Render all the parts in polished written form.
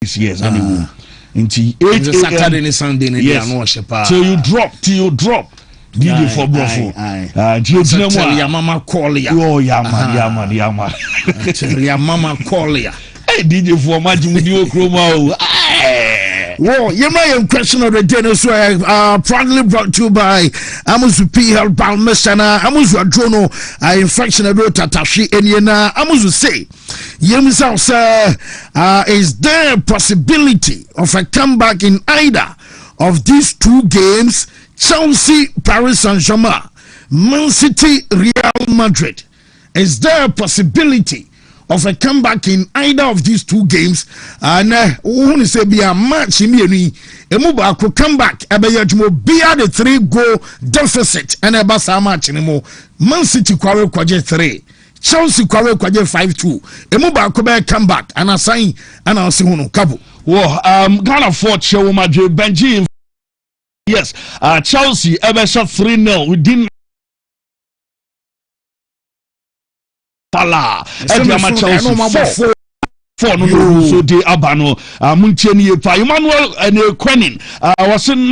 yes anyway until 8 Saturday and Sunday yes till you drop DJ for brofo your mama call ya oh yama your mama call ya hey DJ for majimudi okroma Whoa, you may question of the dinner, so proudly brought to you by Amuzu P. Health Balmesana, Amuzu Adrono, infection of Tatashi, and Yena, Amuzu say, Yemisa, sir, is there a possibility of a comeback in either of these two games? Chelsea, Paris Saint-Germain, Man City, Real Madrid. Is there a possibility of a comeback in either of these two games? And who say be a match in the Emuba could come back Abayajmo be at the 3-goal deficit and a basa match anymore. Man City Kwaro Kwaje 3, Chelsea Kwaro Kwaje 5-2. Emuba could come back and assign and I'll see Huno Kabu. Well, Ghana fought Shewa Madrid Benji. Yes, Chelsea ever shot 3-0 within Pala, Chelsea 4 no so de abano muntieni pa Emmanuel and Quenin was saying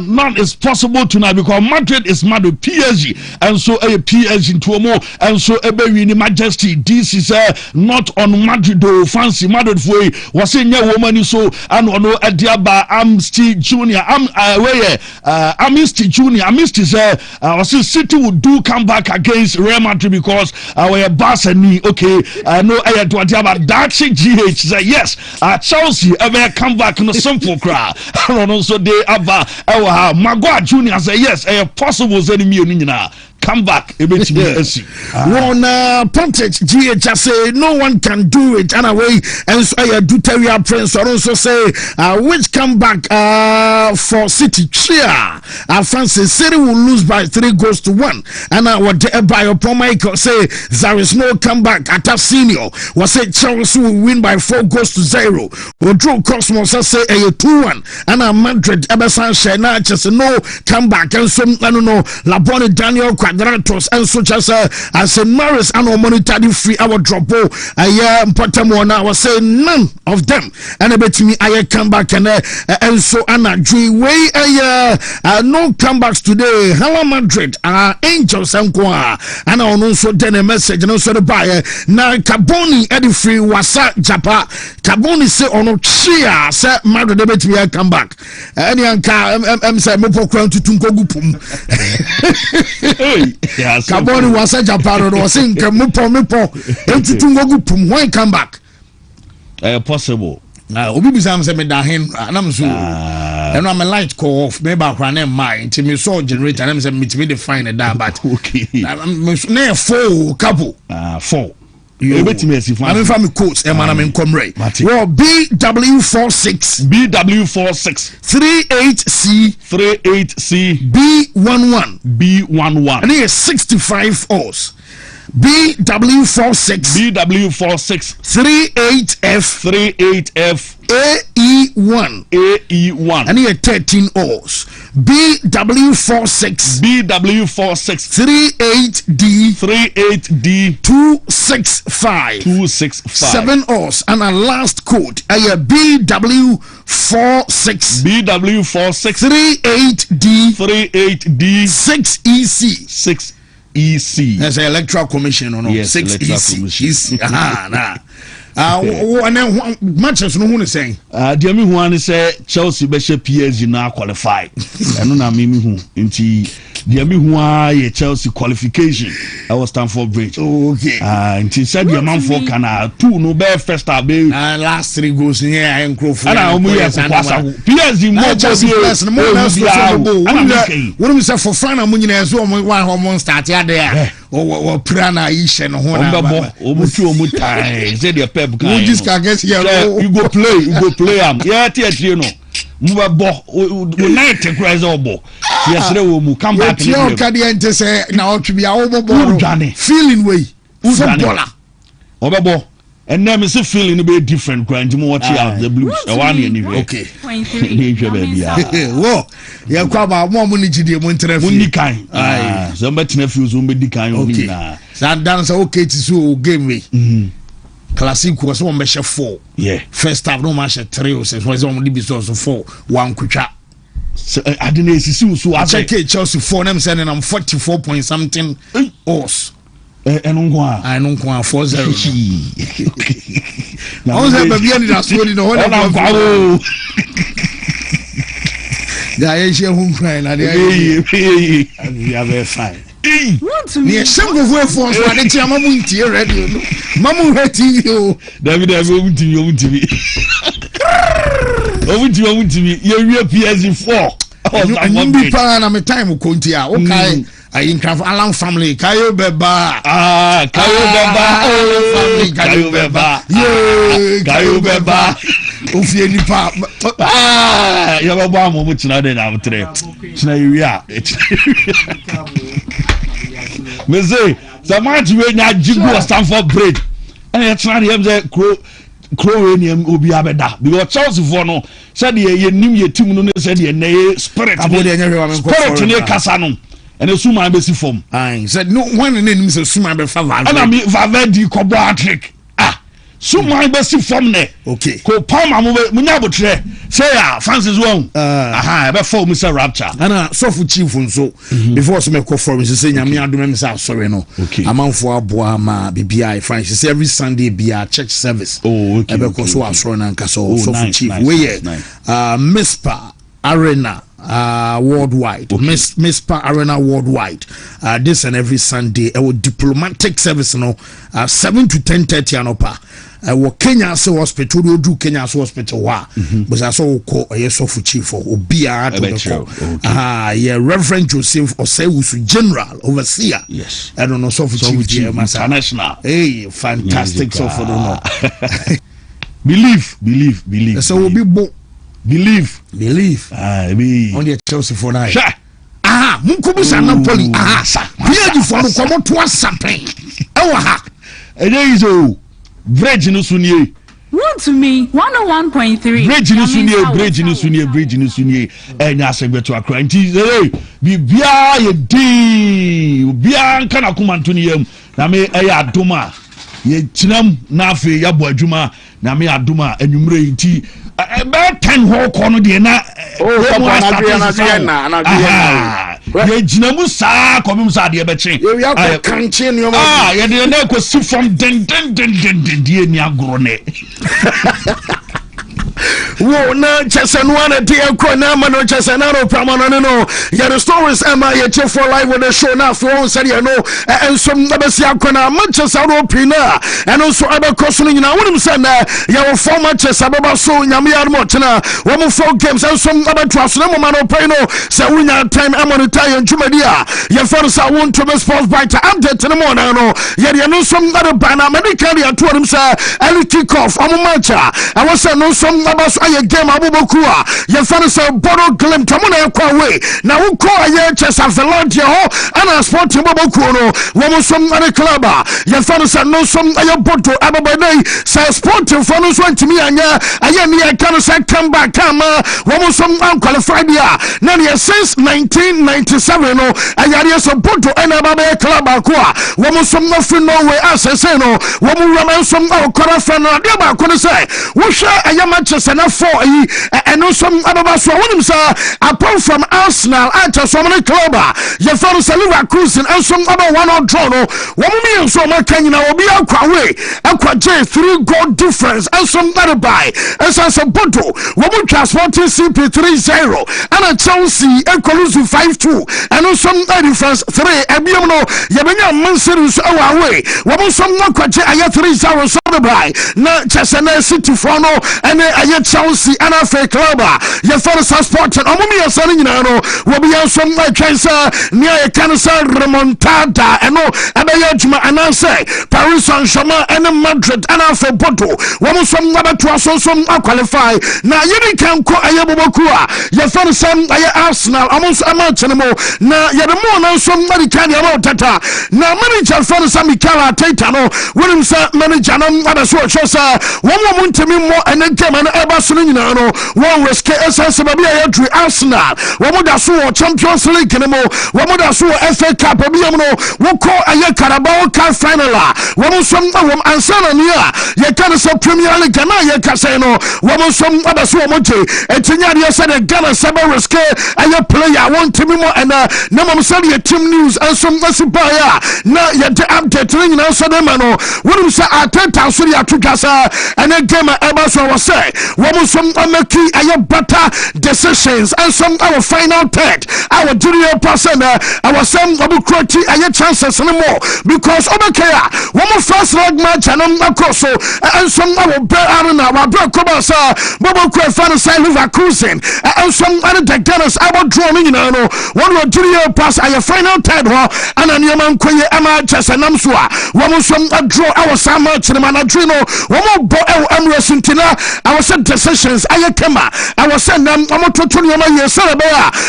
none is possible tonight because Madrid is mad with PSG and so a PSG into more and so a very majesty. This is not on Madrid though fancy Madrid way was saying yeah woman so and no Adiaba Amnesty Junior Amnesty Junior Amnesty was City would do come back against Real Madrid because our boss and me okay. No, I had to about that GH say yes. Chelsea ever come back in a simple crowd. And also they about Maguire Junior say yes. Possible enemy come back a bit. One Pontage GH say no one can do it and away and so I do tell you Prince or also say which come back for City cheer. Francis City will lose by 3-1 and what by your Michael say there is no comeback at a senior was say Chelsea will win by 4-0 or draw Cosmos say a 2-1 and Madrid Eberson Shena just no comeback and some I don't know Labone Daniel Quadratos and such as a Maris and monitor the free our drop a year important one I was saying none of them and a bit me I come back and so Anna G way no comebacks today. Hello Madrid Angels and Kwa and I also then a message and also the buyer now Caboni Eddie free wasa Japa Caboni say ono chia say Madrid a bit me come back any anka say mopo crown to Tunkogupum Caboni wasa Japa no saying mopo to Tunkogupum when come back possible obi bisa say me da hen anam so and I'm a light call off maybe I can mind to me so generator and I'm saying me to define that but okay I'm 4 couple 4 you bet me if I'm from coach and I'm in Comray well BW46 38C B11 and here's 65 O's BW46 38F AE1 and here 13 O's BW46 38D 265 7 O's and a last code BW46 38D 6EC There's an electoral commission or no? Yes, 6EC. Matches no one saying. Dear me who say Chelsea be PSG now qualify. I know na me who inti dear me who Chelsea qualification. I was Stamford Bridge. Okay. Inti said the man for kana 2 no be first be last 3 goals here and Crowfoot. And I PSG what we say for fun and money as well one start there. Or Prana Ish and say the pep guy. You go play yeah you know night cries obo yesterday we will come back say now to be our feeling way footballer obebo and then me say feeling be different grind you watch out the blues one anyway okay whoa yeah kwa ba mo money gide mo ntere fi kan so betina fi so be di kan oni na so dance okay to so game we Classic was one measure 4. Yeah. First half no match 3 or 6 was only be so 4 1 kucha. So I didn't see so I check Chelsea 4 them saying I'm 44 point something os. I don't go 4-0. Now I say baby any that's what no one. Yeah, share home crying and they are very fine. Wontumi. Yes, some of where for so I tell mamu nti radio no. Mamu hati you. David Wontumi. Wontumi. You we PS4. You be pa na me time ko nti a. Okay. Ayin craft Alan family Kayo Beba. Kayo Beba. Yeah, Kayo Beba. Ofie nipa. Ya baba mo mutina de na mutre. China area. Me say, Samantha we nya jigu Stanford Bridge. And you try to say crow ni obi abeda because Chelsea for no said ye nim ye team no said ye na spirit. Spirit ni kasa no. And the Suma be form. I said no one name is Suma be fa. And I mean Valverde Kobo trick. Suma be form ne. Okay. Ko Palma munya botre. Say Francis won. Be form Mr. Rapture. And so for chief so before some call for me say nyame adom me say sorry no. Amanfo aboa ma BBI Francis say every Sunday be a church service. Oh okay. Ebe ko so asoro na nka so for chief. We Mispa Arena worldwide, Mispa Arena worldwide. This and every Sunday, our diplomatic service, 7 to 10:30 anopa. Our Kenya hospital, we do Kenya hospital. But I saw call a yes of chief or Obia to the call. Yeah, Reverend Joseph Osewusu General Overseer. Yes, I don't know, so for chief international. Hey, fantastic, so for the believe. So we'll be both. Believe. On the Chelsea for night. Munkubusa Napoli. Here you for come to us something. Ezo. Bridge no sunye. Wontumi 101.3. Bridge no sunye. Enya segbeto akra. Nti bibia ye di. Bia nka na kumanto ne yam. Na me eya adoma. Ye tinam na afi ya bo adwuma. Na me adoma anwumre nti about 10 whole corner de na ye jinamu sa komum sa de be chen ye ya ko kanche ni o ye de na ko si from den die ni agro ne wo na chesenwana de ko na ma no chesenaro pramano no ya the stories am I check for live with the show now for on said you know and some abesi akona Manchester Pina and also other crossing you know what say na ya former Manchester baba so nyame ya mo tena wo mo 4 games and some other trust no man no pay no say we nya time am on retire ntwumadi a ya for say Wontumi sports bite update no more no ya de no some other banner medical ya to them say early kick off am match I was say no some about a game abubakua ye fane say boro glim tamuna ekwa we na wo ko aye chesa velodie ho ana sport abubakua no wo mo som na club ye fane say no som aye boto ababadai say sport fo no so ntimi anya aye ne e kan say come back kama wo mo som qualified ya na ne since 1997 no ayare so boto ana babaye club akwa wo mo som no fi Norway asese no wo mo roman som akora fa no de ba ko say wo hwe aye Manchester na for and also ababa so wonim say apart from Arsenal at so many club ye for Liverpool and some other one on draw no wo me so ma kan na obi akwa we akwa J 3 goal difference and some other by as a boto wo mo transporting CP30 and a Chelsea equals 5-2 and also difference 3 ebiom no ye benya Man City so away wo mo some akwa J 3-0 so by na Chelsea City for no and aye Chelsea and a fake club ye for sport and omumi asani nyina no wo be some chancer near cancer remontada and no abeya juma ananse Paris Saint-Germain and Madrid and a for Porto wo mo some number to so qualify na ye can ko aye bobokua ye for some aye Arsenal almost a match no na ye the more na some American about tata na manager for some Mikel Arteta no when him say manager no ada so chosa wo mo ntimi mo and game and eba so no nyina no one risk essence baby ayedri Arsenal wo da so Champions League no mo wo da so FA Cup obi am no wo ko aye Carabao Cup final wo so wo ansana ni ye kan so Premier League na ye ka say no wo so abaso wo je etinya de say the Ghana Saber risk aye player Wontumi mo and na mo say the team news and some asibaya na ye de update ni na so dem no wo say Ateta so ya tukasa and a game eba so wo say wo so make aye better decisions and some our final third our junior person our some obukroti aye chances no more because obekaya wo first leg match and akoso and some our arena our kobasa bobo kwe fan say Leverkusen and some other the Gunners our drawing no one junior pass aye final third ho and anyama koye ama chesenam so wo some draw our some match na manadrino wo bo Emirates Ntina our set decisions aye kema our send them omototo nyama yesere be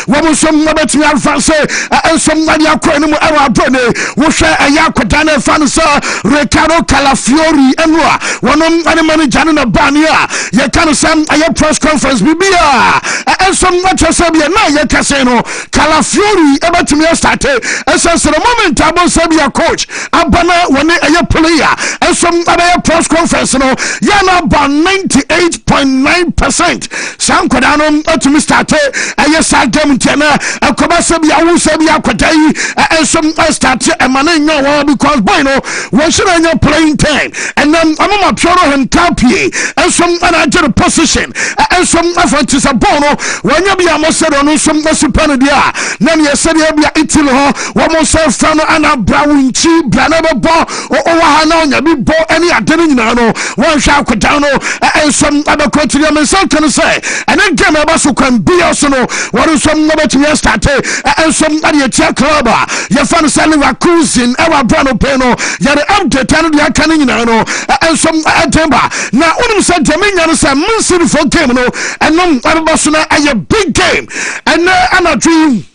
wo some betimi advance and some nadia akwa ni mu ewa brone wo hwe aye akoda na fan so Ricardo Calafiori enwa wonom ane manager na bania ye kan sam aye press conference bibia and some match sabia na ye kase no Calafiori e betimi start essence the moment abo sabia coach abana woni aye player and some aye press conference no ya na ba 98.9% sam kodano atumi start aye sa game tena akoba sabia wo sabia kodai and some start emane nyawo because boy no we should have playing time and then I'm a pure and tapie and some another position and some effort is a bono when you be a monster on some super dia then you said you be eating ho one more self fan and a brown cheap banana ball or hana be ball any attending no one shot down and some other country and so can say and then game about so can be also no what is some number to start and some other club your fan selling a cruising ever brand peno yare update and they are canning no and some temper now when said to me and say Man City for game no and no Barcelona a big game and I'm a dream.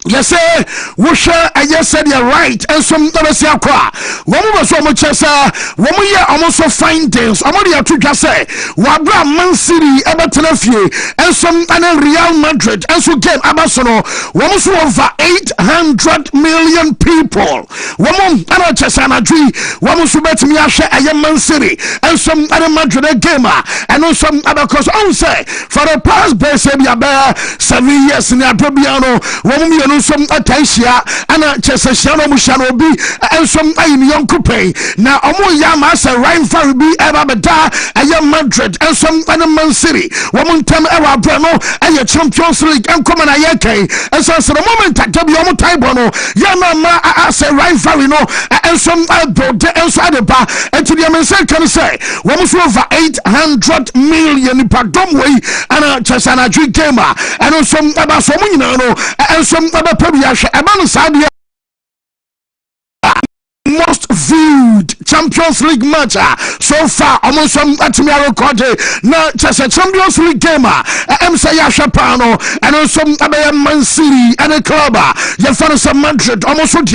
Yes, sir. We share. I just said you're right. And some others are qua. One was so much as 1 year almost so findings. I'm only a trick. I say, Wabra Man City, Everton, and some other Real Madrid, and so game Abasono. Almost over 800 million people. One other chess and a tree. One was bet me. I share. I am Man City, and some other Madrid gamer, and also some other cause. I say for the past base, maybe about 7 years in the Probiano. One some attention and cheseshano mushano bi and some ayin young pay now omo yama as a rivalry be ever beta ayam Madrid and some Man City woman time ever brano and Champions League and come na yake and so the moment that be omo taibono yama ma as a rivalry no and some bro and so the bar and to the American can say woman over 800 million pardon way and chesana drink gamer and some about some and some most viewed Champions League match so far almost some atmiaro koje na chese Champions League game say Shapano and some Man City and a club you find some Madrid almost no and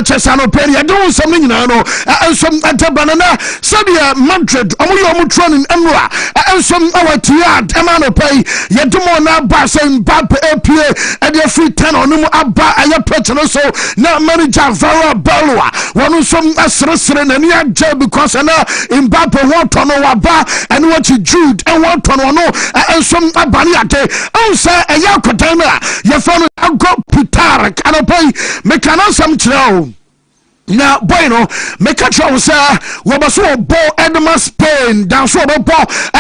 chesano peria do something no and some banana Sadia Madrid omo training emra and some our tiad emano pay you do more na Barca Mbappe APA and your free 10 on abba aya petro so na manager Vara Balwa one some asresre na ni agye because na Mbappe want to know waba and what you Jude and want to know and some abani ate on say eya kodana you found go Pitarak and pay mekana some chiro now bueno mekacho say wobaso bo Edema Spain down so bo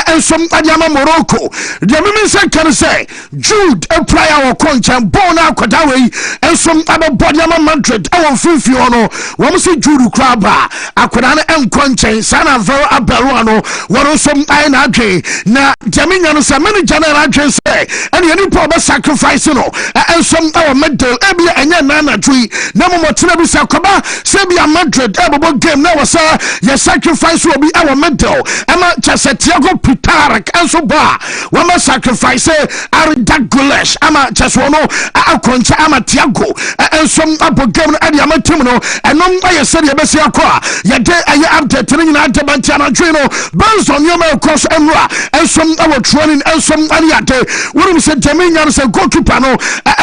and some adama Morocco the women say can say Jude a player or conchan bona kodawe and some other body Madrid our fifi ono wo say Jude kraba akoda na enkonchan sana very aberuano wo some na adwe na jaminya no say many general adwe say and any problem sacrifice no and some our medal ebia enya na adwe na mo tena bi say koba say Serbia Madrid ebo game na was your sacrifice will be our mental Emma Thiago Pitarak enso ba wama sacrifice Arda Gulesh ama Cheswono akoncha ama Thiago enso abo game na dia matim no enom aye Serbia besi akwa yede aye update ni na debanti anadwe no based on your cross emra enso our training enso ani ade wonu se Jaminya no se goalkeeper no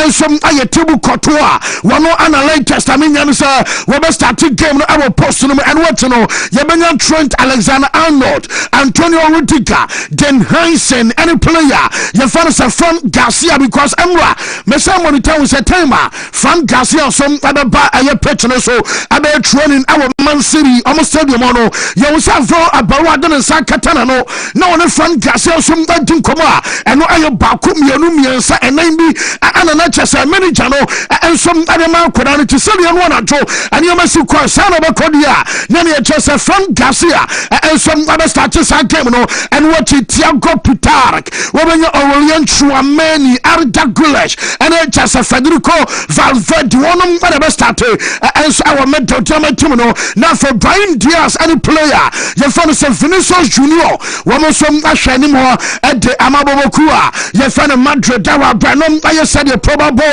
enso aye table kotoa wano analytics Jaminya no se we be start game no our post no and what no yebenya Trent Alexander-Arnold Antonio Rudiger Den Hansen any player you find us a Frank Garcia because emra me say monitor we say timer Frank Garcia some other ba aye pitch no so abe training our Man City almost stadium no you will say for abawa don san katana no na one Frank Garcia some that din koma and no aye baako mienu miensa enan bi ana na chese manager no and some other man koda no to say you want to and you must go sana ba kodia na ne chese Frank Garcia and some other starters game no and what Thiago Pitarak wobenya Aurelien Tchouameni Arda Gulesh and chese Federico Valverde one of the start and our mental team no now for Brian Diaz any player you find us Vinicius Junior one some ashani mo at the Amabokua you find Madrid dawa Branom I said the probable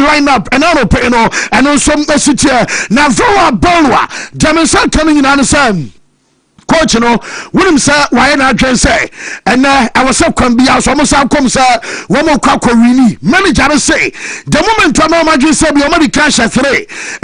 lineup and I don't pay no and on some city now Voa Bolwa Jamison coming in understand coach no wouldn't say why not just say and I was so can be as almost outcome sir one more crack really manager say the moment I know my just say be already cash at 3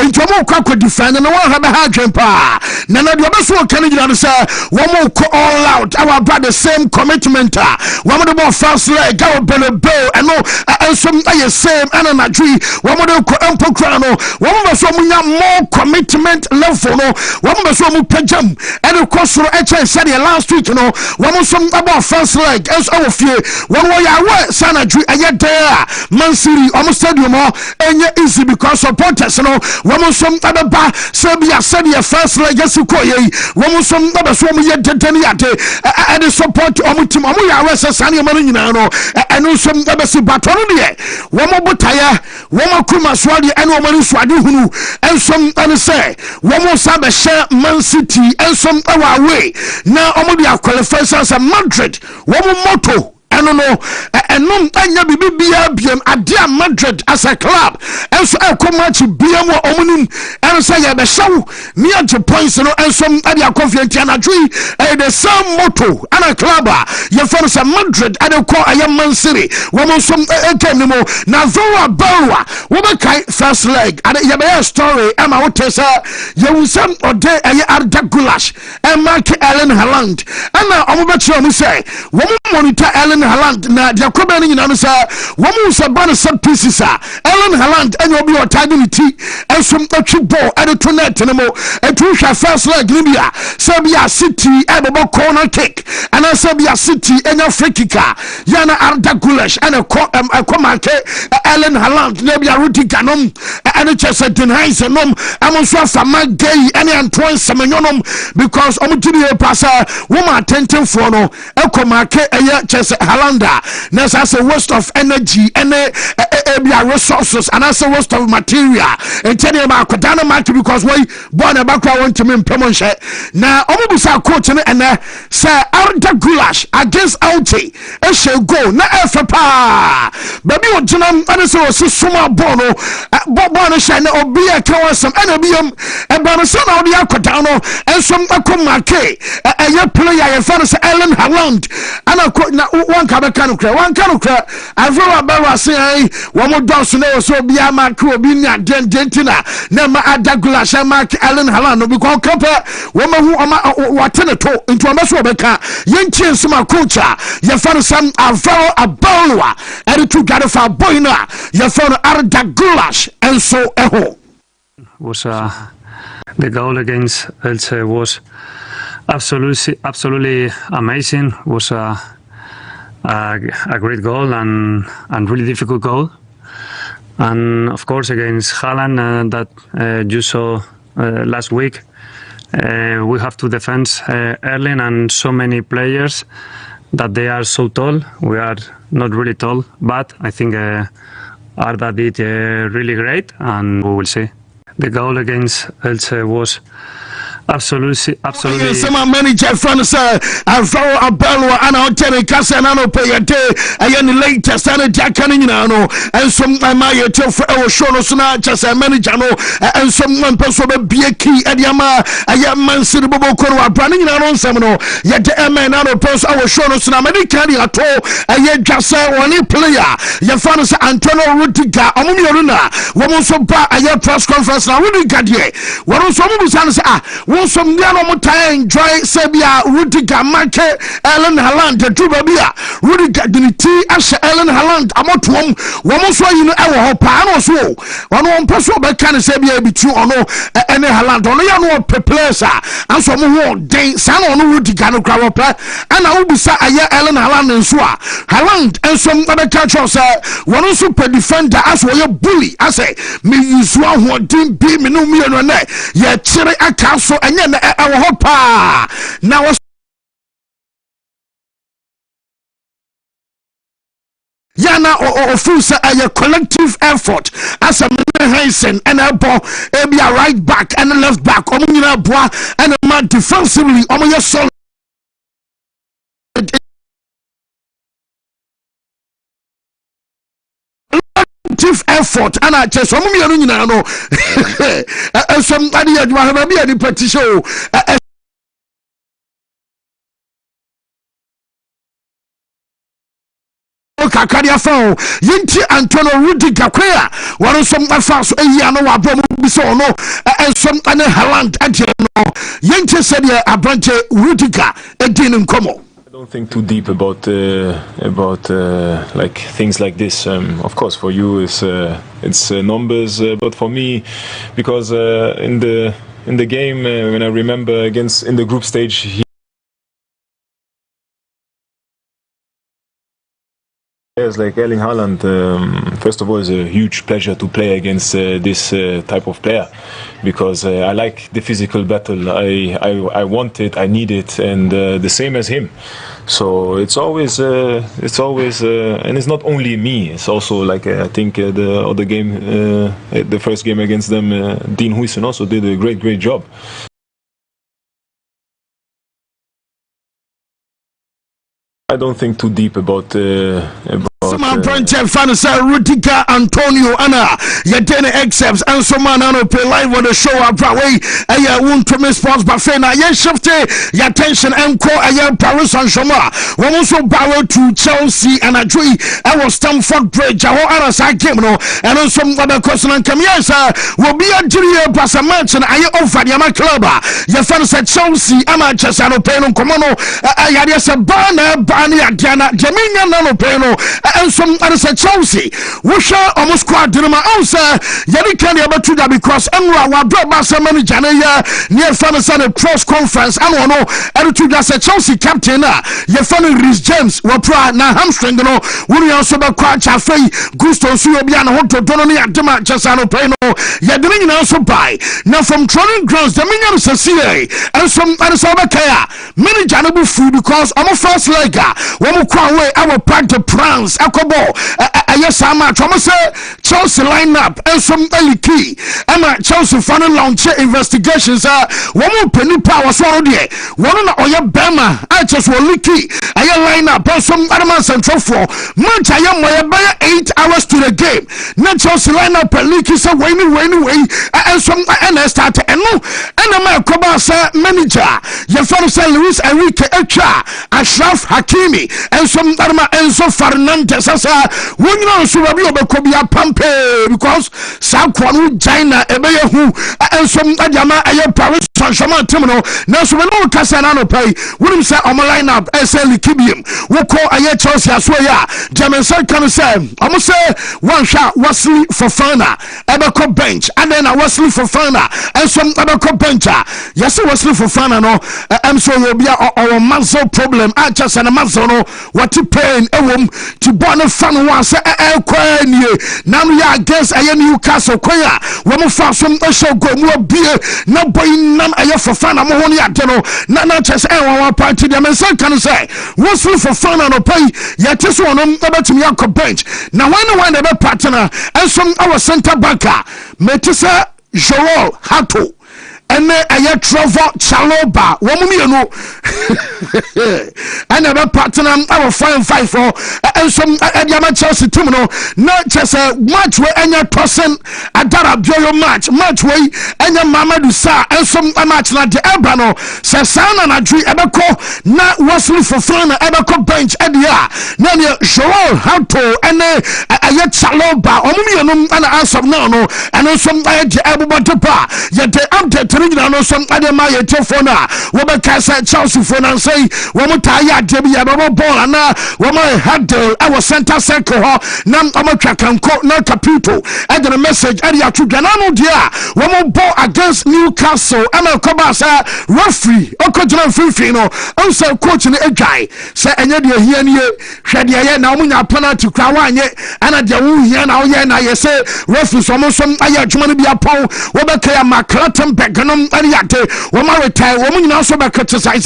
into more crack defend and one have a hard jumper now the best one can you understand one more all out our brother the same commitment one more first leg go belly and no and some same and a tree one more ample crown one more so more commitment level no one more so pejam and of course so said last week, you know, one was some about first leg as our fear. One way I was Sanadri, and yet there, Man City, almost stadium, and yet easy because supporters, you know, one was some other bar, Serbia said your first leg as you call ye, one was some other swim yet Teniate, and the support Omutim, I was a Sunny Marino, and also some other Sibatondia, one more Butaya, one more Kuma Swadi, and one more Swadi, and some other say, one more Sabah share Man City, and some other way now omodi qualifiers as a Madrid one motto I don't know and no anya bibia adia Madrid as a club and so I come match bia mo omunim and say ya be show near to points no and some adia confident and agree the same motto and a club you for some Madrid and the call I am Man City one some game no na Voa Bolwa we be kai first leg and ya be story am I tell you will some ode Arda Gulesh and Mark Erling Haaland and now I'm about to say we monitor Erling Haaland na dia kobani nyina no sa wo mu se ban set pieces Erling Haaland enyo bi o target and some atwi ball at the tournament no mo etu hwa first leg Libya Serbia City ebo corner kick and Serbia City enyo free kick yana Arda Gulesh and a komake Erling Haaland na bia Rudiger nom and Chelsea denies nom amonso fa magay and Antoine Semenyonom because omutini e pasa woman attention for no ekomake Chelsea Haalanda that's as a waste of energy and resources and as a waste of material and tell you about Kodana market because we born a background want to mean promotion now omubusa coach and say Arda Gulesh against LT and she go na FPA baby ojina and so small bono bono shine obi a kawasam and obiam and banana na odi akodano and some akomake a player you find Erling Haaland and one canukra Avora Bawa say one more dance no so be a macro binia dentina nema Arda Gulesh mark Erling Haaland because compare woman who attended to into a mess Rebecca Yanchin Suma Coacha you found some Avora Abalwa and to get for Boyna you found Arda Gulesh and so eho was the goal against Elche was absolutely amazing. Was a great goal and really difficult goal. And of course against Haaland that you saw last week, we have to defend Erling and so many players that they are so tall. We are not really tall, but I think Arda did really great, and we will see. the goal against Elche was absolutely. Some manager friend say Alvaro Abello and Otene Casanano Payate and latest and Jack Canino and some my for our show no just a manager no and some person be a key at Yama a young man city Bobo branding on Semino yet a man out of person our show no American at all a yet just say one player your fans Antonio Rudiga Amuniruna woman so bad a press conference now Rudiga ye what was some some no time enjoy Sabia Rudiga Marke Ellen Haaland the two babia Rudiga Dinity Asha Ellen Haaland Amotum one so you know our pano so one person by can Sabia be true or no any Haaland only no players and some more day San on Rudiga no crowd and I will be sa Ellen Haaland and Swa Haaland and some other catchers one super defender as well bully I say me use one who didn't be me no me no ne yeah chere akaso and our hopa now Yana or Fusa a collective effort as a Hansen and a ball be a right back and a left back Omina Bois and a man defensively on your solid effort and I just some somebody have be a petition Kakadia phone Yinti Antonio Rudiga Quea one some fast a year no so no and some and Haaland no Yinti said a bunch of Rudiga a din como I don't think too deep about like things like this. Of course, for you it's numbers, but for me, because in the game when I remember against in the group stage. Players like Erling Haaland, first of all, it's a huge pleasure to play against this type of player because I like the physical battle. I want it, I need it, and the same as him. So it's always, and it's not only me. It's also like I think the other game, the first game against them, Dean Huijsen also did a great job. I don't think too deep about some branch fan say Rudiga Antonio Anna Yadene excepts and some man on play live on the show Broadway a Wontumi Sports Buffet na ye shift your attention and call a Paris Saint-Germain one also borrow to Chelsea and a tree I was Stamford Bridge how other side game no and on some other question and come yes will be a junior pass a match and I offer the club your fan said Chelsea Manchester no pay no come on ya say Bani Adriana Jamina no pay no and some others at Chelsea. We shall almost quite dinner. Also, Yannick can be able to that because Emra will drop by some money near Fantasy press conference. I don't know. Attitude as a Chelsea captain. Your funny Rhys James will try now hamstring. You know, we also be quite Chafe, Gusto Suobiana, Hoto Dononi at the Manchester Peno. You're doing also by now from training grounds, the Minion Sassier and some others over care. Many Janabu food because I'm a first leg. One more away our part to France. Akobo yes I'm Chelsea lineup and some early key Chelsea final launch investigations one more penny power so there one on your Bema I just will leaky I lineup and some other central for much I am 8 hours to the game now Chelsea lineup leaky so way and some and start and no and I'm a manager your father say Luis Enrique Echa Ashraf Hakimi and some other Enzo Fernandez when you know so be obekobia pampe because Sakwanu China ebeye hu and some adama aye Paris Saint-Germain terminal now so we no kasa na no pay when say on line up SL Kibium we call aye Chelsea as well ya German side can say I'm say one shot Wesley Fofana ebeko bench and then Wesley Fofana and some ebeko bench yes Wesley Fofana no am so we be our muscle problem I just and muscle no what to pain to born a fan once now we are against a Newcastle Koya when we found some show go more beer no boy nam a for fan I'm only at not just one party them and some can say what's for fun on a pay yet this one about to me bench now when the partner and some our center banker Metisa Joel Hato ene aye Trevor Chaloba womu yenu ene be partner our 5-5 ensom ediama Chelsea team no na chese match we enya tosen adara bioyo match we enya Mamadou Sa ensom match na de eba no se sana na dwi ebeko na Wesley Fofana ebeko bench edia na ne Joel Hato ene aye Chaloba womu yenu ana answer now no ensom aye de eboboto pa ye de update na no some other my telephone we be kasa Chelsea phone and say we mo tie adebi ya ball na we mo head our center circle ho na o twa kanko na Caputo and the message area to Ganano dia we mo ball against Newcastle and Koba sa referee okojina fifi no o say coach ni edwai say enye de hia ni hwede ye na mo nya penalty kra wanye ana de wo hia na wo ye na ye say referee so mo som aye adwuma no bia pon we be kaya Maclattenberg no yate woma retire womu nyina so be criticize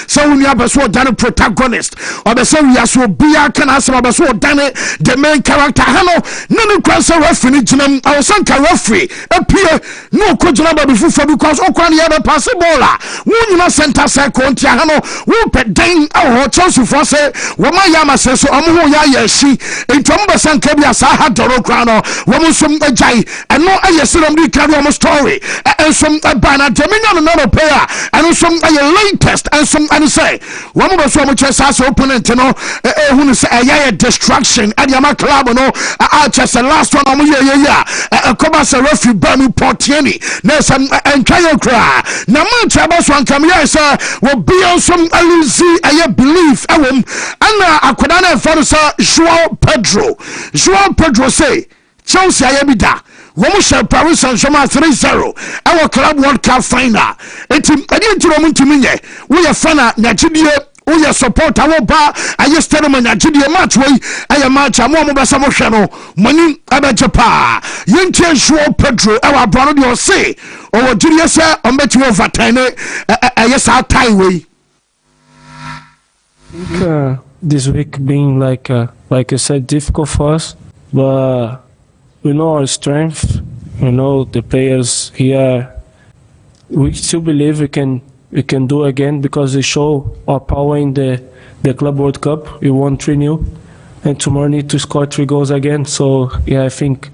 so woni abeso dan protagonist obeso wi so bia kana asem abeso dan the main character hano nanu kwanse referee ginam awsanka referee apie no ko gina ba befufo because okwan ye be possible la woni nyina center circle ntia hano wo pe dan awo Chelsea for say woma ya mase so omo ho ya ya shi entom be sanka bia sa ha doro kran no womu som ajai eno ayesiram di carry omo story ensom abana Dominion another player and some latest and some and say one of us much as opponent no who say a distraction at Yama club no just the last one come as a referee Bami Portieni Nelson and Kayokra na man chabas one come here sir will be on some aluzi I believe and akwadana for Joao Pedro say Chelsea ayabida womu shall Paris Saint-Germain 3-0 our club World Cup final eti enti wontumi nye we fana nyagidie we support our ba aye stadium nyagidie match we aye match amo besa mo hwe no mani abeje pa yentie Joao Pedro our brother dey say o gidie se on beti overtime aye sa tie we this week being like I said difficult for us, but we know our strength, you know the players here. We still believe we can do again because we show our power in the Club World Cup. We won 3-0 and tomorrow need to score 3 goals again. So yeah, I think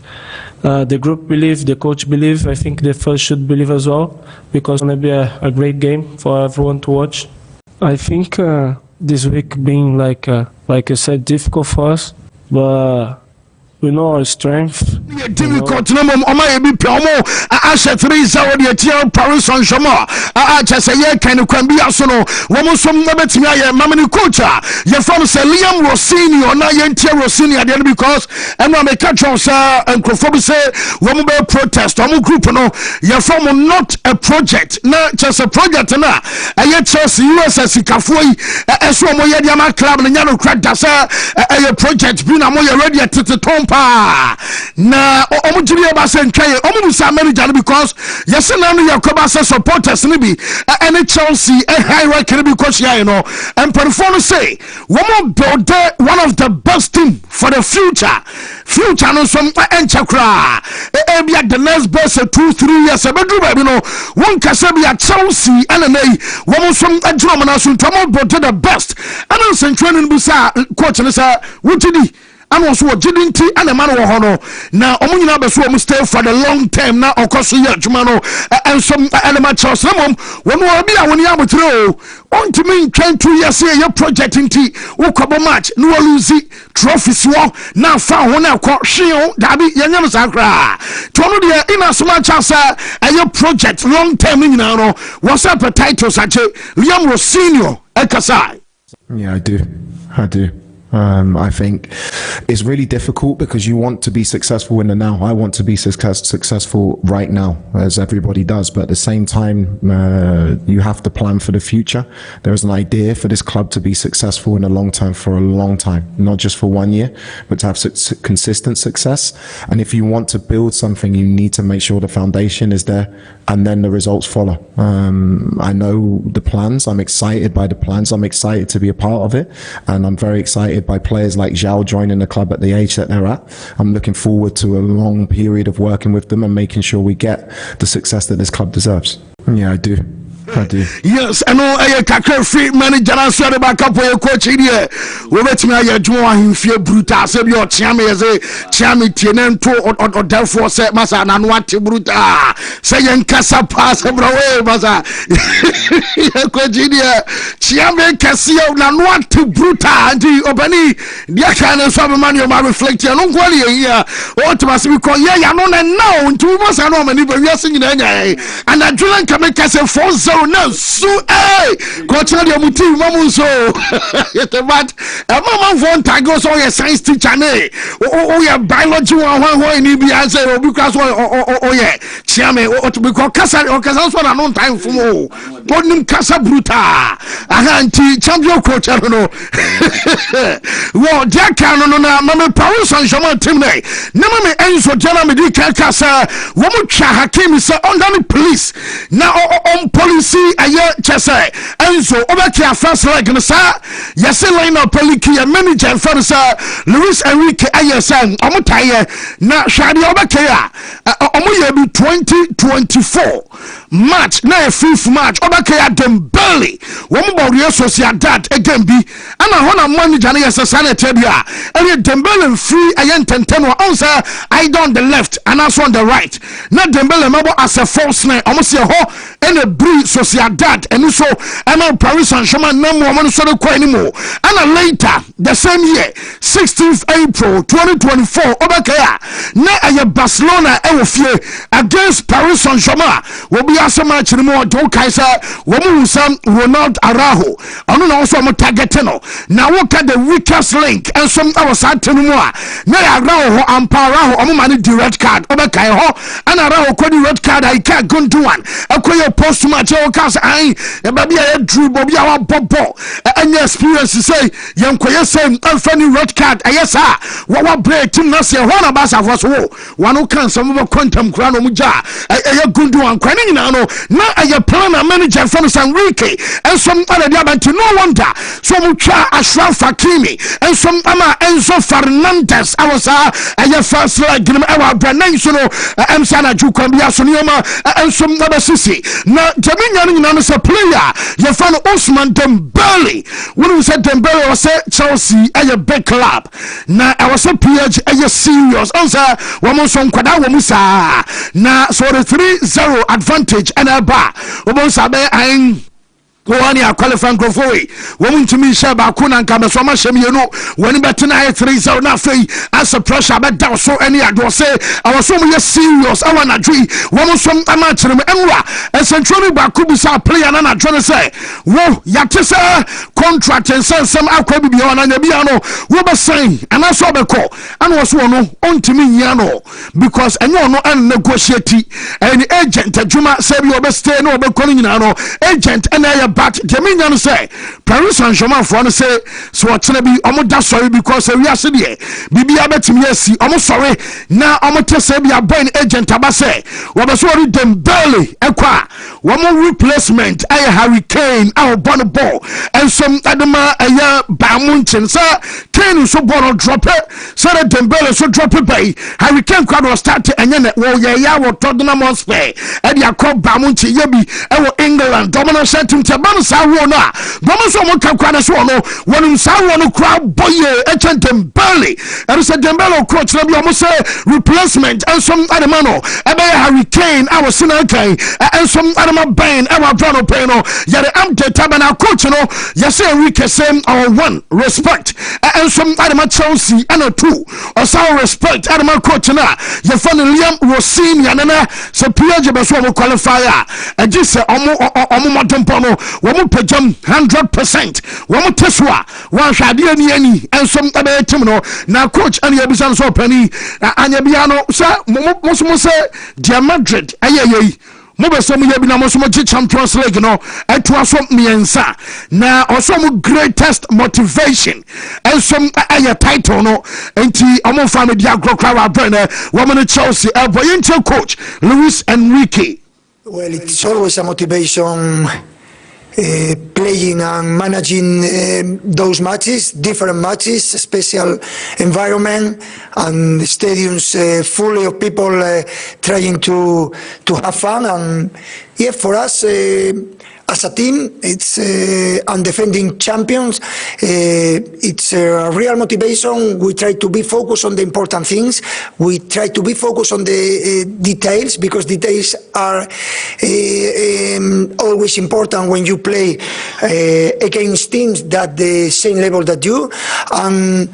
the group believe, the coach believe. I think the fans should believe as well because it's gonna be a great game for everyone to watch. I think this week being like I said difficult for us, but we know our strength. Difficult no mama e bi piomo ashe 3-0 de tia Paris Saint-Germain just say ye kan kwan bi aso no wo mo som na betimi aye mamani coach ye from say Liam Rossini or na ye tia Rossini at the because and we catch us encrophobia say wo mo be protest wo mo group no ye from not a project na just a project na aye Chelsea USS kafo yi eso mo ye dia ma club na nya no credit say aye project bi na mo ye ready at tompa na omujiri ba se ntwaye omubusa manager because yes na no yakoba se supporters ni bi any Chelsea hierarchy because here you know and perform say woman build one of the best team for the future no some enchakra be at the next best 2-3 years bedu ba bi no won kasa bi at Chelsea and nay woman some adwuma na so tomo build the best and so training busa coach ni say wutidi and also jidinti and a man wohono na omunyina beso om stay for the long term na okoso ye adwuma no and some element Chelsea mom wonu obi a woni abotire on to me 2 years here your project inti wokobo match no lose trophies wo na fa ho na ko hwe dabi yenya no sakra to no de ina so match asa your project long term nyina no what's up titles ache Liam Rossini ekasai. Yeah, I do. I think it's really difficult because you want to be successful in the now. I want to be successful right now, as everybody does. But at the same time, you have to plan for the future. There is an idea for this club to be successful in the long term for a long time, not just for 1 year, but to have consistent success. And if you want to build something, you need to make sure the foundation is there and then the results follow. I know the plans. I'm excited by the plans. I'm excited to be a part of it. And I'm very excited by players like Zhao joining the club at the age that they're at. I'm looking forward to a long period of working with them and making sure we get the success that this club deserves. Yeah, I do. Yes, I know a kakra free manager and so the back up for your coach here. We let me a join him fear brutal. Say your chami as a chami tenento or therefore say masa and what brutal. Say yen casa pass bro masa. Coach here. Chami casio na what brutal anti obani. Dia can some man you ma reflect you no kwali here. What must be call ya no now into masa no many we are singing and I Julian can make us a 4-0 now so coach na dem team mamu so yet but mama von tago so your science teacher ne o your biology one ni bi answer obi class o yeah chiame o to be call kasa so na no time for mo bonim kasa brutal anti champion coach no wo dia kan no na mama Paris Saint-Germain team ne na mama Enzo Jana me di kasa wo mu twa Hakim say under the police na on policy aye chese Enzo obeki first leg no sa yesi line up poliki ya manager for sa Luis Enrique aye say omotaye na hwade obeki a omoye bi 2024 match na 5th match obeki ya Dembele wo mo Real Sociedad again bi ana hona manager na yesi sanete bia ene Dembele free aye ntenten wa on say I on the left and also on the right na Dembele mabo as a false nine omo se ho ene Real Sociedad and so and Paris Saint-Germain no more so the anymore and later the same year 16th April 2024 obakaya na aye Barcelona ewofie against Paris Saint-Germain will be as match ni mo do kaisa wo mu sam Ronald Araujo ono na also mo target no na look at the weakest link and some was at no more na Araujo Araujo omo man di red card obakaya ho and Araujo ko di red card I can't go to one akoye post match o cause I baby a drew bobby our bobo and experience say yankoye say alfani red card yes sir what break team na say one abasa for so one who can some of quantum crown muja a gundu and quaning na a plan manager from San Enrique and some other diamante no wonder so mucha Ashraf Hakimi and some ama Enzo Fernandez I was a first leg our brand so am sana jukwambia sonioma and some other sisi na jamini na no player you found Osman Dembele when we said Dembele was Chelsea a big club na I was a PH a serious answer woman son kwada wo sa na so the 3-0 advantage and a bar woman sabe ein Wani a qualifying Grofoi, Wontumi Shaba Kunan Kamasoma Shemiano, when he bettina 3-0 na fee as a pressure, but down so any adore say I was so serious. I want a tree, woman some amateur Emra, and Centrally Bakubisa player and I'm trying to say, whoa, Yatisa contract and send some Aquabi beyond and the piano, Robert saying, and I saw the call, and was one on to me Yano, because I know no and negotiate and agent Juma Sabio Beste no calling agent and I but Jamaican say Paris Saint-Germain for say so it's gonna be almost sorry because we are sitting here. Bibi abetim yes, almost sorry. Now almost say be a buying agent abase. What was sorry Dembele ekwa. One more replacement. I Harry Kane our born ball and some adama aya Bamunchen sir. Kane so born drop it. So that Dembele so drop it by Harry Kane crowd was started and then ya what Tottenham Hotspur and ya call Bamunchi yebi England dominant set him Bama Sawona, Bama so much Kwana when Sawano crowd boy, agent Dembele, and said Dembele coach, let me almost say replacement and some other mano, Harry Kane, our Sinaka, and some other Bain, our Bruno Peno, yet I'm the Tabana coach, yes, Enrique same or one respect, and some other Chelsea and a two, or some respect, Adama coach, you found Liam Rossini and so Piaget Baswamo qualifier, and just say Omo Tempono. Womu pejam 100%. Womu teswa. Wan shadia ni any and some other timno. Na coach and yabisan so penny. And yabiano sa mo say Dia Madrid. Aye. Mobe some yabina mo Champions League no. Etwa so miensa. Na also mo greatest motivation. And some aye title no. Enti omo family dia grokra brand. Woman Chelsea. Boyinche coach Luis Enrique. Well, it's always a motivation. playing and managing those matches, different matches, special environment, and stadiums full of people trying to have fun. And yeah, for us as a team, it's and defending champions. It's a real motivation. We try to be focused on the important things. We try to be focused on the details, because details are always important when you play against teams that the same level that you. And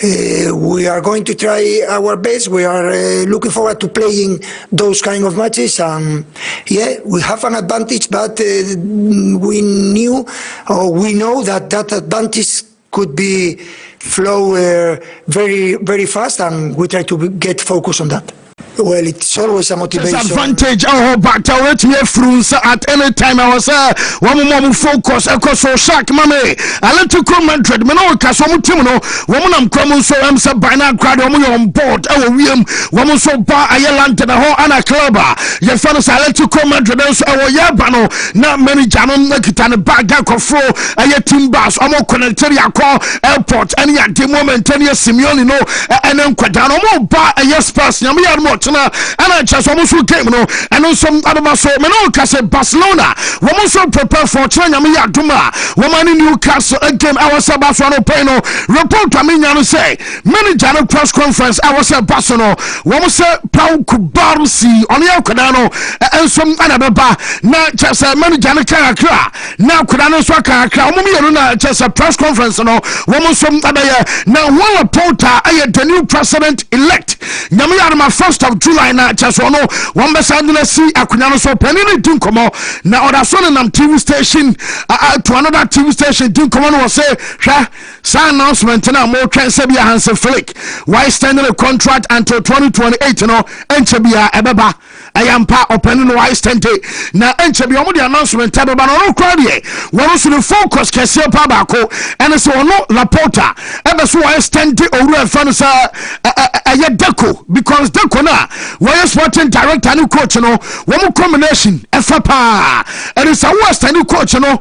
we are going to try our best. We are looking forward to playing those kind of matches. And yeah, we have an advantage, but we knew, or we know that advantage could be flow very, very fast, and we try to get focused on that. Well, it's always a motivation. Disadvantage. Oh, but I went here through at any time. I was one more focus. I was so shocked, mommy. I let you come Madrid. Me no cause one team no. Woman I'm coming so I'm so by now crowd on board. I will woman so bar Ireland to the whole Anna club. Your fellas I let you come Madrid. So I was yabano. Not many janon like it and a bag of flow. I team bus. I'm on connected call airport. Any at the moment 10 years Simeone no and then quadano more bar a yes person. I'm here more. And I just almost came no, and on some other muscle, Menocas Barcelona, woman so prepare for China, Duma, woman in Newcastle, and came our Sabasano Peno, report to me, and say, many general press conference, I was a Barcelona, woman said, Pau Kubarsi, on the Alcadano, and some other bar, not just a many general Karakra, now Kudano Swaka, just a press conference, no, woman some other, now one reporter, I had the new president elect, Yamiama 1st of July na chaso no one be sanduna si akunya no so panini din komo na oda so na TV station to another TV station din komo no say hwa sa announcement na mo twen se bia Hansen Flick why standing a contract until 2028 no enche bia ebeba ayampa open no why stand na enche bia mo the announcement ebeba no kwa die won so the focus kese pa ba ko and so no Laporta ebe so why stand owura fa no sa ayedeko because deko na where sporting director and coach no one combination FPA and it's a worst and coach no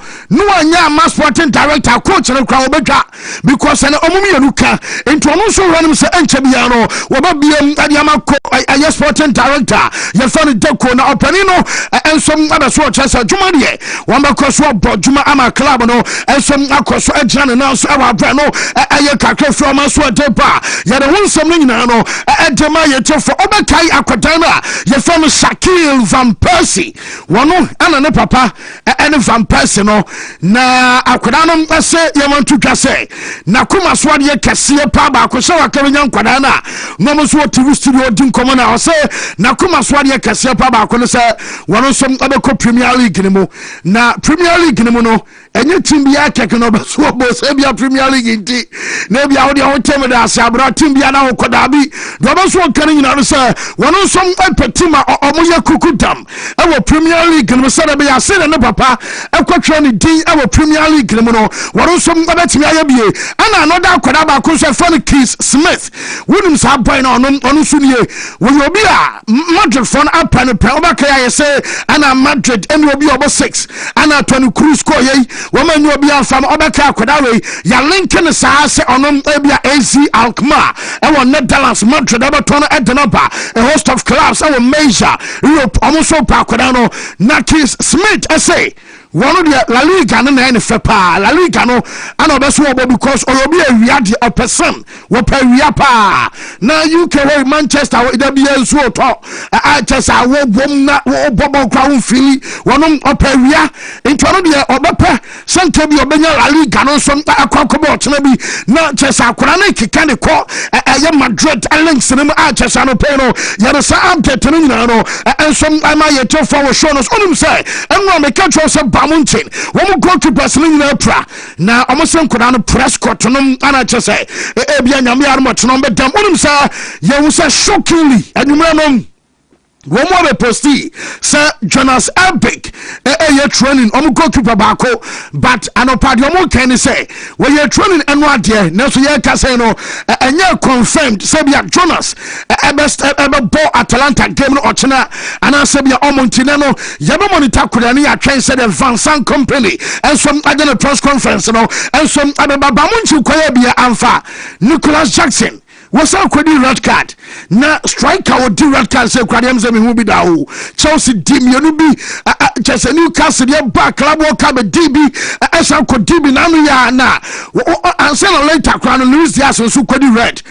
anya ma sporting director coach no kwa obedwa because an omumi anuka into no so random say enche bia no wo ba bia adiama ko aye sporting director ye fa no deko na opani no ensom abeso chesa djuma de one ba koso bo djuma ama club no ensom akoso agina na so awa bra no aye kakra from so depa ye de wonsam nyina no edema ye tofo obekai akwadana ye from Shaquille Van Persie wono ana ne papa ene Van Persie no na akwadana mpese ye want to twase na kuma so de kese pa ba ko shawa kanya nkwadana no mo so TV studio din komo na o se na kuma so de kese pa ba ko no se wono so abeko Premier League ni mo na Premier League ni mo no enye team bia keke no be so bo se bia Premier League nti na bia wo de ho teme da ase abra team bia na ho koda bi do ba so kan nyina no se wono so epetima omoye kukudam ewo Premier League no se da be ya se ne papa ekwatwa ne din ewo Premier League no no wono so ebetimi aya bie ana another koda ba ko so Funny Keys Smith wonim sa boy na ono so nie wo obi a Madrid fon apan pe obaka ya se ana Madrid eni obi obo 6 ana Tony Cruz ko ye woman you obi afam obaka koda we ya linkin sa se ono ebia AZ Alkmaar ewo Netherlands Madrid abaton Edinburgh a host of clubs our major Europe almost so pa koda no na Keys Smith say one of the La Liga no na fepa La Liga no ana obeso obo because obi awia de a person wo pa wia pa na UK wey Manchester we da bia nso to a chesa wo bom na wo bobo kwa wo fili wono opa wia into no de obepa sanke bi obenya La Liga no so akwakobo tena bi na chesa akora na kika ne ko aye Madrid links ne a chesa no pe no ya sa update no nyina no enso ama ye to for wo show no onim say enwa me catch say Bamunchen womo goalkeepers nyina pra na omosen koda no Prescott no ana chese bia nyame armo tno be dam onim say ye wo say shockingly anumra no one more posti sir Jonas Epic training goalkeeper bako but anopadi can say when you're training and what there now so you can say no and you confirmed Sabia Jonas best ever ball Atalanta game no ochina and Sabia Omontinano yaba monitor kudani a train said a Vincent company and some other press conference no and some other babamunchu kwaya bia amfa Nicholas Jackson was a red card na striker would do red card say kwadem say me hu bi da o Chelsea team you be just a Newcastle back club will come DB as I could DB na no ya na and say later crown lose the so kwadi red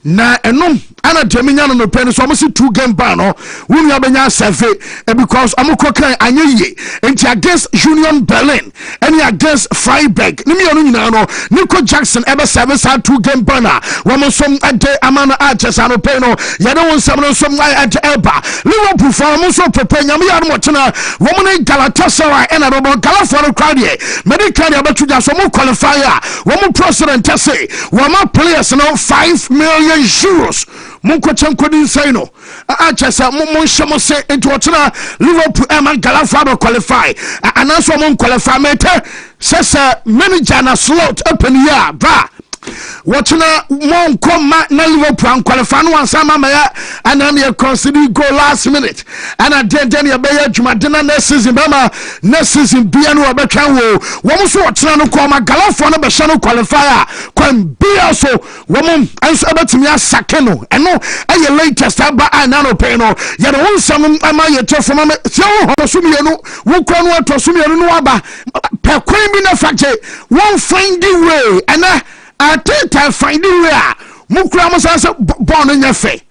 na enom ana Deminya no pen so almost 2 game ban no wonu abenya survey because amukọ kan anyeye enti against Union Berlin and against Freiburg ni me no nyina no Nico Jackson ebe service 2 game ban a wo som ade amana arches ano pen no ye no won no som ade elba Liverpool for mo so prepare nyame ya no chena wo mo Galatasaray and a robo Galatasaray crowd here medical about to so mo qualify wo mo president say wo ma players no 5 million euros Munko Chankodi say no. Achasa Mon say into Liverpool and Galatasaray qualify. And also Mon qualify mate says manager na slot open here bra. Watching Mon come na Liverpool and qualify no sama maya and then you consider go last minute. And I then you be Jumadina next season Biano Abekan wo. Woman so watching no come Galatasaray no be shano qualifier. Kwan be also woman and so about me sakeno. And no a latest aba anano peno. You don't some am I to from me so hosumienu wo kwa no to sumienu no aba. Per queen be na factory. One find the way and I think I find the way. Mukra must born in your face.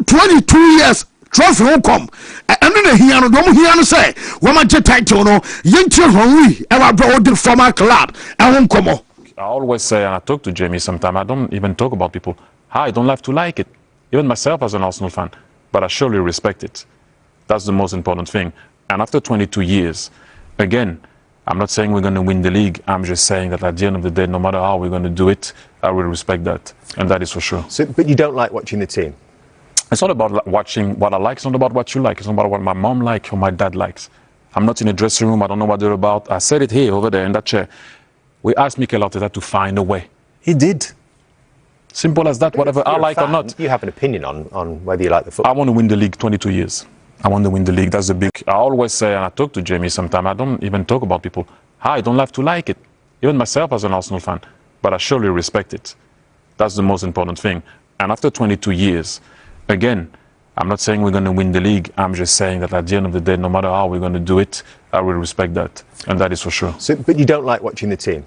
22 years trophy won't come. And then he don't hear say, woman title no, Yentil Henry, ever brought the former club. I won't come on. I always say, and I talk to Jamie sometimes, I don't even talk about people. I don't have to like it. Even myself as an Arsenal fan. But I surely respect it. That's the most important thing. And after 22 years, again, I'm not saying we're going to win the league. I'm just saying that at the end of the day, no matter how we're going to do it, I will respect that. And that is for sure. So, but you don't like watching the team? It's not about watching what I like. It's not about what you like. It's not about what my mom likes or my dad likes. I'm not in a dressing room. I don't know what they're about. I said it here, over there in that chair. We asked Mikel Arteta to find a way. He did. Simple as that. But whatever I like or not. You have an opinion on whether you like the football. I want to win the league 22 years. I want to win the league. That's the big. I always say, and I talk to Jamie sometimes, I don't even talk about people. I don't have to like it. Even myself as an Arsenal fan. But I surely respect it. That's the most important thing. And after 22 years, again, I'm not saying we're going to win the league. I'm just saying that at the end of the day, no matter how we're going to do it, I will respect that. And that is for sure. So, but you don't like watching the team?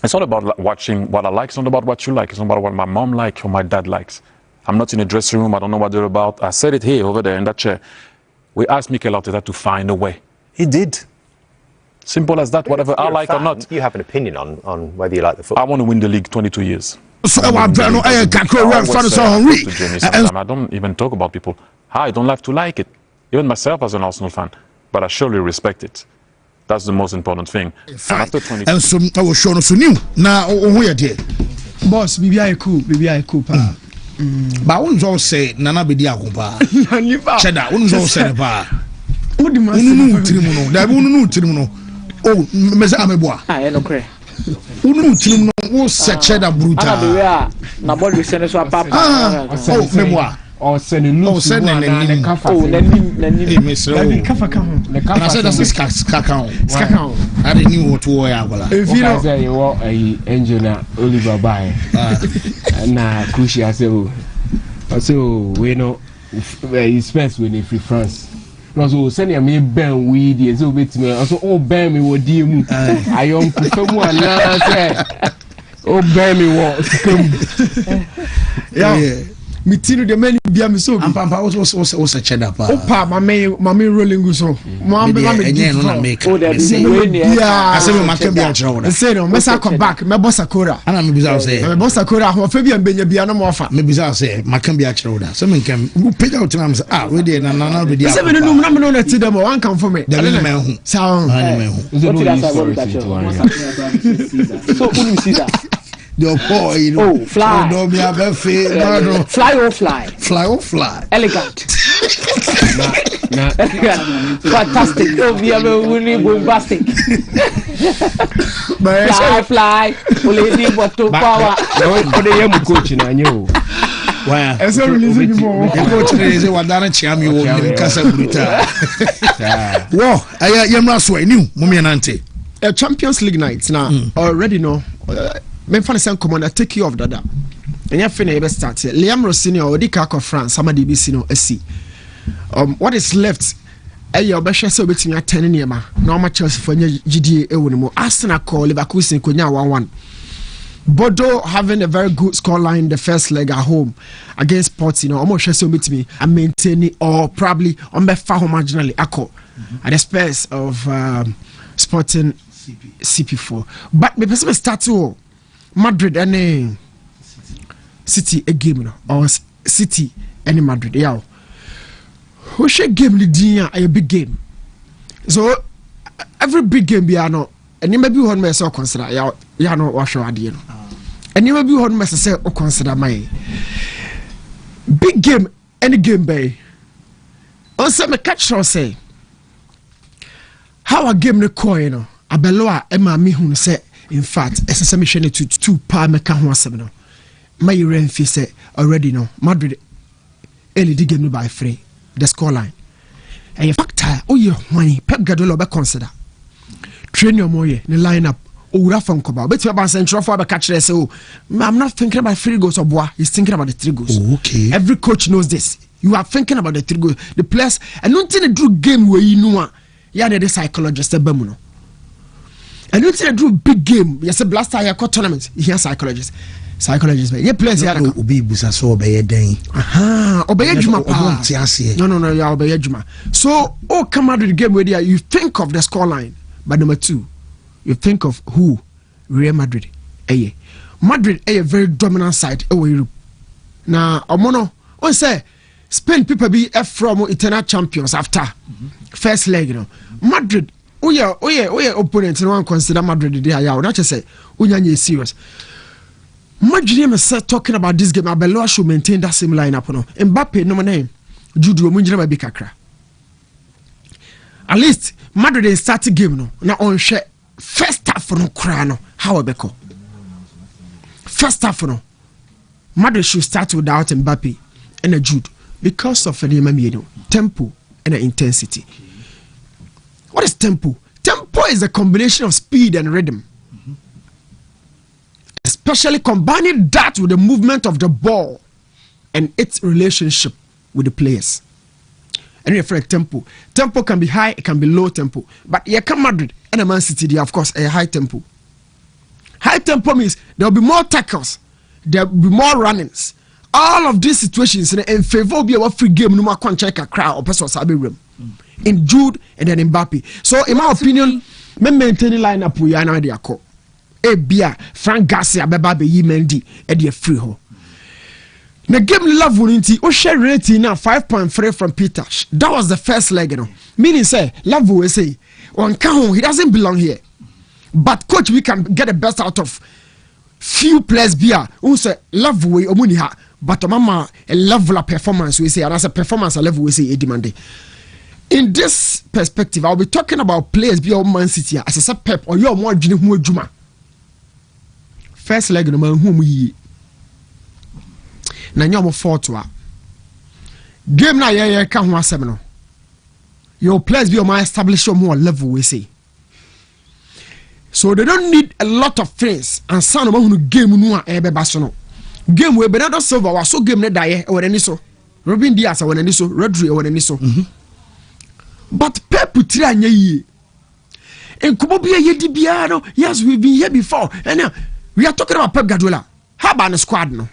It's not about watching what I like. It's not about what you like. It's not about what my mom likes or my dad likes. I'm not in a dressing room. I don't know what they're about. I said it here, over there in that chair. We asked Mikel Arteta to find a way. He did. Simple as that. But whatever I like or not. You have an opinion on whether you like the football. I want to win the league 22 years. So I don't even talk about people. I don't have to like it. Even myself as an Arsenal fan. But I surely respect it. That's the most important thing. Fine. And after 20 and so I was shown so new. Now where dear boss, BBI cool, pa. But I won't all say Nana be dia kumpa. Cheddar, won't all say pa. What the man Trimuno, that won't Trimuno. Oh, Mesa Ameboa. I no cray. Unu Trimuno was such cheddar brutal. Na body send so papa. Oh, memoir. Or send a no send the kafa. Oh, the kafa come. The kafa. I said that's a skakao. I didn't know what to wear. If you know, say you want a engineer Oliver by na Kushi so we know his first when if France. So send me ben we the so bit me also oh ben me wo di mu. I am kufamu ana say oh ben me wo. Yeah. Mitino the many bia me so pampa was a cheddar pa opa mama rolling so mama no make oh there be I say me make bia chiro na say no me sa come back me boss akora ana me bisa say me boss akora ho fa bia benya bia no mo ofa me bisa say make bia chiro da so me nkam u page out na me say we dey na be dia say me no na me no let them one come for me da me hu sa me hu so who see that the boy, you know, oh, fly. No, me have a fly or fly. Fly or fly. Fly or fly. Elegant. Fantastic. We are winning bombastic. Fly. Only bottle power. No, the young coach in you. Wow. As a releasing more. Coach is a Wadana Cham, you will Casa Bruta. Whoa, I am not so new, Mumianante. A Champions League night now already know. Memphis commander take you off that. And you're finna start. Liam Rossini or Dicako France, somebody be seen or see. What is left? Your best so between your 10 year ma. No much else for your GDA. Ewenimo. Arsenal call Leverkusen Konya 1-1. Bodo having a very good scoreline the first leg at home against Ports, almost so with me and maintaining or probably on the far marginally echo at the space of Sporting CP4. But the person start to Madrid and City a game or City and Madrid. Yeah, who should game the dinner a big game. So every big game be no, and you may be one myself consider ya no wash your idea. And you may be one myself or consider my big game any game bay. Also, me catch or say how a game the coin abeloa Emma mi hun say in fact as a mission to 2 pa meka ho asem my renfi say already no Madrid early the game by 3 the score line and factor oh you when Pep Guardiola be consider train your moye the lineup owura from koba but you ban central for be catch say oh I'm not thinking about 3 goals or boy he's thinking about the 3 goals. Okay, every coach knows this. You are thinking about the 3 goals, the players and not in the game where you know yeah the psychologist bemuno. And you say do big game. Yes, a blaster ya tournament. He has psychologists. Yeah, players here. Obi busa so obey den. Aha, obey juma pa. No, yeah, obey juma. So, come out of the game where you think of the scoreline, but number 2, you think of who? Real Madrid. Madrid a very dominant side away Europe. Now, omono, on say Spain people be from eternal champions after first leg, Madrid. Oh yeah, opponent no one consider Madrid there. Yeah, not just say unyanye serious. Madrid is talking about this game. Abeloa should maintain that same lineup. No, Mbappe no name. Jude Omunjina be kakra. At least Madrid is starting game no. Now on share first half no cry no. How Abeko? First half no. Madrid should start without Mbappe and a Jude because of the tempo and the intensity. What is tempo? Tempo is a combination of speed and rhythm. Especially combining that with the movement of the ball and its relationship with the players. And you refer tempo. Tempo can be high, it can be low tempo. But here come Madrid and a Man City, they of course a high tempo. High tempo means there will be more tackles, there will be more runnings. All of these situations in favor of a free game, no more check a crowd or person sabi room. In Jude and then Mbappe. So in my opinion, me maintaining lineup we are now the call. Bia Frank Garcia beba be Mendy e dey free ho. Na game level nti o share rating now 5.3 from Peter. That was the first leg, Meaning say level we say on count he doesn't belong here. But coach we can get the best out of few players bia who say level we omuni ha but mama a level of performance we say and as a performance a level we say e demanding. In this perspective, I'll be talking about players beyond Man City as a Pep or your more Juma. First leg, no man whom we Nanyomo 4-2. Game na ya can one 7. Your players be my established more level, we say. So they don't need a lot of things and son of who game no ebe basono. Game we Bernardo Silva was so game ne die or any so. Robin Diaz or any so, Rodri or any so. But Pep try ye. And Kubo be a Yedibiano. Yes, we've been here before. And now we are talking about Pep Guardiola. How about the squad no?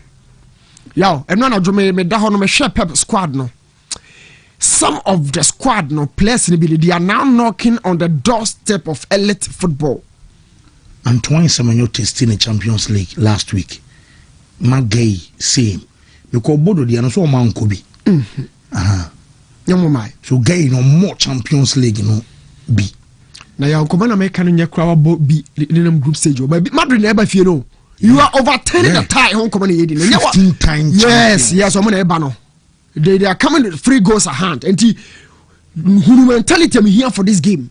Yo, and none of me dahono me share Pep squad no. Some of the squad no players they are now knocking on the doorstep of elite football. Antoine Semenyo testing the Champions League last week. Magay same. Because Bodo the so man Kobe. So gay no more Champions League be. Now your command make can your crowd be in group stage. But Madrid never fear no. You are overturning the tie home command 15 times. Yes, I'm on Ebano. they are coming with 3 goals at hand. And who mentality I'm here for this game.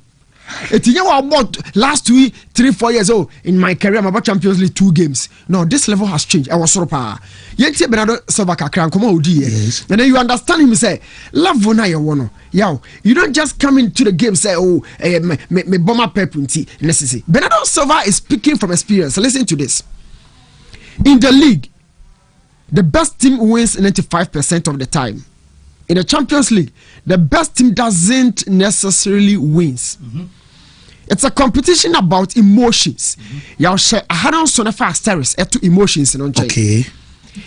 It's about last 3-4 years old in my career. I'm about Champions League 2 games. No, this level has changed. I was so power. Yenti Bernardo Silva kakra come on yes. And then you understand him say, love na you wanna. Yo, you don't just come into the game say, oh, me bomber pepunti necessary. Bernardo Silva is speaking from experience. Listen to this. In the league, the best team wins 95% of the time. In the Champions League, the best team doesn't necessarily wins. It's a competition about emotions. Y'all share a hundred son of fast terrorists to emotions. Okay.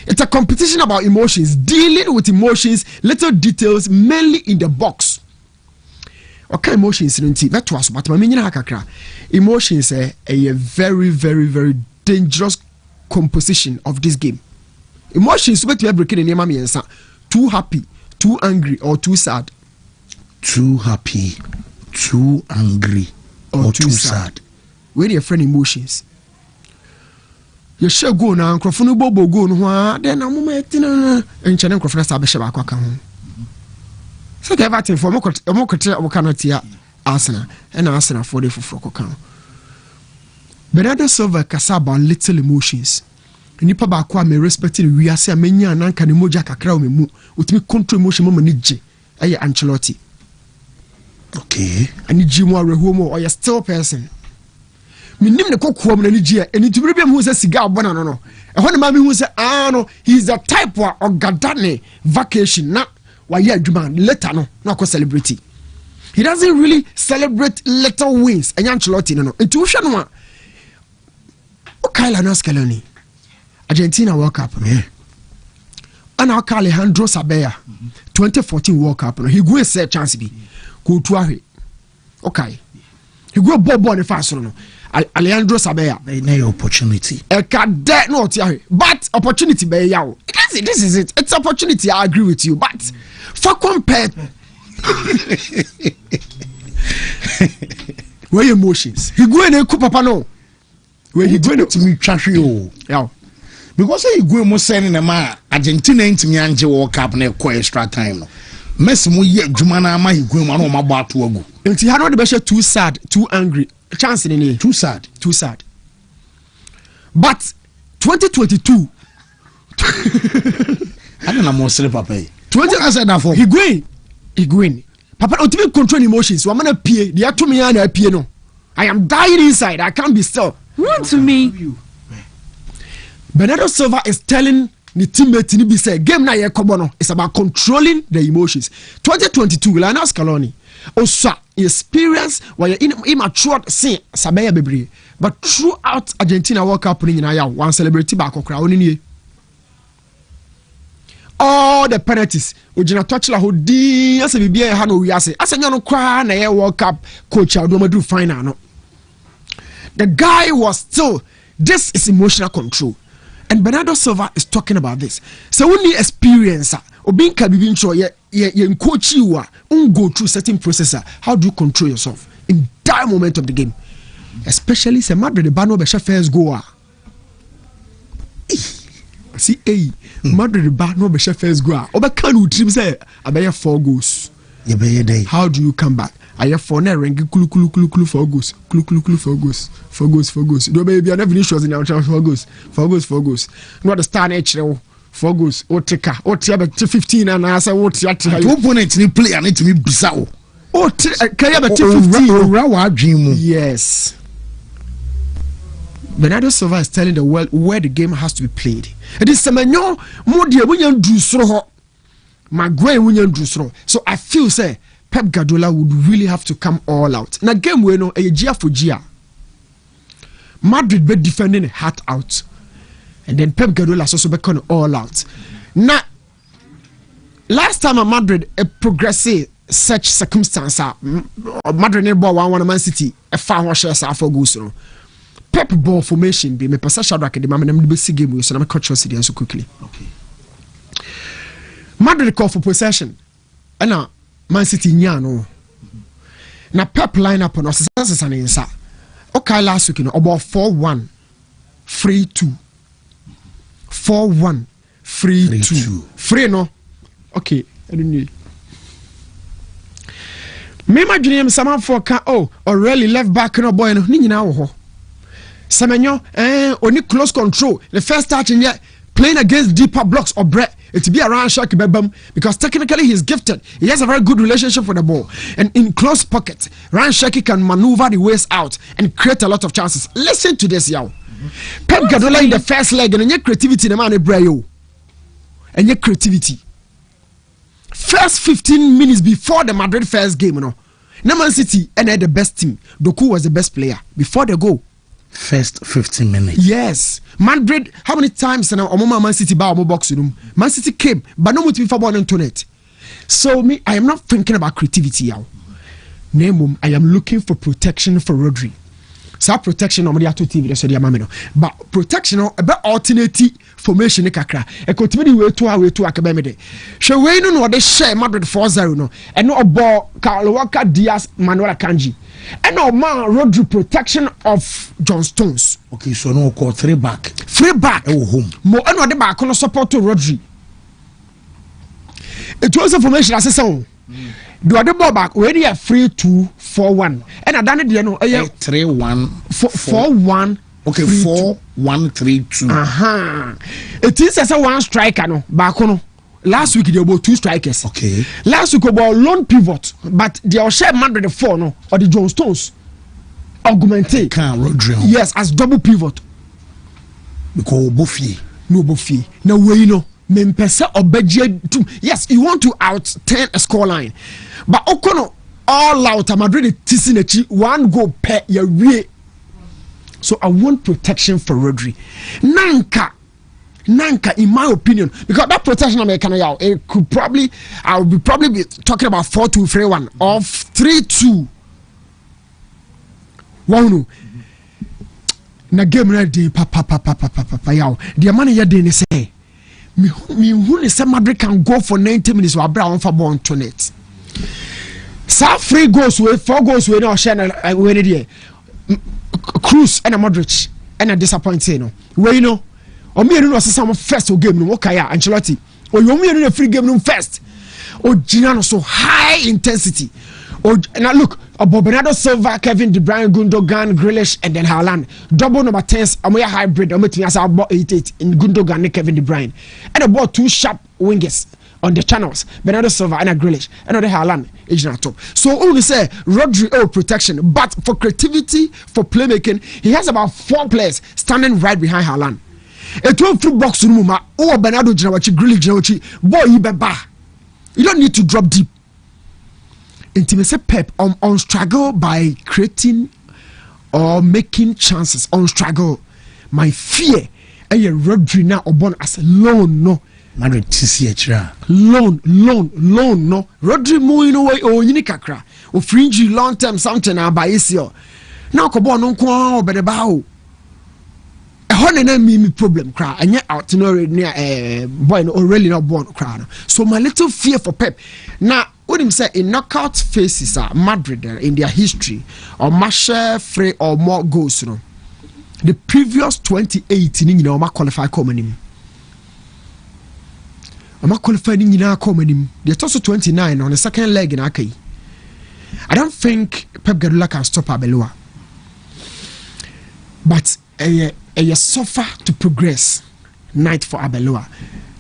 It's a competition about emotions, dealing with emotions, little details, mainly in the box. Okay, emotions that was but my emotions a very, very, very dangerous composition of this game. Emotions but you breaking in your too happy, too angry, or too sad. Too happy, too angry, or too sad. Where your friend emotions. You shall go now, Crofano Bobo go no, then I'm waiting and Channel Crofana Sabesha Quacam. So everything for Mokotra cannot hear Arsenal and Arsenal for the Frococan. Bernardo Silva Casaba little emotions. Nipa ba kwa me respecting we ase amenya nanka ne moja kakra me mu otimi control emotion mo mani je aye Ancelotti. Okay. Ani ji mo areho mo or you still person. Me nim ne kokko mo ani ji eni tibiri bi mu se siga abona no no. E ho ne ma me hu se no he's the type wa ogadane vacation na wa ye adwuma later no na ko celebrity. He doesn't really celebrate little wins. Ancelotti no. Enti wo hwe no a Okaila no Scaloni. Argentina World Cup. Yeah. And our Alejandro Sabella, 2014 World Cup. He go a chance be. Go to a okay. He go bob on the fast no. Alejandro Sabella. No opportunity. A cadet not here. But opportunity be yaw. This is it. It's opportunity. I agree with you. But for compare where emotions. He go in a coup papa no. Where he going to me trash you. Yeah. Because you go mo sending them Argentina into me anje World Cup na ko extra time no. Messi mo ye dwuma na ma go ma no ma ba to agu. Nti ha no de be too sad, too angry. Chance in any too sad. But 2022 I don't know more sleep papa. 20 I said that for. He going. Papa ultimate control emotions. So I'm gonna pay. They are to me and I pay no. I am dying inside. I can't be still. Wontumi. Bernardo Silva is telling the teammates ni be say game na ye kobo it's about controlling the emotions. 2022 Lionel Scaloni also experience while immature say Sabella bebre but throughout Argentina World Cup ni na ya one celebrity back okra oni all the penalties ojina touch la hodi ase bibia ha no wi ase asenya no kwa na ye World Cup coach Adomadu final no. The guy was still this is emotional control. And Bernardo Silva is talking about this. So when you experience obin ka bibin cho ye coach you go through certain process. How do you control yourself in that moment of the game? Especially say Madrid the bano be first goal. See Madrid the bano be first goal. Oba kan u trim say abaya 4 goals. How do you come back? I have 4 rank kulu 4 goals. Kulu 4 goals. Do baby I never finish was in our 4 goals. Not the star nature 4 goals. O take o tia 15 and I say what tia. Two opponents ni play and it me bizarre. O carry 15. Yes. Bernardo Silva is telling the world where the game has to be played. It is semenyo mo dia wunyan du soro. Maguire wunyan du soro. So I feel say Pep Guardiola would really have to come all out. Na game we no a Gia for Gia. Madrid be defending a heart out. And then Pep Guardiola also be all out. Now, last time at Madrid a progressive such circumstance Madrid ne ball 1-1 Man City a far washes for goals no. Pep ball formation be me pasa Shadrack the man dem be see game we so na me cut Chelsea so quickly. Okay. Madrid call for possession. And Man City nyano. Na Pep line up no sesa nsa. Okay last week no about 4-1 3-2. 4-1 3-2. Free no Okay, I don't know. Me ma dwene am sama for ka oh already left back no boy no ni nyina wo ho. Semenyo oni close control. The first touch in yet playing against deeper blocks or bread. It be around Shaki Bebam because technically he's gifted. He has a very good relationship with the ball. And in close pockets, Ryan Shaki can maneuver the waist out and create a lot of chances. Listen to this, y'all. Pep Guardiola in the first leg and your creativity, the man Ebrayo. And your creativity. First 15 minutes before the Madrid first game, Man City and the best team. Doku was the best player before the goal. First 15 minutes. Yes. Madrid, how many times now Man City bar box room? Man City came, but no motive for one internet. So me, I am not thinking about creativity now. Name I am looking for protection for Rodri. So protection normally at TV so dia mameno. But protection about alternative formation kakra. E continue way to akabeme de. Hwe we no de share Madrid 4-0 no. E no obo Carl Walker Diaz Manuel Akanji. And no man Rodri protection of John Stones. Okay, so no call 3 back. 3 back. Oh home. Mo eno de back no support to Rodri. It was a formation assessment. Do the ball back already a 3-2-4-1 and I done it no 3-1-4-1 okay 4-1-3-2 it is as a one striker no back no last week there were 2 strikers okay last week about lone pivot but they all share Madrid the 4 no or the John Stones augmented Rodri yes as double pivot because Buffy no way no Mempesa obeje yes you want to outturn a score line but okono all out Madrid tisinechi 1 goal per ya wie so I want protection for Rodri nanka in my opinion because that protection American it could probably I will be talking about 4-2-3-1 or 3-2 1 na game ready papa yaw the man ya dey say me who say Madrid can go for 90 minutes or Abraham for ball on it. So 3 goals with 4 goals with no share when there. Cruz and a Modric and a disappointing no. We know. O me no some first game no okay ya Ancelotti. O you me no free game no first. O Gina so high intensity. Now look, Bernardo Silva, Kevin De Bruyne, Gundogan, Grealish, and then Haaland. Double number 10s, a hybrid. I'm meeting us about 8-8 in Gundogan and Kevin De Bruyne. And about 2 sharp wingers on the channels. Bernardo Silva and a Grealish. And the Haaland is not top. So only say Rodri protection, but for creativity, for playmaking, he has about 4 players standing right behind Haaland. A 12 box room, Bernardo Jinawachi, Grealish Jinawachi, boy, you don't need to drop deep. Intimacy Pep on struggle by creating or making chances on struggle. My fear and your Rodri now born as loan no. Madrid TCH loan no. Rodri moving away or unikakra or fringe long term something by Isio. Now Cobon on Kwa but about a honey me problem cry and yet out near boy or really not born cry. So my little fear for Pep now. What him say in knockout phases Madrid in their history or Masha free or more goals no. The previous 2018 you know qualify common I'm qualifying in our common they're also 29 on the second leg in Akai. I don't think Pep Guardiola can stop Arbeloa. But a suffer to progress night for Arbeloa.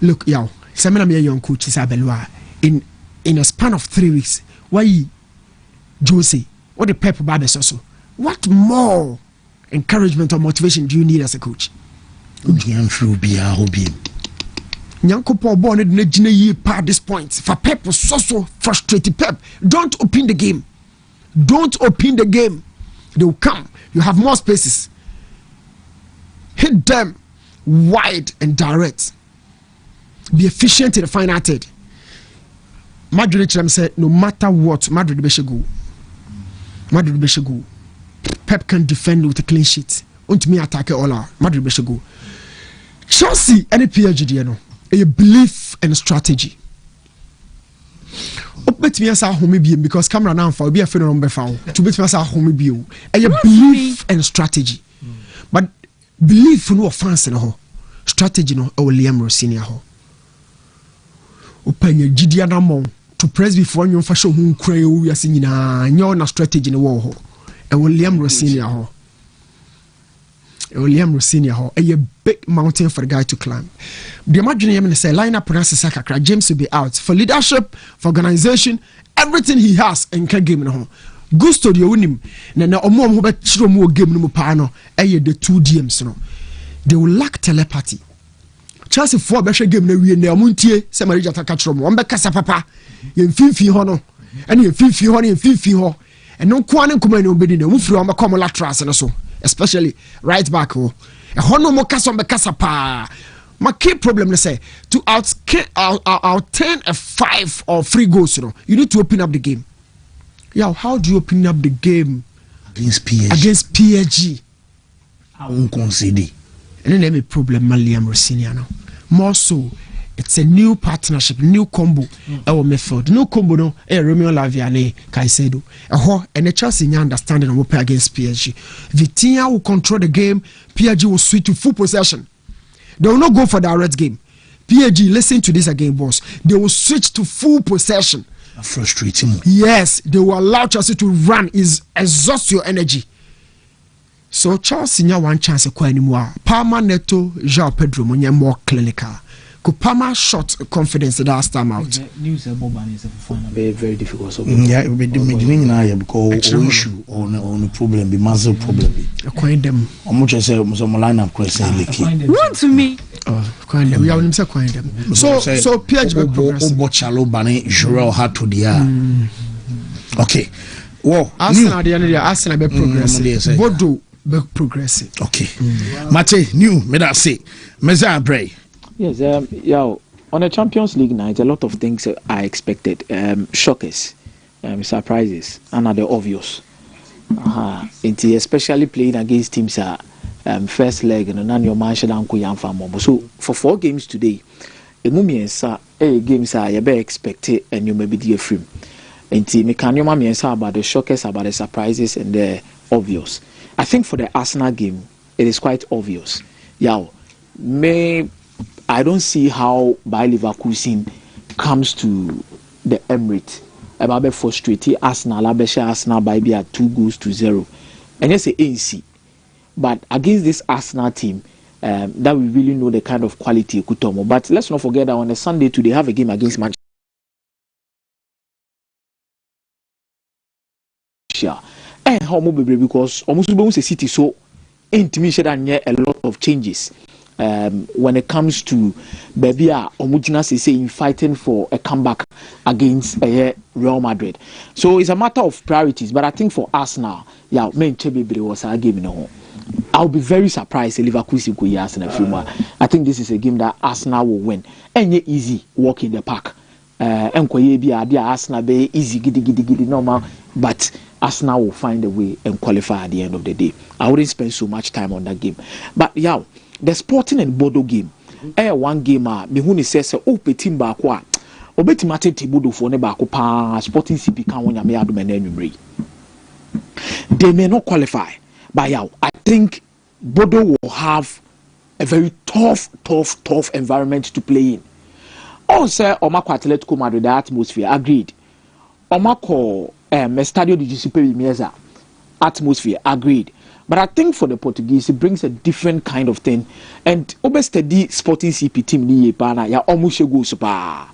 Look, yo, some of my young coaches Arbeloa in a span of 3 weeks, why Jose, what the Pep Babes also? What more encouragement or motivation do you need as a coach? Nyanko Paul born at this point. For Pep was so frustrated. Pep, don't open the game. Don't open the game. They will come. You have more spaces. Hit them wide and direct. Be efficient in the final third. Madrid said no matter what Madrid be go. Pep can defend with a clean sheet. Wontumi attack all out. Madrid be go. Chelsea any PSG no. A belief and strategy. Bet me as a home because camera now for be a phone number found. To bet me as a home be a belief and strategy. But belief no offense no strategy no Liam Rossini ho. open your GD among to press before you fashion who cry we are singing na strategy in the war William Rossinia William Rossinia ho a big mountain for the guy to climb. The imagine him say lineup Sakakra James will be out for leadership, for organization, everything he has in game no. Gusto de winim na omo ho be chiro mo game no pa no the 2 DMs no. They will lack telepathy. Chelsea for be game na wie na omuntie se Marija taka chiro mo be kasa papa ye mfimfi ho no ene ye mfimfi ho eno kwa ne nkoma ne obedi na mu firi o be come laterals no so. Especially right back ho no mo kasa be kasa pa. My key problem is say to outturn a 5 or 3 goals, you need to open up the game. Yeah, how do you open up the game against PSG? Against PSG, I won't concede. And then let problem, Liam Rossignano. More so, it's a new partnership, new combo. Our method, no combo, no. Romeo Laviane, Caicedo, and the Chelsea understanding will play against PSG. Vitinha will control the game. PSG will switch to full possession. They will not go for direct game. PSG, listen to this again, boss. They will switch to full possession. Frustrating. Yes, they will allow Chelsea to run, exhaust your energy. So Chelsea nya one chance kwa anymore. Palmer Neto, João Pedro monye more clinical. Could Palmer shot confidence last time out? News about is very difficult. So yeah, it will be because issue on the problem, be massive problem. Acquaint them. How much I say some lineup question Wontumi. Acquaint them. We have them acquaint them. So PH be progressive. Chalo Bane Joel had to the okay. Well, Arsenal the end Arsenal be progressive. Bodo be progressive. Okay. Mate, new me that say. Meza Bray. Yes, on a Champions League night, a lot of things are expected. Shockers, surprises, and are the obvious. Especially playing against teams first leg and then your mansion and Kuyan. So for 4 games today, games are expected and you may be the frame. Me can you about the shockers, about the surprises, and the obvious. I think for the Arsenal game, it is quite obvious. I don't see how Bayer Leverkusen comes to the Emirates. About frustrated Arsenal, Arsenal by 2-0. And yes, ANC. But against this Arsenal team, that we really know the kind of quality Kutomo. But let's not forget that on a Sunday too, they have a game against Manchester. And how because almost a city so intimate and a lot of changes. When it comes to baby Omujina say fighting for a comeback against Real Madrid. So it's a matter of priorities, but I think for Arsenal, main Chebe was a game I'll be very surprised if Leverkusen could Arsenal film. I think this is a game that Arsenal will win. And easy walk in the park. And Arsenal be easy giddy normal, but Arsenal will find a way and qualify at the end of the day. I wouldn't spend so much time on that game. But the Sporting and Bodo game, one game me who says team back wa obetimate tibodo for ne back pa Sporting CP can won me adum enumere. They may not qualify, but I think Bodo will have a very tough environment to play in. Also, Omako Atletico Madrid, the atmosphere agreed. Omako Estadio de Giuseppe Meazza, atmosphere agreed. But I think for the Portuguese, it brings a different kind of thing. And Obestedi Sporting CP team ni pana ya almost goes ba.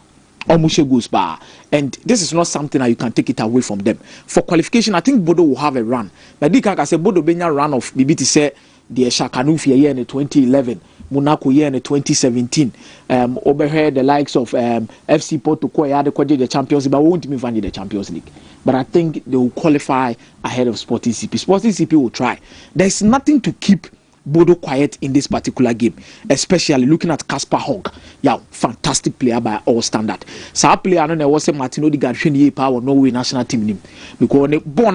And this is not something that you can take it away from them. For qualification, I think Bodo will have a run. But I say Bodo benya run of BBT say the Shakanufi year in 2011, Monaco year in 2017. Overhead the likes of FC Porto the Champions League, but won't even find the Champions League. But I think they will qualify ahead of Sporting CP. Sporting CP will try. There's nothing to keep Bodo quiet in this particular game, especially looking at Kasper Hogg. Fantastic player by all standard. So I player I don't know what's Martino Di Garfini power Norway national team name because they born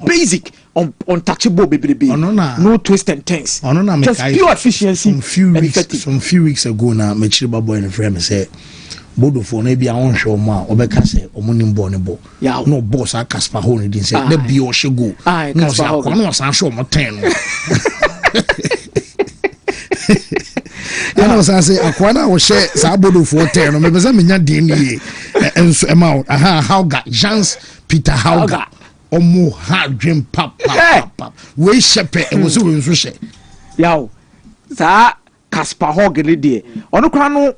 basic untouchable baby. No twist and turns. Just pure efficiency. Some few weeks ago now, Mechiriba boy and friend said Bodo for maybe I won't show ma Obeka say Omonim Bonibo. No boss I Kasper Hogg didn't say the be or she go. No, say I show my 10. was I say akwana wo share sabodo for 10 no me be say menya DNA enso ema how got Jans Peter Hauga omo ha dream pap we shepe e wo so we nso she yaw sa Casper Hogg ni de ono kwa no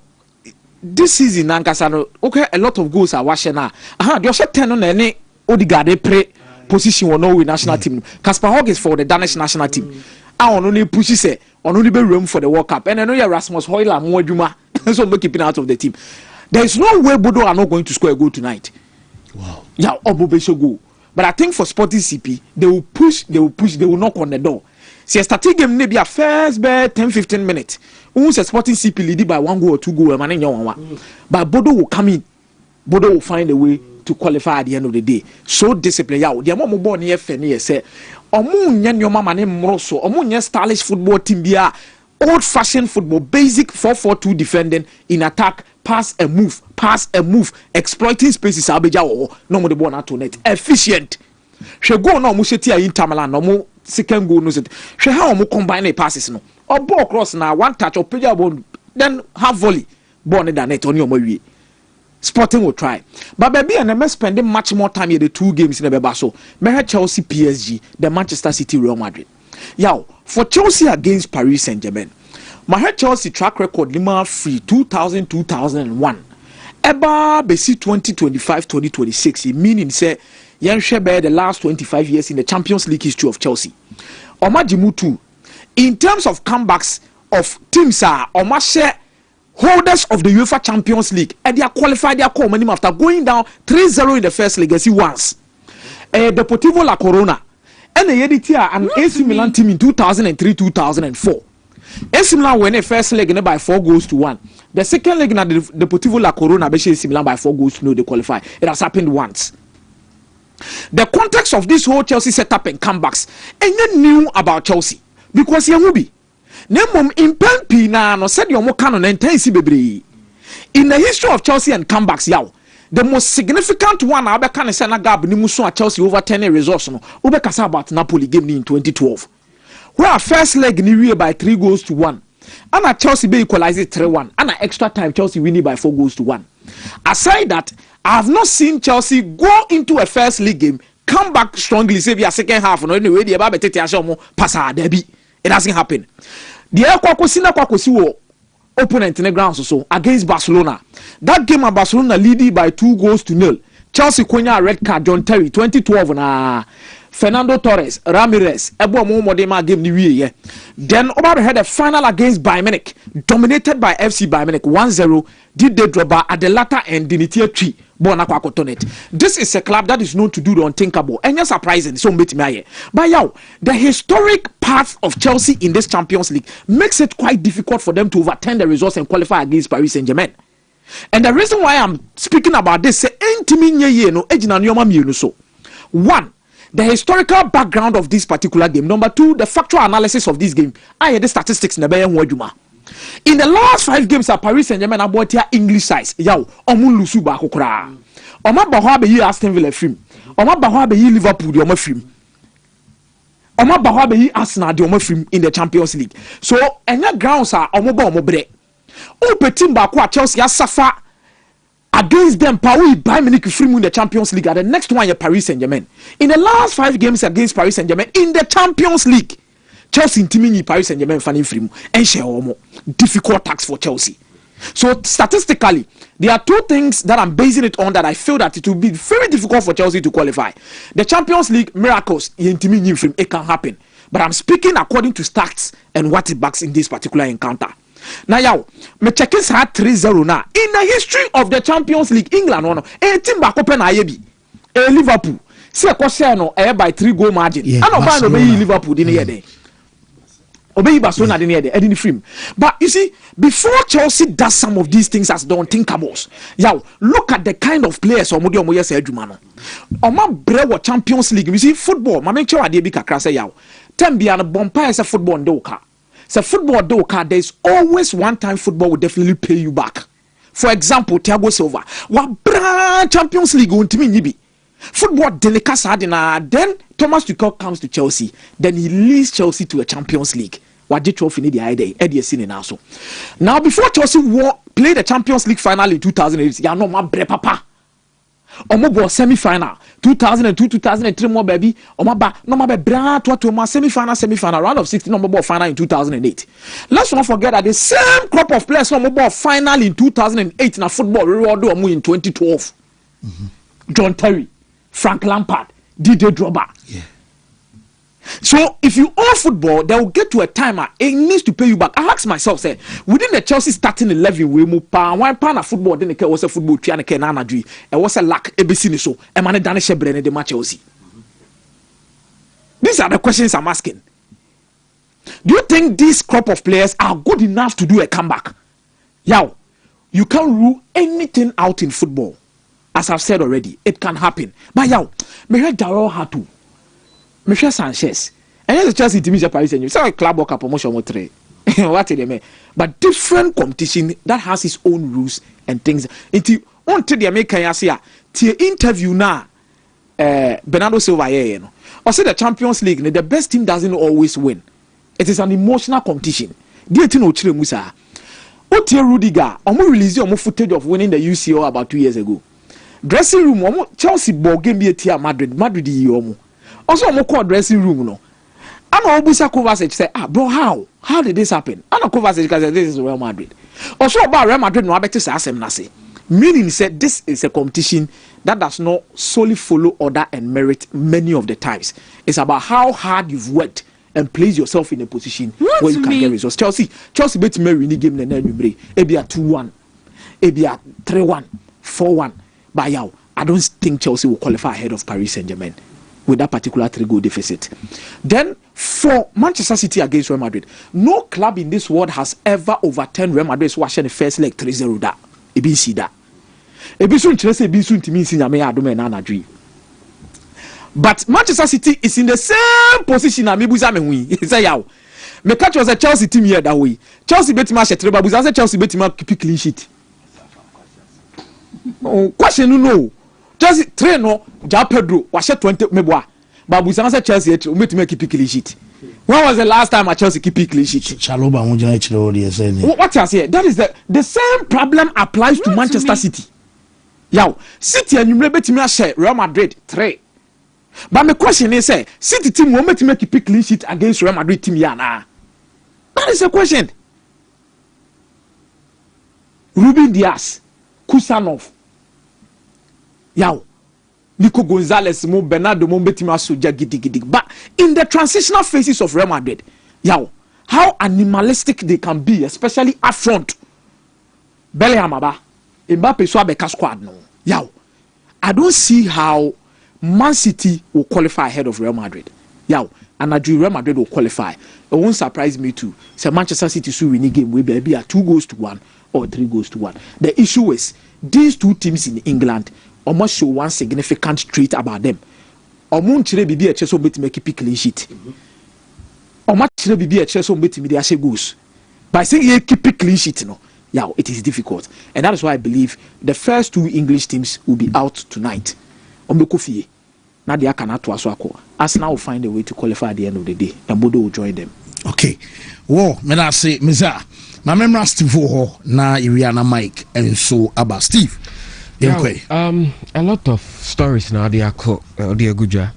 this season nankasa no okay a lot of goals are washing na the shot 10 no na ni Odegaard pre position on Norway national team. Casper Hogg is for the Danish national team. I only push say on only be room for the World Cup. And I know Rasmus Højlund more Juma so make keeping out of the team. There is no way Bodo are not going to score a goal tonight. Wow. Yeah, Obo should go. But I think for Sporting CP, they will push, they will knock on the door. See, a starting game maybe a first 10-15 minutes. Who's a Sporting CP lead by 1 goal or 2 goals, but Bodo will come in. Bodo will find a way to qualify at the end of the day. So discipline yaw. The amount born here feni say omu nya nyoma mane mroso, omu nya stylish football team bia old fashioned football, basic 4-4-2 defending in attack, pass and move, exploiting spaces abeja wo no mo de ball na to net. Efficient. She go na omu sheti a Inter Milan no mo second goal no set. She how omu combine the passes no. Or ball cross na one touch or peja ball then half volley ball in the net on your wie. Sporting will try, but baby, and I'm spending much more time in the 2 games in the Bebaso. May Chelsea, PSG, the Manchester City, Real Madrid. Yow, for Chelsea against Paris Saint-Germain, my Chelsea track record lima free 2000-2001. Eba besi 2025-2026. Meaning say yen shebe the last 25 years in the Champions League history of Chelsea. Oma Jimutu, in terms of comebacks of teams are Oma share holders of the UEFA Champions League and they are qualified their call minimum after going down 3-0 in the first leg as he once. Deportivo La Corona and the Editia and AC Milan team in 2003-2004. AC Milan won the first leg by 4-1. The second leg in the Deportivo La Corona beat AC Milan by 4-0. They qualify. It has happened once. The context of this whole Chelsea setup and comebacks, and you knew about Chelsea because you will be. Nemom impempi na no said your mokano na intensi bebre. In the history of Chelsea and comebacks yaw, the most significant one abeka ne say na gab ni muso at Chelsea over 10 results no. Obekasa about Napoli game in 2012. Where first leg ni wie by 3-1. And Chelsea be equalize 3-1. And extra time Chelsea winning by 4-1. Aside that, I have not seen Chelsea go into a first league game, come back strongly, say via second half no anyway the aba betete ashomo pasa derby. It doesn't happen. The Kwakosi opponent in the ground so against Barcelona. That game at Barcelona leading by 2-0. Chelsea Konya red card John Terry 2012 na Fernando Torres, Ramirez, Ebo Modema game ni wie. Then over had a final against Bayern Munich, dominated by FC Bayern Munich 1-0. Did they drop at the latter end in the tier 3? This is a club that is known to do the unthinkable. And you're surprising, so meet me. But yo, the historic path of Chelsea in this Champions League makes it quite difficult for them to overturn the results and qualify against Paris Saint-Germain. And the reason why I'm speaking about this, one, the historical background of this particular game. Number two, the factual analysis of this game. I had the statistics in the in the last 5 games at Paris Saint-Germain about their English size. Yow, omu lusu ba kokra. Oma bahwa be yi Aston Villa film. Oma bahwa be yi Liverpool the oma film. Oma bahwa be yi Arsenal the oma film in the Champions League. So, enya grounds are omo ba omo bre. O petim ba kwa Chelsea suffer against them power Bayern Munich film in the Champions League. And the next one is Paris Saint-Germain. In the last 5 games against Paris Saint-Germain in the Champions League, Chelsea intimidated Paris Saint-Germain fanning free and share difficult task for Chelsea. So statistically, there are 2 things that I'm basing it on that I feel that it will be very difficult for Chelsea to qualify. The Champions League miracles, it can happen. But I'm speaking according to stats and what it backs in this particular encounter. Now, yo, me checkers had 3-0 now. In the history of the Champions League, England won. A team back open Ayebi. Liverpool. See a question by 3-goal margin. I don't mind obey Liverpool didn't hear there. Obey Barcelona didn't hear there. I didn't film. But you see, before Chelsea does some of these things as don't think about, yo, look at the kind of players or Modi Omoye said Jumano. Oma brewa Champions League. You see, football, my make sure I did be say yo. Tembi and Bompire is a football doka. So football doka, there's always one time football will definitely pay you back. For example, Thiago Silva, wa Champions League Wontumi nyibi. Football delicate then Thomas Tuchel comes to Chelsea, then he leads Chelsea to a Champions League. Wagye trophy ni the idea Eddie seen now so. Now before Chelsea played the Champions League final in 2008, ya no ma bre papa. Omo bo semi-final 2002 2003 more baby omo ba no ma be bra to ma semi-final round of 16 omo bo final in 2008. Let's not forget that the same crop of players omo bo final in 2008 na football reward omo in 2012. John Terry, Frank Lampard, Didier Drogba. Yeah. So if you own football, they will get to a time it needs to pay you back. I ask myself, say, within the Chelsea starting 11, we move one pound of football, then it was a football triana kenana dri. It was a lack ABC so and man Danish Brenne de match Chelsea. These are the questions I'm asking. Do you think this crop of players are good enough to do a comeback? Yow, you can't rule anything out in football. As I've said already, it can happen. But yow, me heard Darrell Hatu. Michel Sanchez. And yes, Chelsea team is a Paris Saint-Germain. So club work promotion more three. What did they mean? But different competition that has its own rules and things. Until the American say, the interview now, Bernardo Silva, you know, or say the Champions League, the best team doesn't always win. It is an emotional competition. Do you know Chile Musa? Otie Rudiger, release footage of winning the UCL about 2 years ago. Dressing room, Chelsea ball game be a Madrid yomo. Also, I'm call dressing room. No, I'm Obusa Kovacic say, bro, how did this happen? I'm not Kovacic because this is Real Madrid. Also, about Real Madrid, no, I bet to say, meaning said this is a competition that does not solely follow order and merit many of the times. It's about how hard you've worked and place yourself in a position where you can get results. Chelsea bet me win the game in the number. It be a 2-1, it be a 3-1, 4-1. But yeah, I don't think Chelsea will qualify ahead of Paris Saint-Germain with that particular 3-goal deficit. Then for Manchester City against Real Madrid, no club in this world has ever overturned Real Madrid's watching the first leg 3-0 that. Ebi see that. Ebi soon Chelsea ebi soon timi sin yame adome na anadri. But Manchester City is in the same position as Mebuza Menwi. He say yaw. Me catch was a Chelsea team here that way. Chelsea bet ma shetreba buza say Chelsea bet ma keep clean sheet. Oh, question no. Chelsea train no Ja Pedro wa she 20 meboa. Babu say Chelsea bet ma keep clean sheet. When was the last time a Chelsea keep clean sheet? Chaloba won't say. What you say? That is the same problem applies to Manchester City. Yow, City and you bet me share Real Madrid 3. But my question is, say, City team won't make keep clean sheet against Real Madrid team yana. That is the question. Ruben Diaz, Kusanov, Yow, Nico Gonzalez, Bernardo, Betima Soja, Gidi. But in the transitional phases of Real Madrid, yow, how animalistic they can be, especially up front. Bellingham, Mbappe, Swabeka squad, no. Yow, I don't see how Man City will qualify ahead of Real Madrid. Yow, and I do Real Madrid will qualify. It won't surprise me too. Say Manchester City should win a game where maybe a 2-1 or 3-1. The issue is these two teams in England almost show one significant trait about them. Omunchire bibi a cheso beti make keep clean sheet. Omachire bibi a cheso beti me dey goals. By saying you keep clean sheet, no, yeah, it is difficult, and that is why I believe the first 2 English teams will be out tonight. Ombekofie, Nadia cannot to Aswako. Arsenal will find a way to qualify at the end of the day, and Bodo will join them. Okay, well, me I say, Miza, my memory Steve ho na Iriana Mike and so about Steve. A lot of stories now they are good.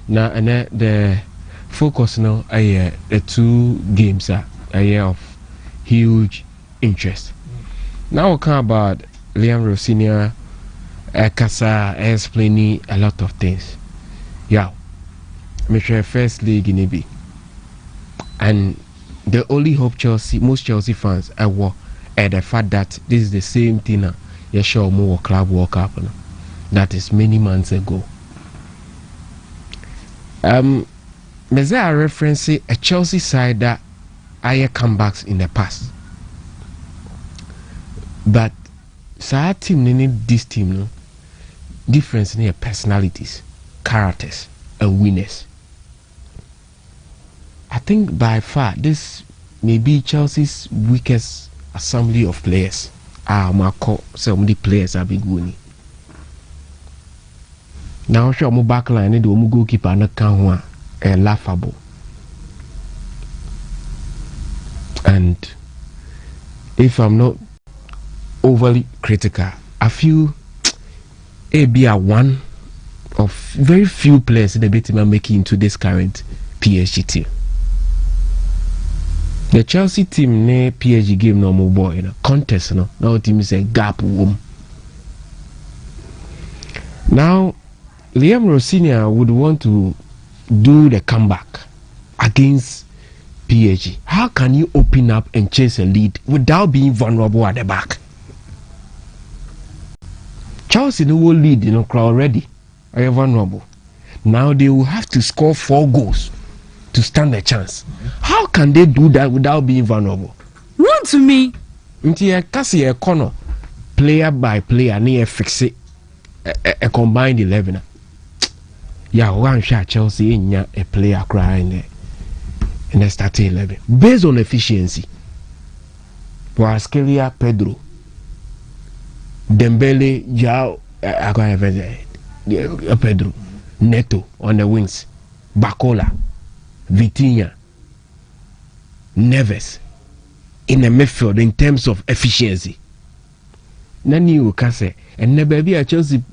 Now and the focus now the 2 games are of huge interest. Now we come about Liam Rossinia, Kasa explaining a lot of things. Yeah, I'm sure first league in EB, and the only hope most Chelsea fans are at the fact that this is the same thing. Sure more club World Cup that is many months ago. There's a reference a Chelsea side that I comebacks in the past, but our team need this team no difference in their personalities, characters, and winners. I think by far this may be Chelsea's weakest assembly of players. Some of the players have been winning. Now, show my backline, the goalkeeper and a laughable. And if I'm not overly critical, I feel maybe one of very few players in the bit making into this current PSG team. The Chelsea team ne PSG game no more boy, contest no. Now team is a gap room. Now Liam Rossignol would want to do the comeback against PSG. How can you open up and chase a lead without being vulnerable at the back? Chelsea no will lead already. Are vulnerable. Now they will have to score 4 goals to stand a chance. How can they do that without being vulnerable? Wontumi. Nti kasi corner player by player near fix it a combined 11. Yeah, one shot Chelsea in a player crying in the starting 11 based on efficiency. Waskelia, Pedro, Dembele, Joao, Pedro, Neto on the wings, Bacola, Vitinha, Neves in the midfield in terms of efficiency. Nani you can say, and never be a Chelsea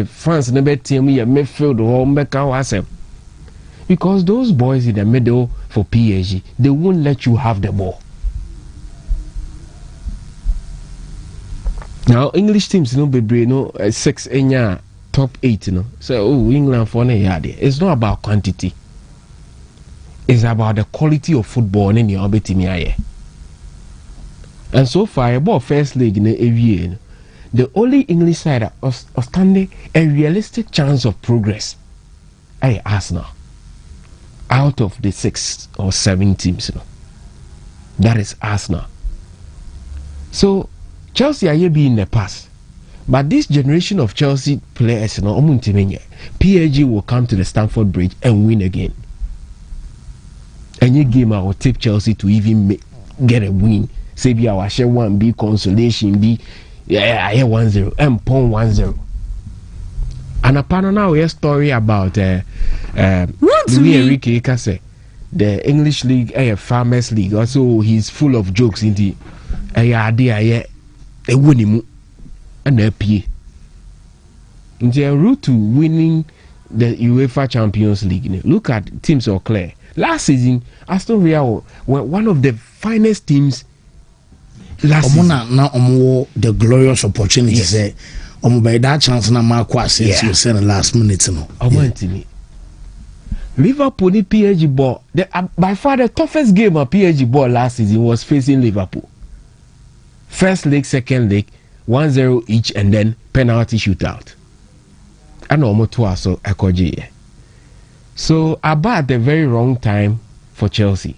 France never team a midfield or Mecca because those boys in the middle for PSG, they won't let you have the ball. Now English teams no be 6 in top 8 so England for it's not about quantity. It's about the quality of football in your team. And so far about first league in the the only English side of standing a realistic chance of progress Arsenal out of the 6 or 7 teams that is Arsenal. So Chelsea are be in the past, but this generation of Chelsea players PSG will come to the Stamford Bridge and win again. Any game I will tip Chelsea to even get a win. Say be our share 1 be consolation be 1-0 and pon 1-0. And upon now we have story about Louis Enrique Kase, the English league Farmers League. Also he's full of jokes in the idea a winning and a P. In the route to winning the UEFA Champions League. Look at teams are clear. Last season, Aston Villa were one of the finest teams. Last season. Now, the glorious opportunity say, by that chance, na Marco assist you said the last minute. Liverpool ni PSG ball. By far the toughest game of PSG ball last season was facing Liverpool. First leg, second leg, 1-0 each, and then penalty shootout. And almost twice so Ekoji. So about the very wrong time for Chelsea.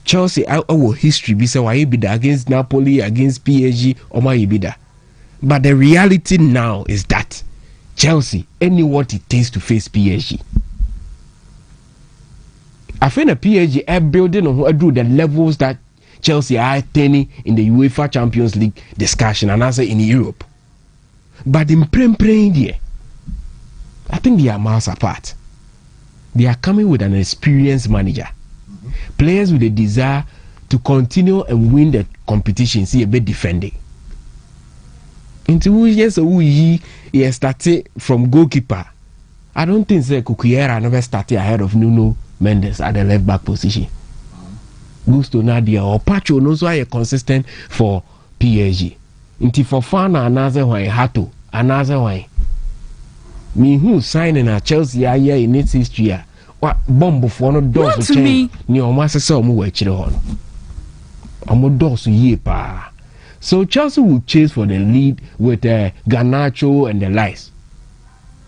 Chelsea our history be say why be that against Napoli, against PSG, or my be that. But the reality now is that Chelsea any what it takes to face PSG. I think the PSG are building on do the levels that Chelsea are attaining in the UEFA Champions League discussion and also in Europe. But in playing there, I think they are miles apart. They are coming with an experienced manager. Players with a desire to continue and win the competition, see a bit defending. Into yes, we started from goalkeeper. I don't think Kukuera never started ahead of Nuno Mendes at the left back position. Gusto Nadia or Pacho knows why consistent for PSG. Into for fun another way, Hato, another way. Me who signing a Chelsea a year in its history. What bomb for no doors to change? Ni o masa say omo we chire ho. Omo doors ye pa. So Chelsea will chase for the lead with Garnacho and the likes.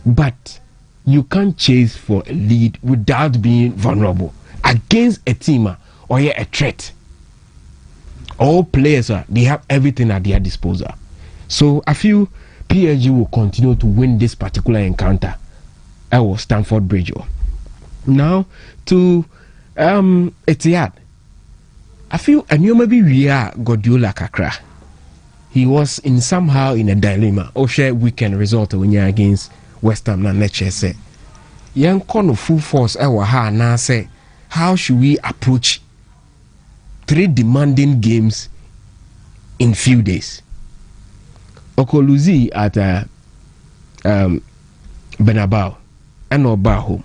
But you can't chase for a lead without being vulnerable against a team or a threat. All players they have everything at their disposal. So I feel PSG will continue to win this particular encounter at Stamford Bridge. Now to Etihad. I feel and you maybe we are Guardiola Kakra. He was somehow in a dilemma. Or share weekend result when you're against West Ham and let's say young corner full force our ha now say how should we approach 3 demanding games in few days. Okoluzi at Benabao and Oba home.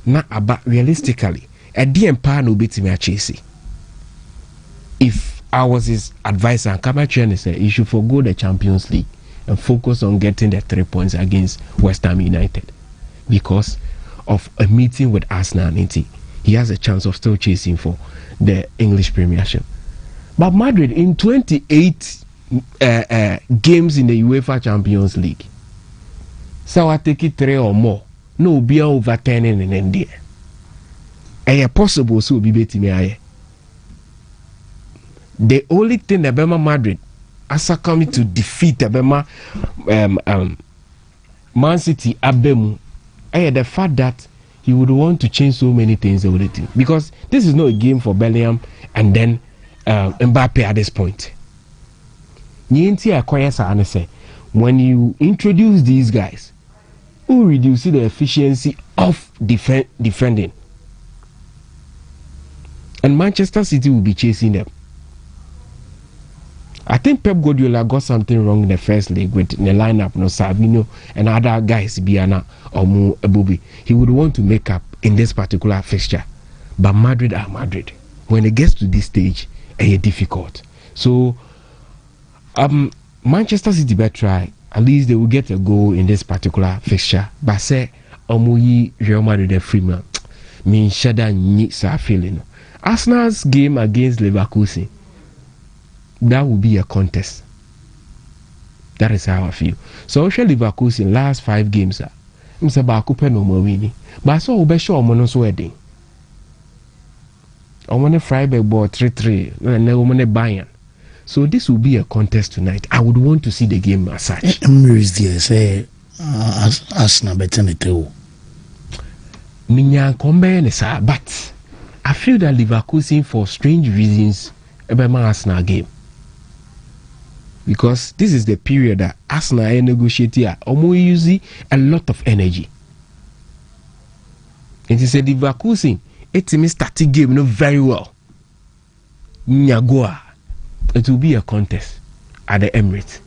Na aba realistically, a DM no beat me a chasey. If I was his advisor and come at and say he should forgo the Champions League and focus on getting the 3 points against West Ham United because of a meeting with Arsenal. He has a chance of still chasing for the English Premiership. But Madrid in 28 games in the UEFA Champions League, so I take it 3 or more. No, be over 10 in India. And possible so be beating me. The only thing that Bema Madrid as coming to defeat the Bema Man City Abemu, the fact that he would want to change so many things over the team, because this is not a game for Bellingham and then Mbappe at this point. When you introduce these guys, who reduce the efficiency of defending, and Manchester City will be chasing them. I think Pep Guardiola got something wrong in the first leg with the lineup, no Sabino and other guys, Biana or Mu Ebubi. He would want to make up in this particular fixture, but Madrid are Madrid. When it gets to this stage, it's difficult. So, Manchester City better try. At least they will get a goal in this particular fixture. But say, Omuyi Real Madrid the Freeman, mean Shada Nitsa feeling. Arsenal's game against Leverkusen, that will be a contest. That is how I feel. So, Leverkusen last 5 games, I'm saying Bakupe no more winning. But so we be sure Mono's wedding. I want a Freiburg ball 3-3, and then we Bayern. So this will be a contest tonight. I would want to see the game as such. Say Arsenal better than it. But I feel that Leverkusen, for strange reasons, about my Arsenal game. Because this is the period that Arsenal negotiate here. Almost using a lot of energy. It is a Leverkusen. It means starting game not very well. Nyagoa. It will be a contest at the Emirates.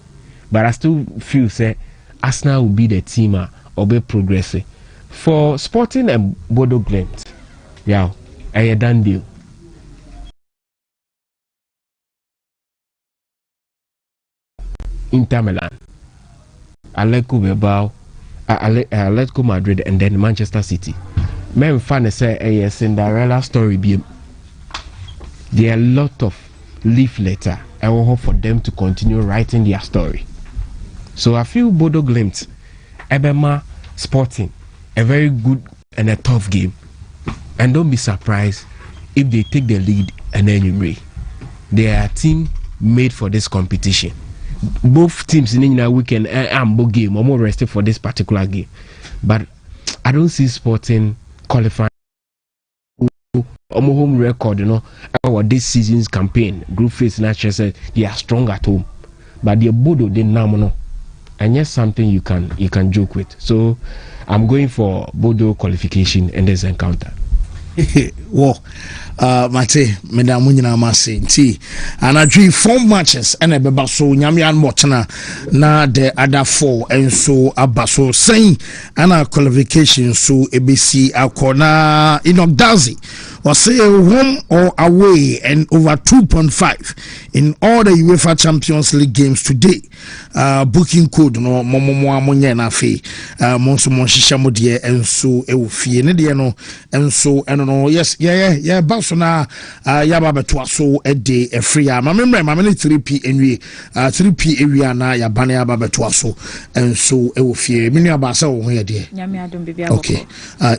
But I still feel say Arsenal will be the team or be progressing. For Sporting and Bodo Glimt, yeah, a done deal. Inter Milan, Atletico Bilbao, Atletico Madrid, and then Manchester City. Men fan say a Cinderella story. There are a lot of leaf letter. I will hope for them to continue writing their story. So I feel Bodo Glimt, Ebema Sporting, a very good and a tough game. And don't be surprised if they take the lead and then you break. They are a team made for this competition. Both teams in the weekend both game or more rested for this particular game. But I don't see Sporting qualifying home record, our this season's campaign. Group phase naturally said they are strong at home. But the Bodo they nominal. And yes, something you can joke with. So I'm going for Bodo qualification in this encounter. Well, Mate, Madam Munina Masi, T, and I dream 4 matches and a bebaso, Yamian Motana, na the other 4, and so Abaso saying, and our qualification, so ABC, our corner in Ogdazi, or say home or away, and over 2.5 in all the UEFA Champions League games today. Booking code no Momo Monya na fe, Monso Monshishamodie, and so Eufie, Nediano, and so, and no, yes, yeah, Basona, Yababetua, so a day, a free. I remember my 3p anyway, 3p area na Yabania Babetua, so, and so Eufie, Minia Basa, where dear. Okay,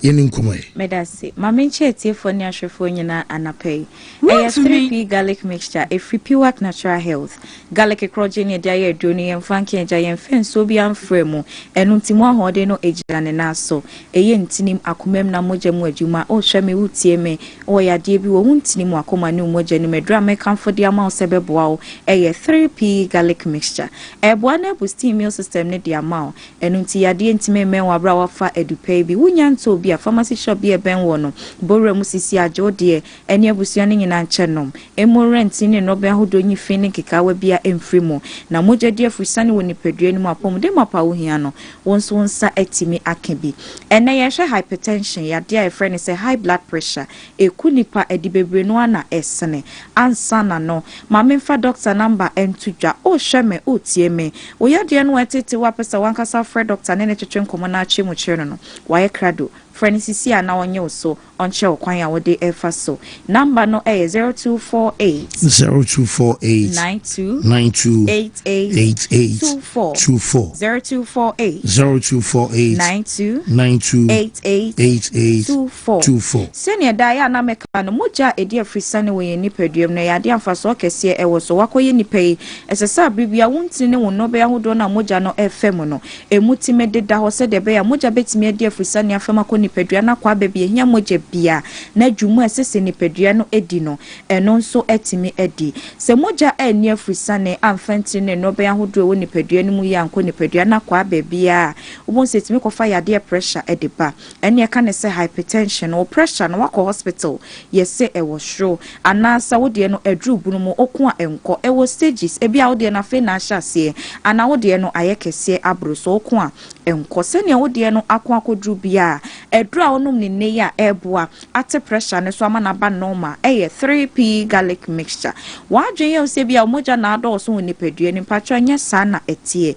in Kume. Medasi, Mammy Chetty for Nyashrefonia and a pay. A 3p garlic mixture, a free pure natural health, garlic ecrogenia diet, Juni and Funky and Giant Fence, Sobian Fremo, and Untimwa Hodeno Ajan and Naso, a yen tinim acumem na mojemu juma, o shame utieme, or ya debi wontinim wakoma no mojenime drama comfort the amount sebebow, a 3p garlic mixture. A buana boosting meal system ne the amount, and unti ya di intime men wa brawa fa edupe bi, wunyan to be a pharmacy shop be a ben wono, Boremusisi agye de ene abusua ne nyina nche nom emu rent ne no be ahodo nyi fi ne keka wa bia emfiri mu na mogya di afusane woni padua ne mu apom de mapa wo hia no wonso wonsa atimi aka bi ene ye hwe hypertension ya de a friend say high blood pressure eku nipa edi bebre no ana esene ansa na no ma memfa doctor number entudwa o hwe me o tie me wo ya de no etete wa pesa wankasa fre doctor ne ne twetwe nkomo na achi mu kire no wa ye krado Francis na onye so onche okwan ya wode efa so number no 0248 92 88 0248 92 senior daya na meka no moja edi afrisane we ni paduam na yade amfaso kese ewo so wakoye ni pei esesa bibia wontini ne wono be ahodo na moja no efem no emutime deda ho se de be ya moja betime edi afrisane afema ko nipadua na kwa bebia hia moja bia na dwumu asese nipadua no edi no eno nso etimi edi se moja eni afrisane amfanti ne no be ahodo wo nipadua no mu ya anko nipadua na kwa bebia obon setimi kofa yade pressure ediba ene ka ne se hypertension or pressure no wako hospital yese ewo shro anasa wode no adru bunu mu okun a enko ewo stages ebia wode na fe na ahase ana wode no ayekese abro so okun a enko se ne wode no akon akodru bia edru a onum ne ne ya eboa ate pressure ne so ama na ba normal 3p garlic mixture wadwen ye se bia moja na ado so woni padua ni patwa nya sa na etie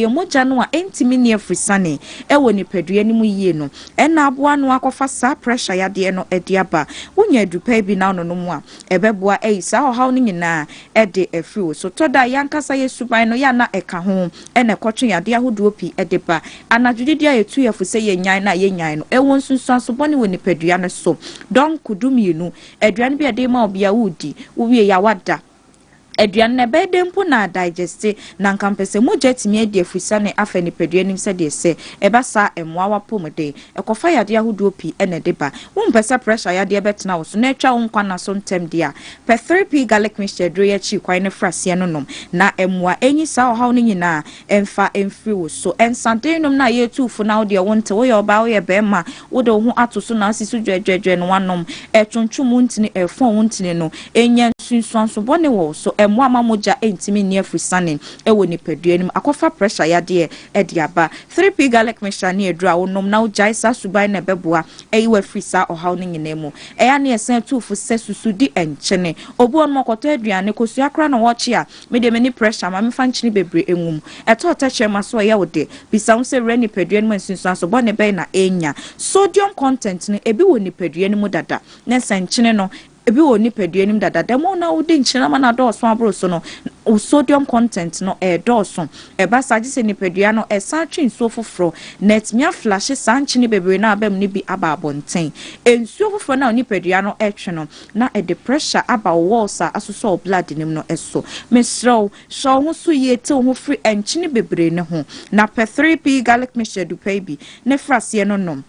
moja no a entimi ne afrisane ewo ni padua ni mu yie no ena aboa no akofa sa pressure ya de no ediaba wonya dupa bi na no no mu a ebeboa sa ohaw no nyina ede afiri so toda yankasa yesuban no ya na eka ho ene kotwe ya de ahodo pi edeba anadwudi ya etu yafu se yenyan na yenyan no ewo nsunsu asobone woni padua no so don kudumienu aduane bi ade ma obia wudi wo wie ya wada aduane na bede mpo na digeste na nkampese moja timi adi afusane afa ni padua nim se de se ebasa emwa wapomde ekofa yade ahodo pi ene deba wo mpesa pressure yade betena wo so na atwa wo nkwa na so ntem dia per 3p garlic mixture dro ya chi kwan ne frase no nom na emwa enyi sa ohaw no nyina emfa emfiri wo so ensante nom na ye tufu na wo de wonte wo ye oba wo ye bema wo de wo ho atoso na asisu dwedwedwe no wanom etwontwum ntini efon wontini no enya sunsuanso bone wo so emwa mamoja entimi ni afrisane ewo ni padua nim akofa pressure yade ediaba 3p garlic mixture ni edru a wonom na ujaisa suban na beboa eyiwa frisa ohaw ni nyinemu eya ne esen tufu se susudi enchene obu on mokoto aduane kosu akra na wochi a mede meni pressure ma mefa nchini bebre enwum eto tache maso ya wode bisa wo se reni padua nim nsunsuanso bone be na enya sodium content ni ebi wo ni padua nim dada na senchene no ebi wo ni padua nim dada demo na wodi nchina ma na do so abro so no sodium content no do so eba saje se ni padua no esan twi nsuo foforo net mia flash sanchini bebre na abam ni bi aba abonten ensuo foforo na ni padua no etwe no na the pressure aba walls asoso blood nim no eso mesro so ho so yete ho free enchini bebre ne ho na per 3p garlic mixture du baby ne frase no nom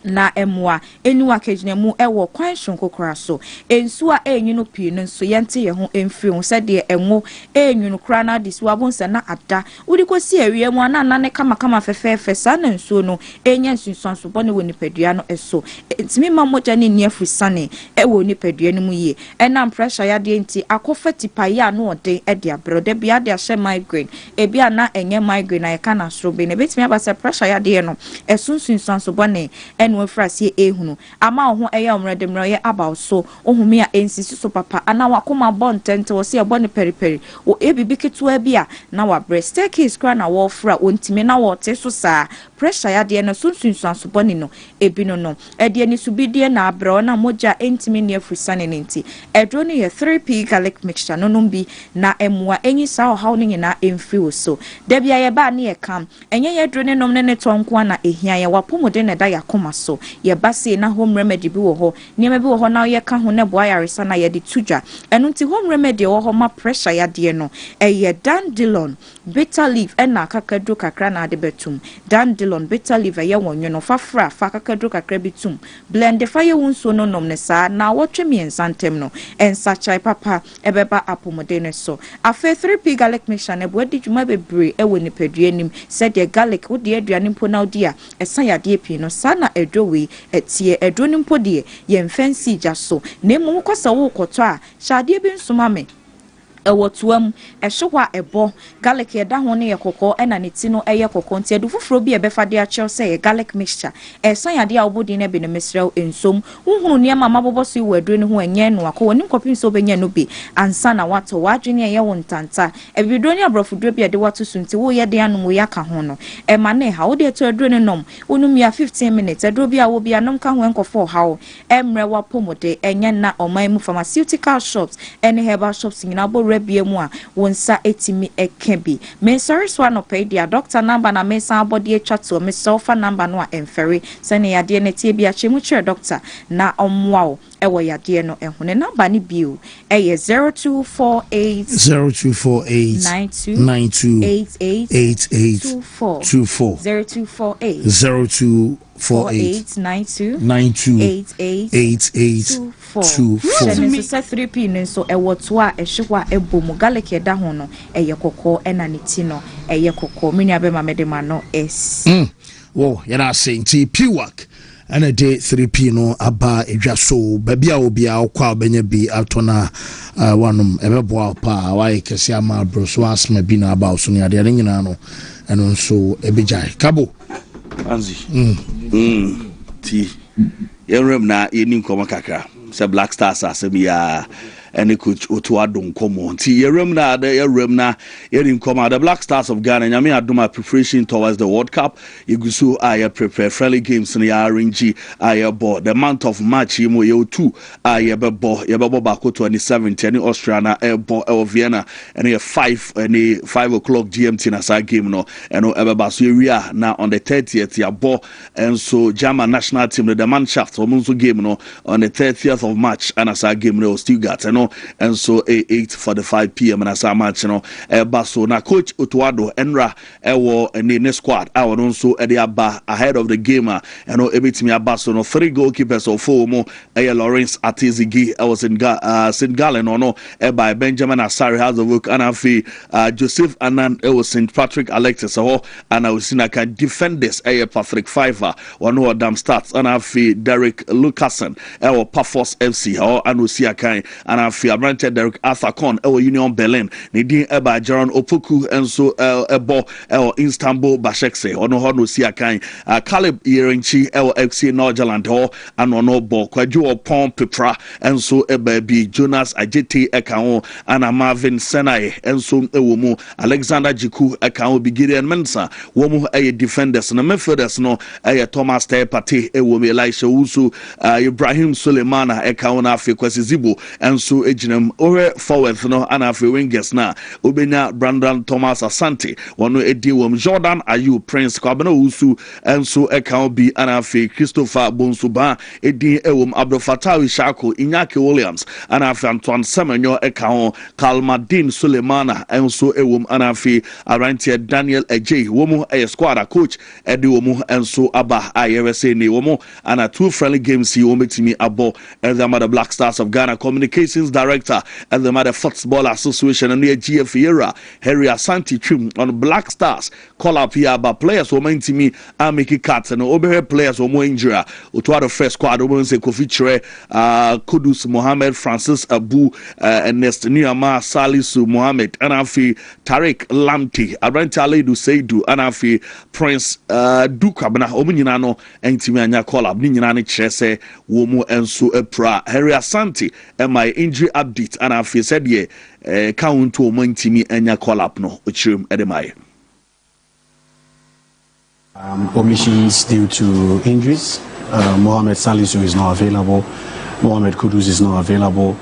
na emwa eniwa kejina mu ewo kwan shonkokora so ensu a enyino pii no so yente ye ho emfiri ho se de enwo enyino kra na disi wabonsa na ada wudi kosi awie mu ana ne kama fefefe sa na nsuo no enya nsunsuanso bone woni padua no eso ntimi ma moja ne ni afrisane ewo ni padua no mu yie ena pressure ya de enti akofa tipa ya no ode ede abroda bia de ahye migraine ebia na enye migraine ya kana srobe ne betimi abasa pressure ya de no esunsunsuanso bone no frase ehunu ama ho eya omredemre ye about so ohumi a ensisi so papa ana wakoma bontente wo se ebone periperi wo ebibi ketua bia na wa breast staircase kra na wo fra ontime na wo te so saa pressure ya de no sunsunsuanso bone no ebi no ede ni subidie na abro na moja entime ne afrisane nenti edro ne ye 3p garlic mixture no bi na emwa enyi sa ohaw ne nyina emfiri wo so da bia ye ba ne ye kam enye ye dro ne nom ne tonko na ehia ye wapomode ne da yakoma so ye base na home remedy bi wo ho niam bi wo ho na ye ka ho ne boa yaresa na ye de tudwa eno nti home remedy wo ho ma pressure ya de no ye dandelion bitter leaf na kakadu kakra na de betum dandelion Odilon bitter liver ye won no fafra fa kakadro kakra bitum blend the fire won so no nom ne sa na wotwe me ensantem no ensachai papa ebeba apomodene so afa 3p garlic mixture na bodi dwuma bebre ewo nipadua nim said the garlic wo de aduane mpo na odi a esan yade pi no sa na edrowe etie edro mpo de ye mfansi gya so na emu kosa wo koto a shade bi nsoma me ewotuam ehwa ebo garlic ye da ho ne ye kokko ena ne ti no eye kokko nti edu foforo bi ebefa de a chew say garlic mixture esan yade a obodi na bi ne mesrew ensom hunhunu ne mama boboso yi wadru ne ho enye no akọ woni kopin so benya no bi ansa na wato wadwene ye won tanta ebido ne abrofodro bi de wato sunti wo ye de anum ya ka ho no e ma ne ha wo de to adru ne nom onum ya 15 minutes adru bi a wo bi anom ka ho enkofo ha emre wa pomode enye na oman mu pharmaceutical shops ene herbal shops nyina bo biemu a wonsa etimi ekebi me sorry so no pay dia doctor number na me san body atwa to me sofa number no a emfere sene yade ne tie bia chemu chere doctor na omwa ewo yade no ehune number ni bio eye 0248 9288 0248 3p so ewo to a ehwa ebomu garlic e da ho no eye kokko ena ne ti no eye kokko mini abema medema no s wo yana saying piwak ana de 3p no aba edwa so baby a obi a kwa obenya bi atona wanum ebeboa pa why kese ama bro so asma bi na aba so ne ade nyina no eno nso ebejai kabo Anzi. Ti. Yerem na yeni nkoma kakra. Se Black Stars asem ya ene coach Otuadon komo. Ti yerem na yeni nkoma the Black Stars of Ghana nyame adoma preparation towards the World Cup. Yegusu aya prepare friendly games na ya arrange aya bo the month of March yemo ye 2 aya bebo bako 27 any Austria na ebo Vienna ene 5 o'clock GMT na sa game no eno ebeba so area na on the 30th ya bo and so German national team the Mannschaft omunso game no on the 30th of March and as a game no Stuttgart no and so 8:45 p.m. and as a match no eba so na coach Otuado Enra ewo ne squad our also e aba ahead of the game and no ebetimi aba so no 3 goalkeepers of 4 mo Lawrence Atizigi was in St. Gallen or no by Benjamin Asari has a work and afi Joseph Anand was St. Patrick Alexis and I was in I can defend this Patrick Fiver one who Adam starts and afi Derek Lucasen Pafos FC and we see a kind and afi Abrante Derek Arthur Con Union Berlin Nidin Eba Jaron Opoku and so Ebo Istanbul Bashekse or no see a kind Caleb Yerenchi FC Norgerland and no bo Kwajo Pom Pepra and so baby Jonas Ajeti Ekao and Marvin Senai and so Ewomo Alexander Jiku Ekao Gideon Mensa Womo defenders and midfielders no Thomas Tepati Ewomi Elisha Usu Ibrahim Suleimana Ekao na Afi Kwesi Zibo and so Ejinem Ore forward no and Afi wingers na Ubenya Brandon Thomas Asante Wano Ediwom Jordan Ayu Prince Kwabena Usu and so Ekao B and Afi Christopher Bonsuba Edi Ewom Abdul Fatawi Shako Inyaki Williams and Afi Antoine Semenyo Ekao Kalmadin Suleimana and so Ewom and Afi Arantia Daniel Eje Womo squad coach Edi Womo and so Abba IRSA ni Womo and a 2 friendly games he will to me abo and the Mother Black Stars of Ghana communications director and the Mother Football Association and the GF era Harry Asante Trim on Black Stars call up here about players who meant to me and make it cut and over players who more injury to the first squad who say Kofi Chere Kudus Mohammed Francis Abu and Nest Niama Salisu Mohammed and Afi Tariq Lamti Abrante Alidu Seidu and Afi Prince Dukabna Omunyano and Timianya call up Ninani Chese Womo and so Epra Harry Asante and my injury update and Afi said ye count to Montimi and ya call up no Uchum Edemai. Omissions due to injuries. Mohamed Salisu is not available. Mohamed Kudus is not available.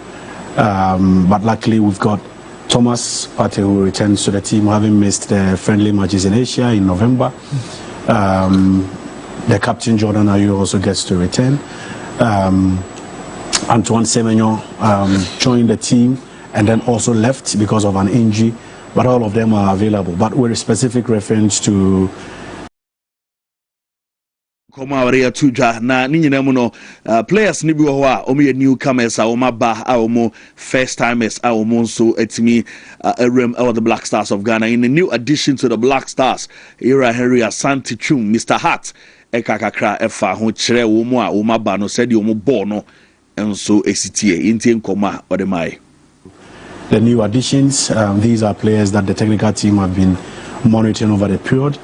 But luckily we've got Thomas Partey who returns to the team, having missed the friendly matches in Asia in November. The captain Jordan Ayew also gets to return. Antoine Semenyo joined the team and then also left because of an injury. But all of them are available. But with a specific reference to Come out here to na ni nyina mu no players ni bi wo a omo ye newcomers a omo ba a omo first timers a omo so etimi rem the Black Stars of Ghana. In the new addition to the Black Stars era Henry Asante Chum Mr. Hart ekakakra efa ho kire wo mu a omo ba no said omo ball no enso esitie intie nkoma odemai. The new additions, these are players that the technical team have been monitoring over the period.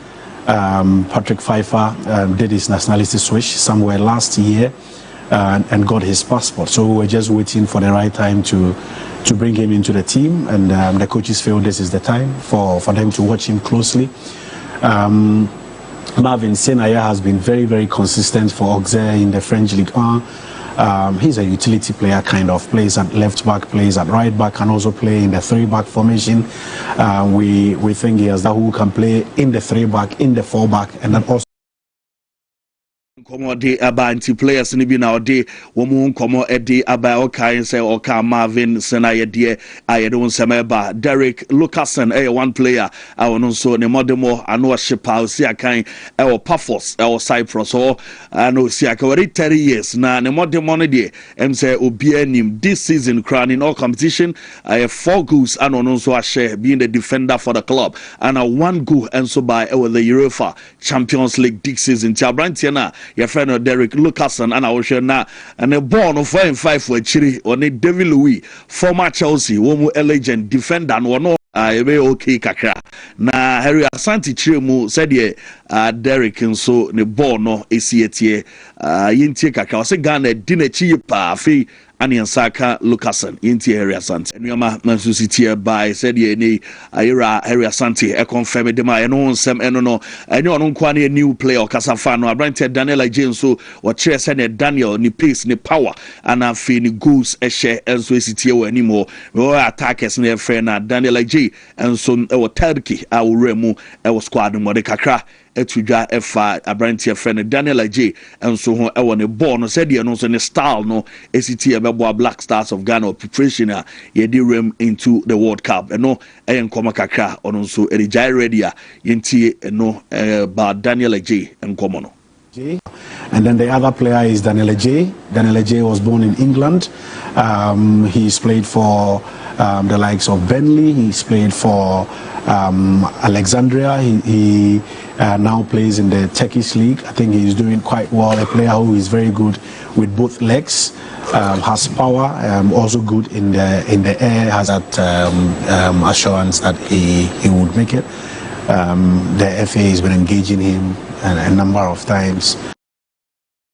Patrick Pfeiffer did his nationality switch somewhere last year and got his passport. So we're just waiting for the right time to bring him into the team. And the coaches feel this is the time for them to watch him closely. Marvin Senaya has been very, very consistent for Auxerre in the French Ligue 1. He's a utility player, kind of plays at left back, plays at right back, can also play in the 3-back formation. We think he has that who can play in the 3-back, in the 4-back, and then also. Komo de abanti players ni bi na ode wo mu komo ede aba okai say oka Marvin Senaya de ayede nsema Derek Lucasen one player awon so ne modemo ano shipa osi akan Paphos Cyprus or ano si akawari 30 years na ne modemo no de say obi anim this season crown in all competition 4 goals ano no so share being the defender for the club and 1 goal and so by the UEFA Champions League this season Tiabrantia na your friend Derek Lucasen and I was sure na and a born of 4-5 for Chiri on a David Louis former Chelsea womu legend defender and one okay kakra na Harry Asante Chiri mu said ye Derek and so ne born no esietie yintie kakra se Ghana dinechi pa afi ani ansaka Lucasen yintie Harry Asante enyoma mansusiti by said ye ni ayira Harry Asante e confirm dem a eno nsem eno no enyo ono kwa na new player kasafa no Abrante Daniel Ajay so wo kire se ne Daniel ni pace ni power and afi ni goals e share enso esitie wo animo we attackers na friend na Daniel Ajay enso e wo Turkey a wo remu e wo squad mo de kakra etudwa efa Abrante friend Daniel Ajay enso ho e wo ne ball no said ye no so ne style no esitie Black Stars of Ghana preparation yedi rem into the World Cup no enkoma kakra ono so ejai ready yenti no ba Daniel Ajay enkomo no. And then the other player is Daniel Ajay. Daniel Ajay was born in England. He's played for the likes of Burnley. He's played for Alexandria. He now plays in the Turkish league. I think he's doing quite well. A player who is very good with both legs, has power, also good in the air, has that assurance that he would make it. The FA has been engaging him a number of times.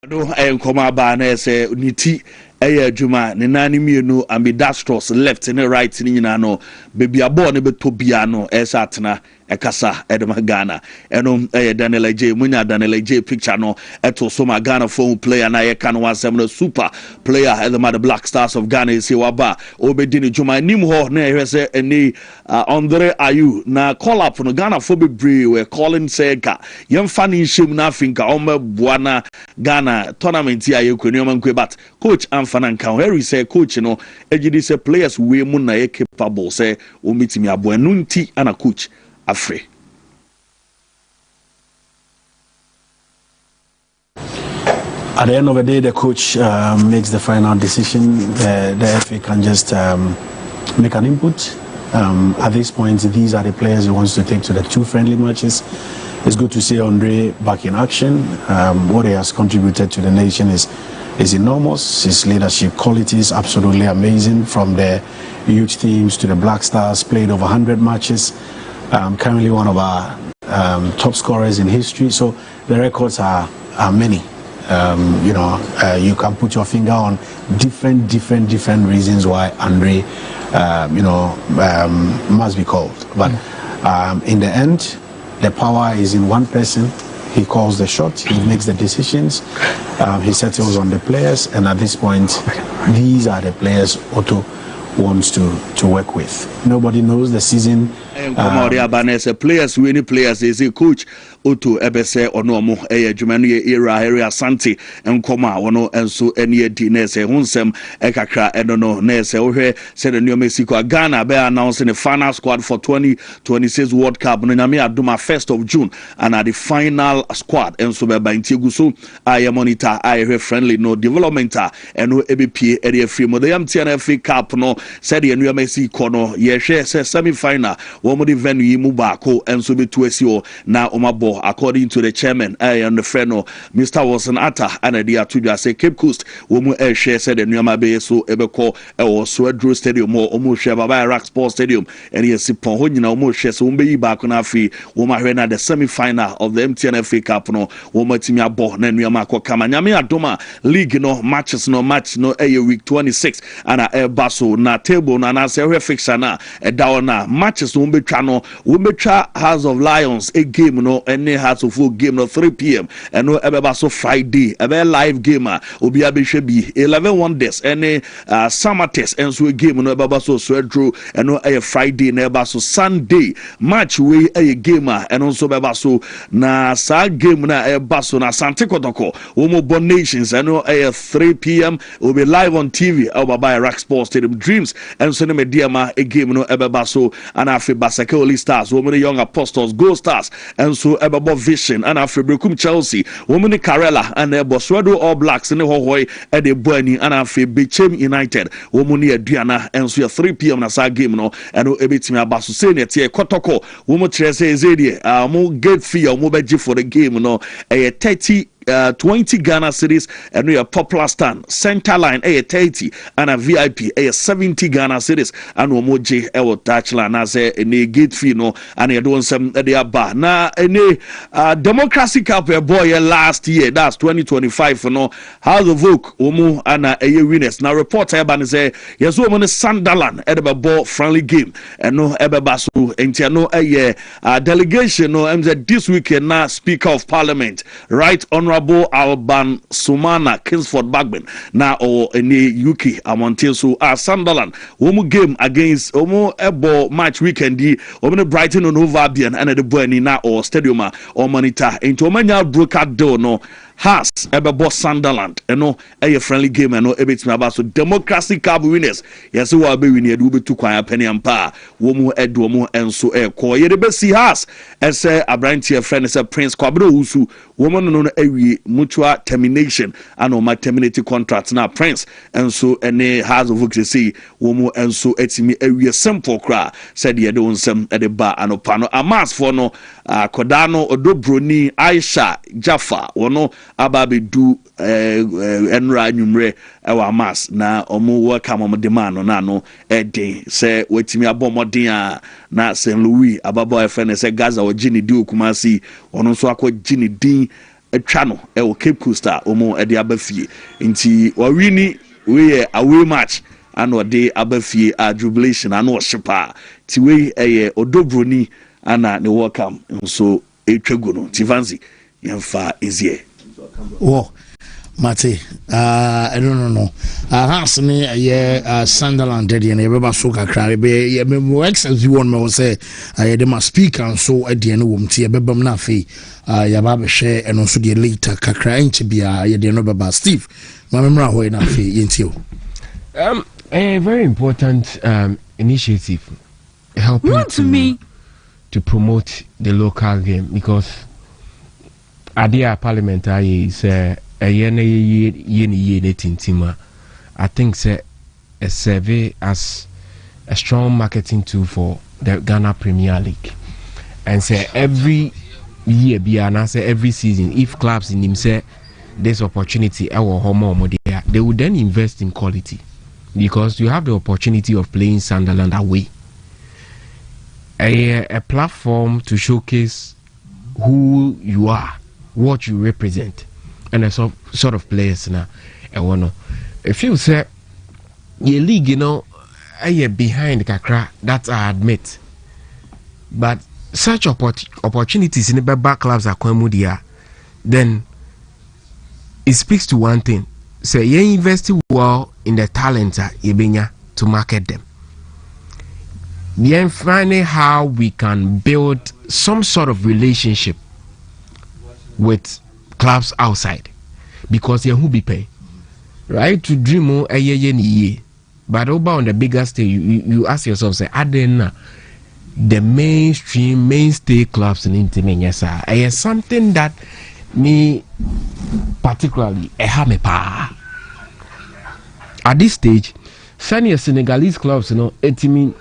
No, come ba na say niti adwuma ne nani mienu ambidextrous left and right ni nyina no baby abo ne betobia no atena ekasa edema Ghana eno Daniel Ajay munya Daniel Ajay picture no eto so ma Ghana phone player na ye kan wansem no super player edema the Black Stars of Ghana say waba obedi ni dwuma nim ho na ehwese eni Andre Ayu na call up no Ghana for bebre we calling say ka yemfa ni hiem na afinka omeboa na Ghana tournament ya ye kwani omankwe but coach amfana nkan Harry say coach no ejidi say players we mu na ye capable say o mitimi abo enu nti ana coach afre. At the end of the day, the coach makes the final decision. The FA can just make an input. At this point, these are the players he wants to take to the 2 friendly matches. It's good to see Andre back in action. What he has contributed to the nation is enormous. His leadership qualities absolutely amazing. From the youth teams to the Black Stars, played over 100 matches. Currently one of our top scorers in history. So the records are many. You can put your finger on different reasons why Andre, must be called. But in the end, the power is in one person. He calls the shot, he makes the decisions, he settles on the players, and at this point, these are the players Otto wants to work with. Nobody knows the season Players who any players is a coach Oto Ebese or no more a Germany era area Santi and Koma ono and so any dinese Hunsem Ekakra and no Nese Ohe said the New Mexico Ghana be announcing the final squad for 2026 World Cup Nami Aduma 1st of June and at the final squad and so by Intigusu I monitor I friendly no development and no ABP area free mo the MTNFA Cup no said the New Mexico no ye semi final one the venue mu baako enso betu asio na omabo according to the chairman and the friend no Mr. Wilson Atta and the atuja say Cape Coast wo mu share said the nyama be so ebeko e wo Swedro Stadium mo omo share baba Rock Sports Stadium and yes pon ho nyina omo share so mbe yi baako na afi wo ma hwe na the semi final of the MTNFA Cup no wo matimi abo na nyama akokama nyame adoma league no matches no match no week 26 and baso na table na say hwe fixture na e dawo na matches no no we metra House of Lions a game no any House of Folk game no 3 p.m. and no ebeba so Friday ebe live game obi abehwe bi 11 wonders any summer test and so a game no ebeba so Swedro and no a Friday na eba so Sunday match we a game and also ebeba so na sa game na eba so na Sante Kotoko Womo Nations and no a 3 p.m. will be live on TV over by Rock Sports Stadium Dreams and so media ma a game no ebeba so and afi Basake Oli Stars, women Young Apostles, Gold Stars, and so Ebabo Vision, and afi Brekum Chelsea, women Karela, and Boswedo All Blacks, and the Hohoi, and the Bueni, and afi Bechem United, women Diana, and so 3 p.m. na sa game no, and ebitimi abasu senior tie Kotoko, women Trese Zedie, mo gate fee or mo beji for the game no, a 20 Ghana cities and we are popular stand center line 30 and a VIP 70 Ghana cities and omoje ewo touchline as a gate fee no and you don't some they are bar na any democracy cup boy last year that's 2025 no House of Oak omo and a winners now report ban say yes woman Sunderland at the ball friendly game and no ebeba so enti no a delegation no this weekend na Speaker of Parliament right Honorable Alban Sumana Kingsford Bagman na or any UK amonte so Sunderland womu game against omo ebo match weekend di omo Brighton on over Albion and the Bueni na or stadium or monitor into omanya broker deal no has ebebo Sunderland eno a friendly game eno ebetimi aba so democracy cup winners yes we will be winning do be to kwan penny ampa womu edo mu enso ko ye de be si has ese abrantie friend ese Prince Kwabro Usu woman no awie mutual termination and ma terminate contract na Prince enso ene House of Oak say womu enso etimi awie simple kra said ye de onsem e de ba anopa no amas for no kodano odobroni Aisha Jaffa wono ababe du enra nwumre ewa mas na omo welcome omo demand na no eden se wetimi abomodin a na St. Louis ababo efene se Gaza o gini di okumasi ono so akọ gini din atwa no e Cape Coast omo e de abafie nti wawini we away match and ode abafie a jubilation and o shipa ti we odobroni ana ne welcome so etwago no tivanzi yemfa ezie oh Mate, I don't know. Has me a Sunderland daddy and everybody so cry. Be more excellent you want me say I dem speak and so at the end of tea a bebam na fe ya share and also the later kakra inch be a de no baba Steve. My memra ho na fe yentio. A very important initiative helping to promote the local game because Adia parliamentary is I think say a survey as a strong marketing tool for the Ghana Premier League and say every year say every season if clubs in him say this opportunity they would then invest in quality because you have the opportunity of playing Sunderland away, a platform to showcase who you are, what you represent, and a sort of players now. I wanna if you say your league, you know, I behind Kakra, that I admit. But such opportunities in the back clubs are Kwamudia, then it speaks to one thing. Say you invest well in the talent to market them. Then finding how we can build some sort of relationship with clubs outside, because you who be pay right to dream on a year, but over on the bigger stage you ask yourself, say, Adena, the mainstay clubs in Intimenya, is something that me particularly a pa at this stage. Senior Senegalese clubs, it mean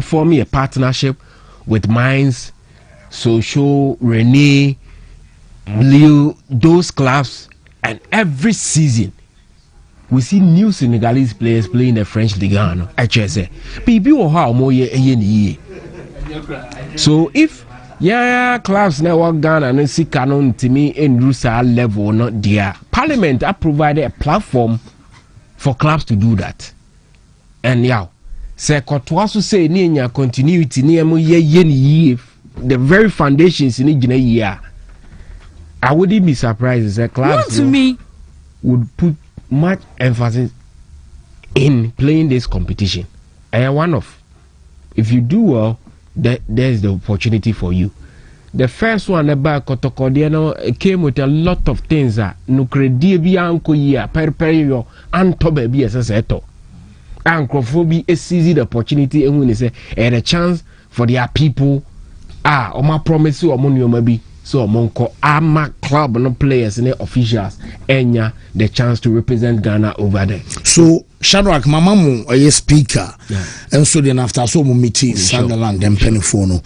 form a partnership with Mines, Sochaux, Rene, Lille, those clubs, and every season we see new Senegalese players playing the French Ligue 1. HSA. So if clubs now work Ghana and see canon to me in Rusa level, not there. Parliament have provided a platform for clubs to do that. And say Kotwasu say ni continuity ni the very foundations in the year. I wouldn't be surprised if clubs would put much emphasis in playing this competition. And one of, if you do well, there's the opportunity for you. The first one about Kotoko came with a lot of things that no credit be anko year per anto baby as a seto. Ancrophobia is seizing the opportunity and when they say a chance for their people my promise you among you maybe so monko ama club no players and officials enya the chance to represent Ghana over there. So Shadrach mamamu a speaker and so then after so meeting Sunderland and Pennyfono.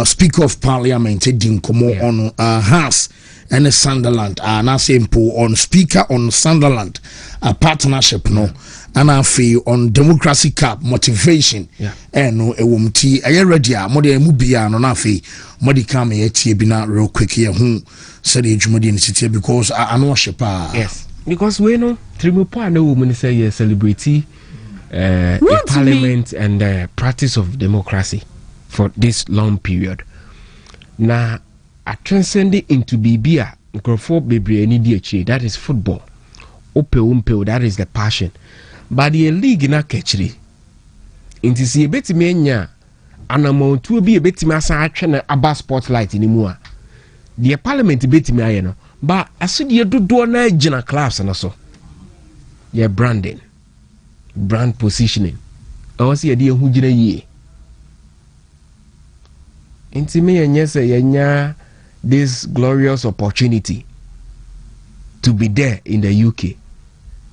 Speaker of Parliament Edin Komo on Hans and Sunderland na simple on speaker on Sunderland a partnership no and I feel on Democracy Cup motivation and no a woman tea a ready more than mubia no nafi modi come a tea bina real quick here who said the Jumadian city because I know shepa. Yes, because we know Trimupa no woman say yes celebrity parliament and the practice of democracy for this long period. Now I transcended into Bibia for baby any DH, that is football. Ope that is the passion. But the league na catchly. Inti si ebeti menya anamount to be a bit massa about spotlight anymore. The parliament beti me ayeno. But I said you do na jina class and so. Yeah, branding. Brand positioning. I was here dear who jina ye. Inti me and yes yenya this glorious opportunity to be there in the UK.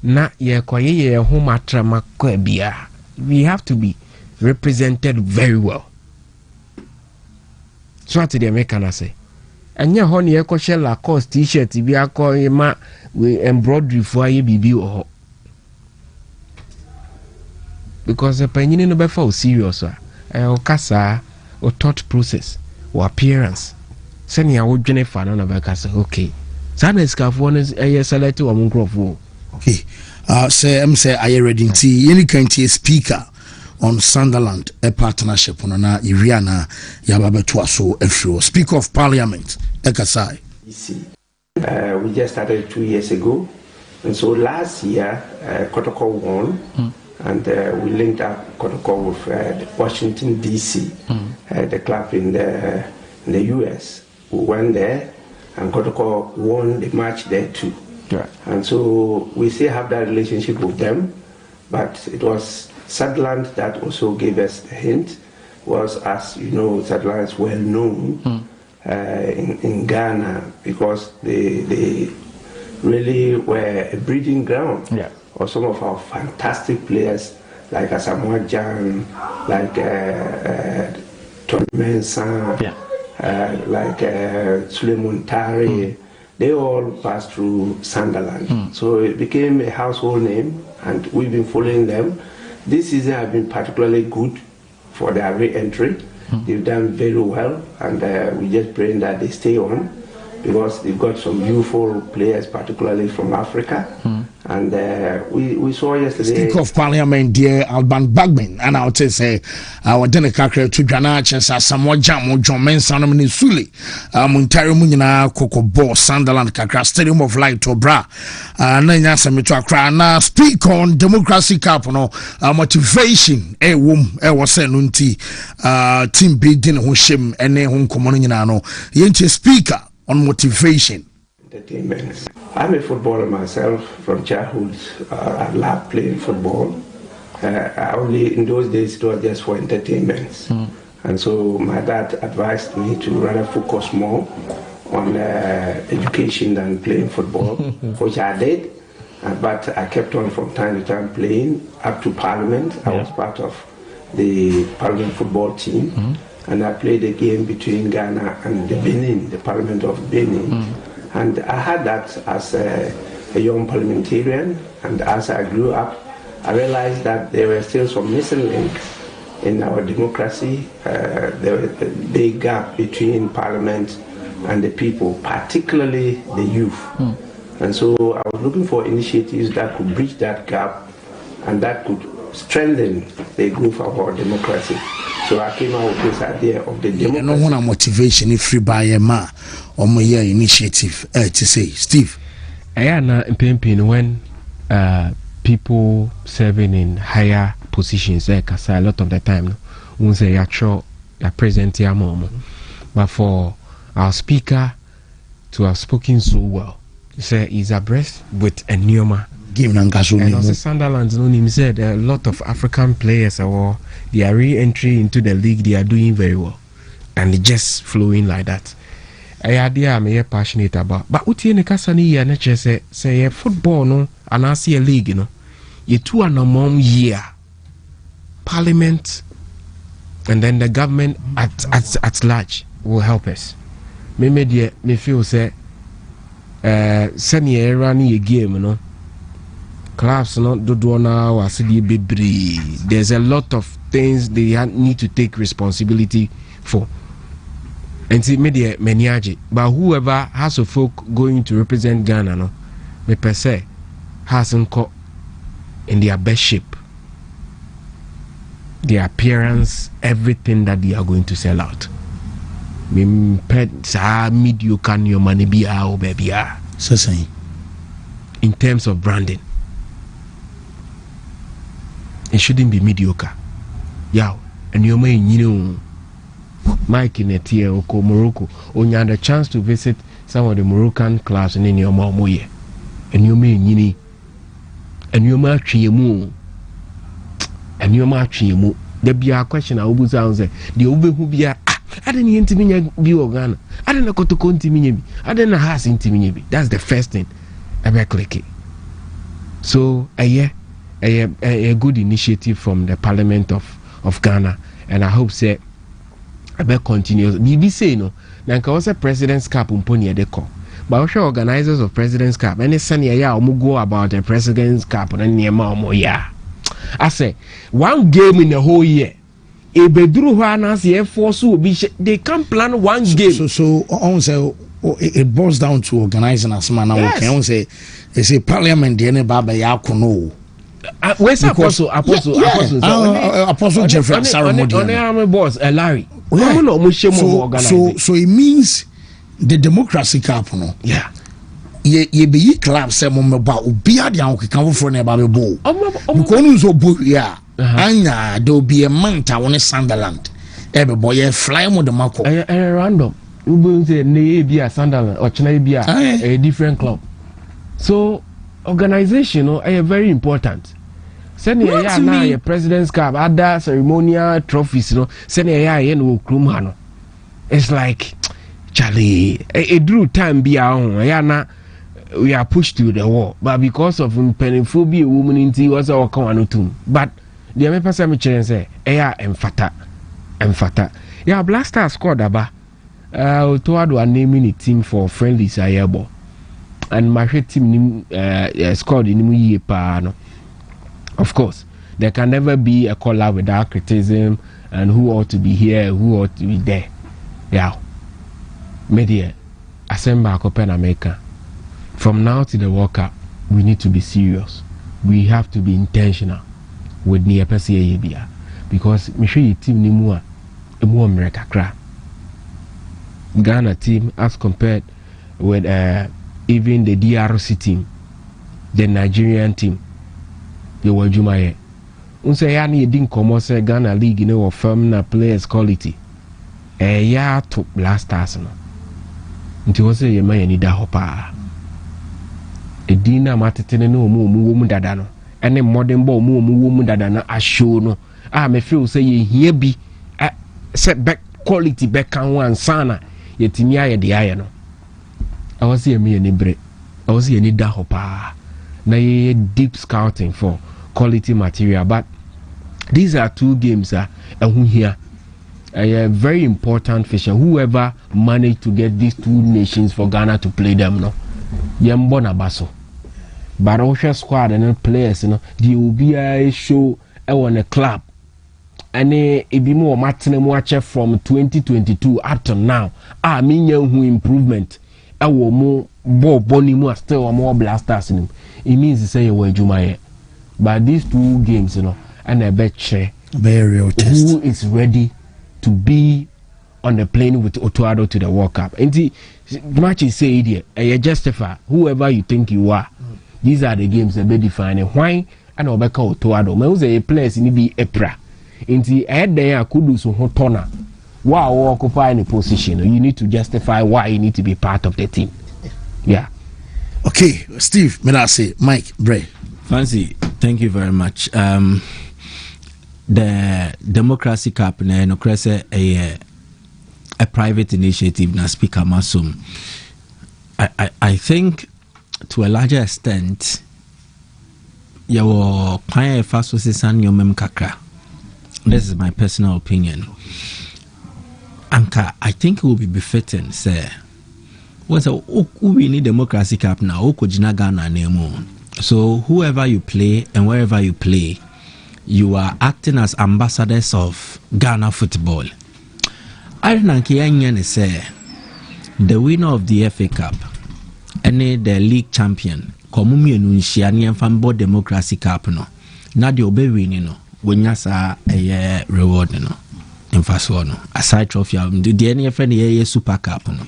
Na ye kwaye home atrama kwebia. We have to be represented very well. So what the American say? And ya honey eko shell Lacoste t-shirt bi akọ ma we embroidery for ye bibi o. Because the penny no be for serious o kasa o thought process or appearance. Send ya wo dwene fa na be kasa okay. Sana skafo no select o munkrofo. Okay. Say I ready to any kind of speaker on Sunderland a partnership on na Iriana Yababetua so Efro. Speaker of Parliament, Ekasai. We just started 2 years ago, and so last year Kotoko won, and we linked up Kotoko with Washington DC, the club in the US. We went there, and Kotoko won the match there too. Right. And so we still have that relationship with them, but it was Sunderland that also gave us the hint. Was, as you know, Sunderland is well known in Ghana because they really were a breeding ground for some of our fantastic players like Asamoah Gyan, like Tony Mensah, like Suleiman Tare. They all passed through Sunderland. So it became a household name, and we've been following them. This season has been particularly good for their re-entry. They've done very well, and we're just praying that they stay on because they've got some youthful players, particularly from Africa, And we saw yesterday. Speaker of Parliament, dear Alban Bagman, and I would say, our dinner cracker to Janachas, Samoa Jam, John Mensanum in Suli, Montari Munina, Coco Boss, Sunderland, Kakra, Stadium of Light, Obra, Nanya Samitra Krana, speak on democracy capital, motivation, womb, was nunti, team big dinner, Hushim, and home communino, Yenchi speaker on motivation. Entertainment. I'm a footballer myself from childhood. I love playing football. Only in those days it was just for entertainment. And so my dad advised me to rather focus more on education than playing football, which I did. But I kept on from time to time playing up to Parliament. I was part of the Parliament football team. And I played a game between Ghana and the Benin, the Parliament of Benin. And I had that as a young parliamentarian, and as I grew up, I realized that there were still some missing links in our democracy. There was a big gap between Parliament and the people, particularly the youth. And so I was looking for initiatives that could bridge that gap and that could strengthen the growth of our democracy. So I came out with this idea of the democracy. No one motivation if free by a ma or my initiative to say, Steve. I am when people serving in higher positions, a lot of the time, we say actual present here moment. But for our speaker to have spoken so well, say he's abreast with a neoma. And also Sunderland said a lot of African players are their re-entry into the league, they are doing very well. And it's just flowing like that. I idea I'm passionate about. But what you say football no and I see a league, you know. You 2 and a mom year. Parliament and then the government at large will help us. Me feel say send you run a game, you know. Clubs not do now as there's a lot of things they need to take responsibility for. And see media meniaji. But whoever has a folk going to represent Ghana, no, me per se hasn't caught in their best shape. Their appearance, everything that they are going to sell out. Me pet sa mediocre your money be our baby. So saying. In terms of branding. It shouldn't be mediocre. Yeah, and you may know Mike in a tier or Morocco, when you had a chance to visit some of the Moroccan clubs in your moye, and you may yini, and you match your moon, and you match your moon. There be a question I will say, the Uber who be a I didn't intimidate be organ, I didn't go to continue, I didn't have intimidate. That's the first thing. I be click it. So a good initiative from the Parliament of Ghana, and I hope say I bet continues. BB say no. Now was a President's Cup umponi edeko. But also organizers of President's Cup. Any senior ya go about the President's Cup and near more yeah. I say one game in the whole year. A bedru hanas here force will be they can't plan one game. So on say it boils down to organizing as man. Yes. Okay, on say it's a Parliament the baba ya kuno. Where's Apostle Jeffrey Saramodi boss Larry. So it means the democracy cap no. Yeah. Ye be club say mo ba obi ade an kan for na ba be bo. Because no bo ya. Anya there will be a month on Sunderland. Every boy fly mo the mako. Random. You say ne be a Sunderland or China be a different club. So organization are very important. Send a President's Cup, other ceremonial trophies, send a no krum. It's like Charlie, a drew time be our own. We are pushed to the wall, but because of penephobia, woman in tea was our common too. But the American say, emphata. Yeah, Blaster squad aba. Toward one naming a team for friendlies ayabo. And my team scored in year pa. Of course, there can never be a caller without criticism and who ought to be here, who ought to be there. Yeah. Media, assemble Copen America. From now to the World Cup, we need to be serious. We have to be intentional with the EPCA because me sure team ni mu a emu America kra. Ghana team as compared with even the DRC team, the Nigerian team, they were Jumaye. Unse ya ni edin komo se Ghana league ne wo firm na players quality. Ya to blasters no. Nti wo se ye ma ye ni da hopa. Edina matetene no mu wo mu dada no. Ene modern ball mu wo mu dada na ashow no. Me feel say ye here bi set back quality back kan wan sana yetimi aye de aye no. I was here me ni bre. I was here ni da hopa. Na ye deep scouting for quality material, but these are two games here a very important feature. Whoever managed to get these two nations for Ghana to play them, no, yembona baso. But our squad and then players, you know, the UBI show on a club, and it be more matching watcher from 2022 up to now. I mean, who improvement. I will more boni more still more blasters in him. It means to say where Jumaye. But these two games, you know, and I bet very real test. Who is ready to be on the plane with Otuado to the World Cup? And the match is said here, you justify whoever you think you are. These are the games that be defining why and Obeka Otuado. Me was a place in the EPRA. In the head there could do so hotona. Wow, occupying a position. You need to justify why you need to be part of the team. Yeah. Okay, Steve, Menase, Mike, Bray. Fancy, thank you very much. The Democracy Cup no a private initiative na Speaker Masum. I think to a larger extent your pioneer first was your kakra. This is my personal opinion. Anka, I think it will be befitting, say, once we need Democracy Cup now, Okojina Ghana name. So whoever you play and wherever you play, you are acting as ambassadors of Ghana football. I don't say the winner of the FA Cup and the league champion, Komumi Nunshani and Fambo Democracy Cup no. Now the obey winning no. When you a reward no. In first one no. Aside trophy the any friend Super Cup no.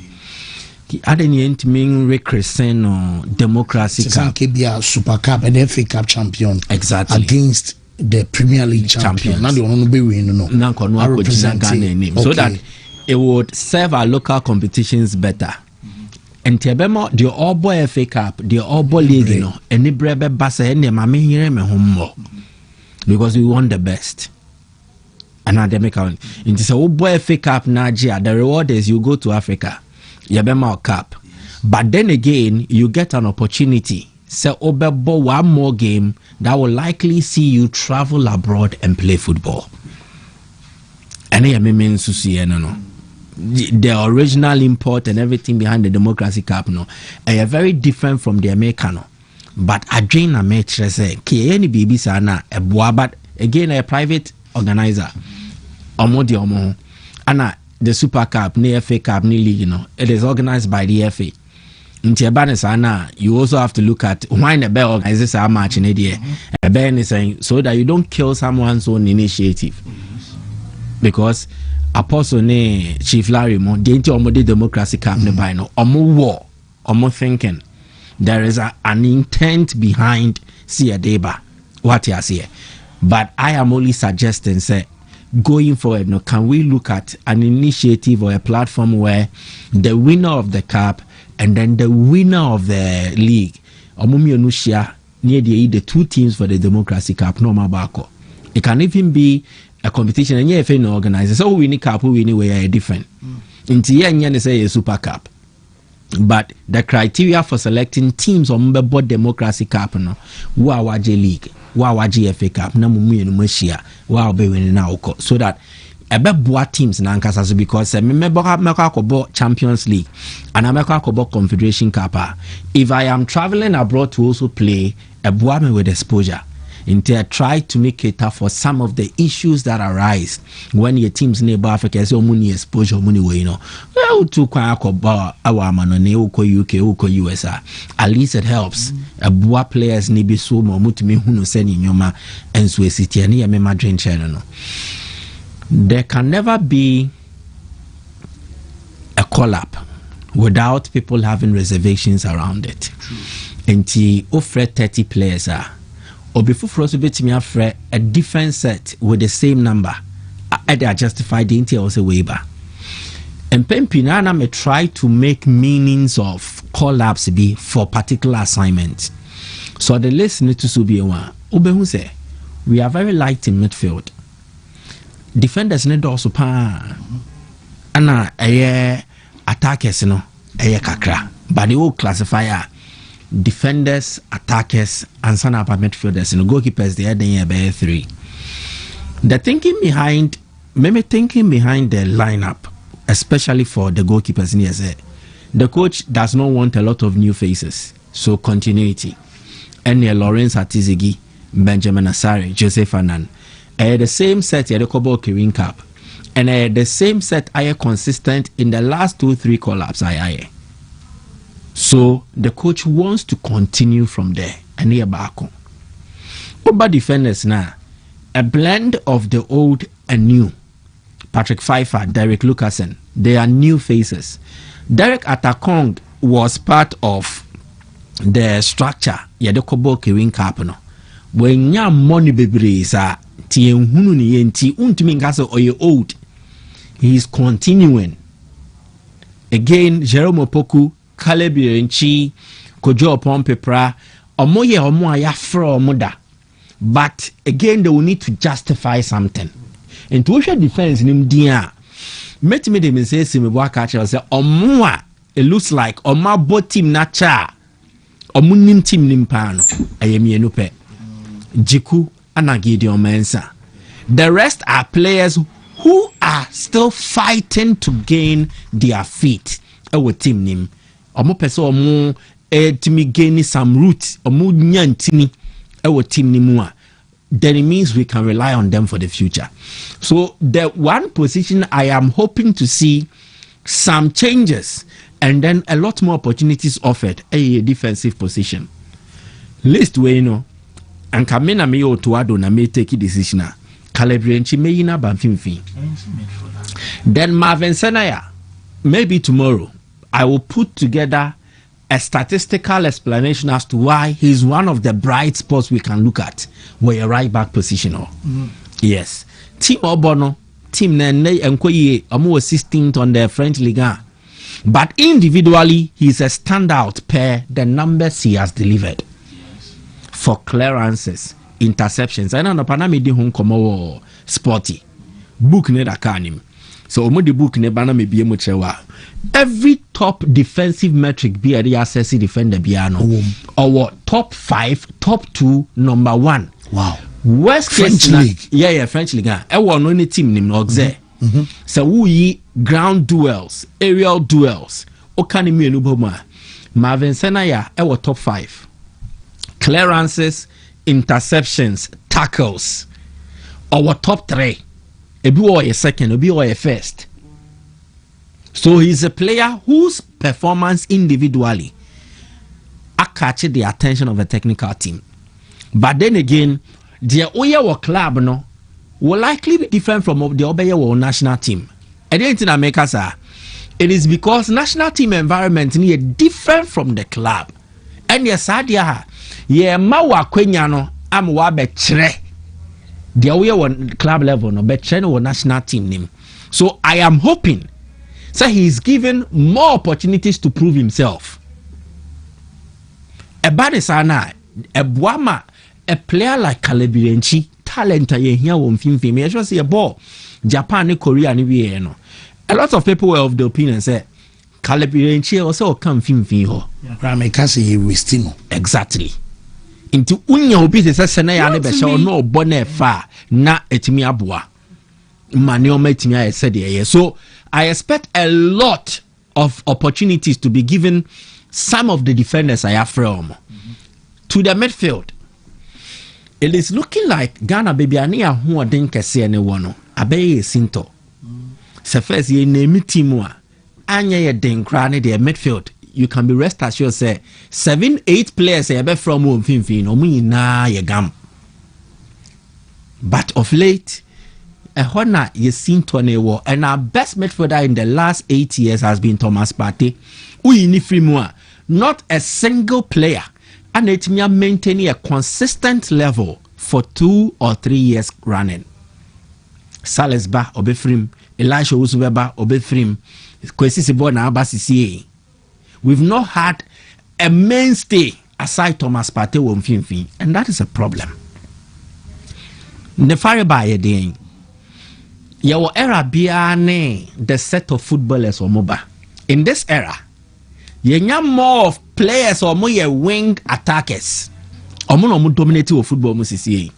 Adeni mean recreation or Democracy Cup. Be Super Cup and FA Cup champion. Exactly. Against the Premier League champion. Now the one be win no. So that it would serve our local competitions better. And Tebemo the All Boy FA Cup, the All Boy League, you know, and the Brebe Bassa and the Mame here me home because we want the best. And I make out it is a All Boy FA Cup Nigeria. The reward is you go to Africa. Yabema Cup. But then again, you get an opportunity. Say Obebo one more game that will likely see you travel abroad and play football. And I mean no. The original import and everything behind the Democracy Cup no. Are very different from the Americano. But I join a match say any baby sana a boa but again a private organizer. Omo Anna the Super Cup, the FA Cup, the league, you know, it is organized by the FA. In Tiabanesana, you also have to look at why the bell organizes our match in a year. A ban is saying so that you don't kill someone's own initiative. Because Apostle ne Chief Larry Mo, the Inter Democracy Cup ne by no, omo war, omo thinking. There is an intent behind Sia Deba, what you see. But I am only suggesting, say, going forward, no, can we look at an initiative or a platform where the winner of the cup and then the winner of the league, near the two teams for the Democracy Cup, no mabako. It can even be a competition and if no organizer. So we need cup, we anyway are different. In the say a Super Cup. But the criteria for selecting teams on the Democracy Cup no, Wawaje League, Wawaje FA Cup, Namu and Mushia, Wow be winning now, so that a teams Nankasa because I remember Mekako Champions League and Mekako Confederation Cup. If I am traveling abroad to also play a boame with exposure, Inter try to make cater for some of the issues that arise when your teams neighbor Africa say money exposure money way, you know. Well, to kwa our man on UK, US. At least it helps. A boa players need be so more Wontumi hunu send in yoma and so city and me Madrid channel. There can never be a call-up without people having reservations around it. Nti offer 30 players or before for us to be a different set with the same number. I justify the intel also waiver. And Pempinana may try to make meanings of call-ups be for particular assignments. So the list need to be one. Obehu say we are very light in midfield. Defenders need also pa. Ana attackers no kakra. But they will classify defenders, attackers, and some upper midfielders. And goalkeepers they are then 3. The thinking behind the lineup, especially for the goalkeepers in here, the coach does not want a lot of new faces, so continuity. And Lawrence Atizigi, Benjamin Asare, Joseph Anan, the same set the Kobo Kirin Cup, and the same set are consistent in the last 2-3 call-ups. So the coach wants to continue from there. And here back on. Over defenders now, a blend of the old and new. Patrick Pfeiffer, Derek Lucasen, they are new faces. Derek Atakong was part of the structure. Yadokobo Kirin Kapano. When ya money bebre sa tien hunu ni yenti untumi ngase oye old. He is continuing. Again, Jerome Opoku, Caleb Yenchi, Kojo Pompepra, omoye omo ayafro omoda. But again, they will need to justify something. And to show defense nim dia, met me dem say Simibwa catcher say omoa. It looks like oma bo team nacha. Omunim team nimpano. Ayemi enupe. Jiku Gideon Mensah. The rest are players who are still fighting to gain their feet. Our team nim. Omo pese omo timi gain some roots. Omo nyantini. Our team nimua. Then it means we can rely on them for the future. So the one position I am hoping to see some changes and then a lot more opportunities offered, a defensive position. List way no, and Kamena me o tuado na me take decision. Calibrianchi me yina banfimfi. Then Marvin Senaya, maybe tomorrow I will put together a statistical explanation as to why he's one of the bright spots we can look at where a right back position. Yes. Team Obono, team Nene and Koye, almost 16th on the French Liga. But individually, he's a standout per the numbers he has delivered. For clearances, interceptions. I don't know, Panami di home komo sporty. Book ne da kanim. So omo the book ne bana me be muchewa. Every top defensive metric be a assessing defender biano. Or top 5, top 2, number 1. Wow. West French League. Yeah, French League. I want only team nim ogze. So we ground duels, aerial duels. Okani mi enuboma. Marvin Senaya, I was top 5. Clearances, interceptions, tackles. Our top 3. Ebi or a second, ebi or a first. So he's a player whose performance individually catches the attention of a technical team. But then again, the Oyewo club no will likely be different from the Oyewo national team. And then in America, it is because national team environment is different from the club. And yes, Adia, mawa kwenyano am wa betre. The Oyewo club level no betre no national team name. So I am hoping. So he's given more opportunities to prove himself. A bad sana, a buama, a player like Calibrianchi, talent here won film. I just see a ball. Japan, Korea, and no. A lot of people were of the opinion say Calibrianchi also come film. Exactly. Into unya obi se sene ya ne be show no bone fa na etimi aboa. Mani o metimi I said here. So I expect a lot of opportunities to be given some of the defenders I have from to the midfield. it is looking like Ghana baby ania who den kese ne wono abeye sinto se first ye name team a anya ye den kra ne the midfield you can be rest assured say 7-8 players e be from home finfin no mu na ye gam but of late Hona ye sinto ne wo and our best midfielder in the last 8 years has been Thomas Partey uyini frimua not a single player and it may maintain a consistent level for 2 or 3 years running. Salesba obefrim, Elisha Usubeba obefrim, Kwesi Sibo na Abasisi. We've not had a mainstay aside Thomas Partey wonfinfin, and that is a problem. The fire by a day. Your era biane the set of footballers or moba. In this era, you have more of players or more wing attackers. Or more dominating of football musisi.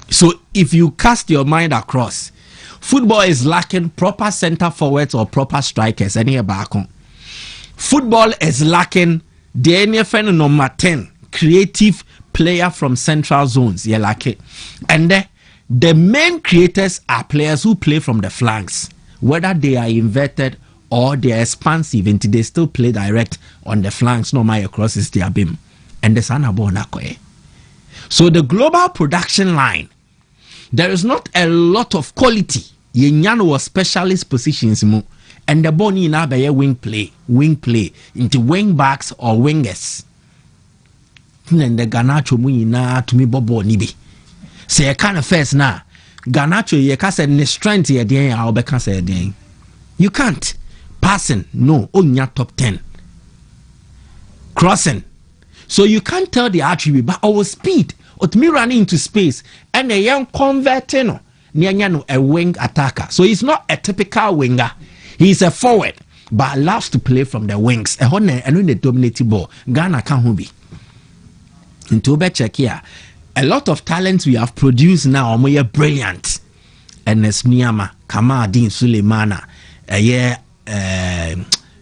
So if you cast your mind across, football is lacking proper center forwards or proper strikers. Any back football is lacking the NFL number 10 creative player from central zones. You like it, and the main creators are players who play from the flanks, whether they are inverted or they are expansive, and they still play direct on the flanks, no matter across their beam. And the Sanabona. So the global production line, there is not a lot of quality. Yenyan was specialist positions mo, and the bony na be wing play into wing backs or wingers. And the Ganacho na to me bobo nibi. Say a kind of first na Ganacho ye ka say ne strength ye den a obeka say den. You can't. Passing, no, only top 10. Crossing. So you can't tell the attribute, but our speed, or me running into space, and a young converting no a wing attacker. So he's not a typical winger. He's a forward, but loves to play from the wings. And when the dominating ball, Ghana can't be. Into check here. A lot of talents we have produced now are brilliant. Enes Miyama, Kamal Din Suleimana,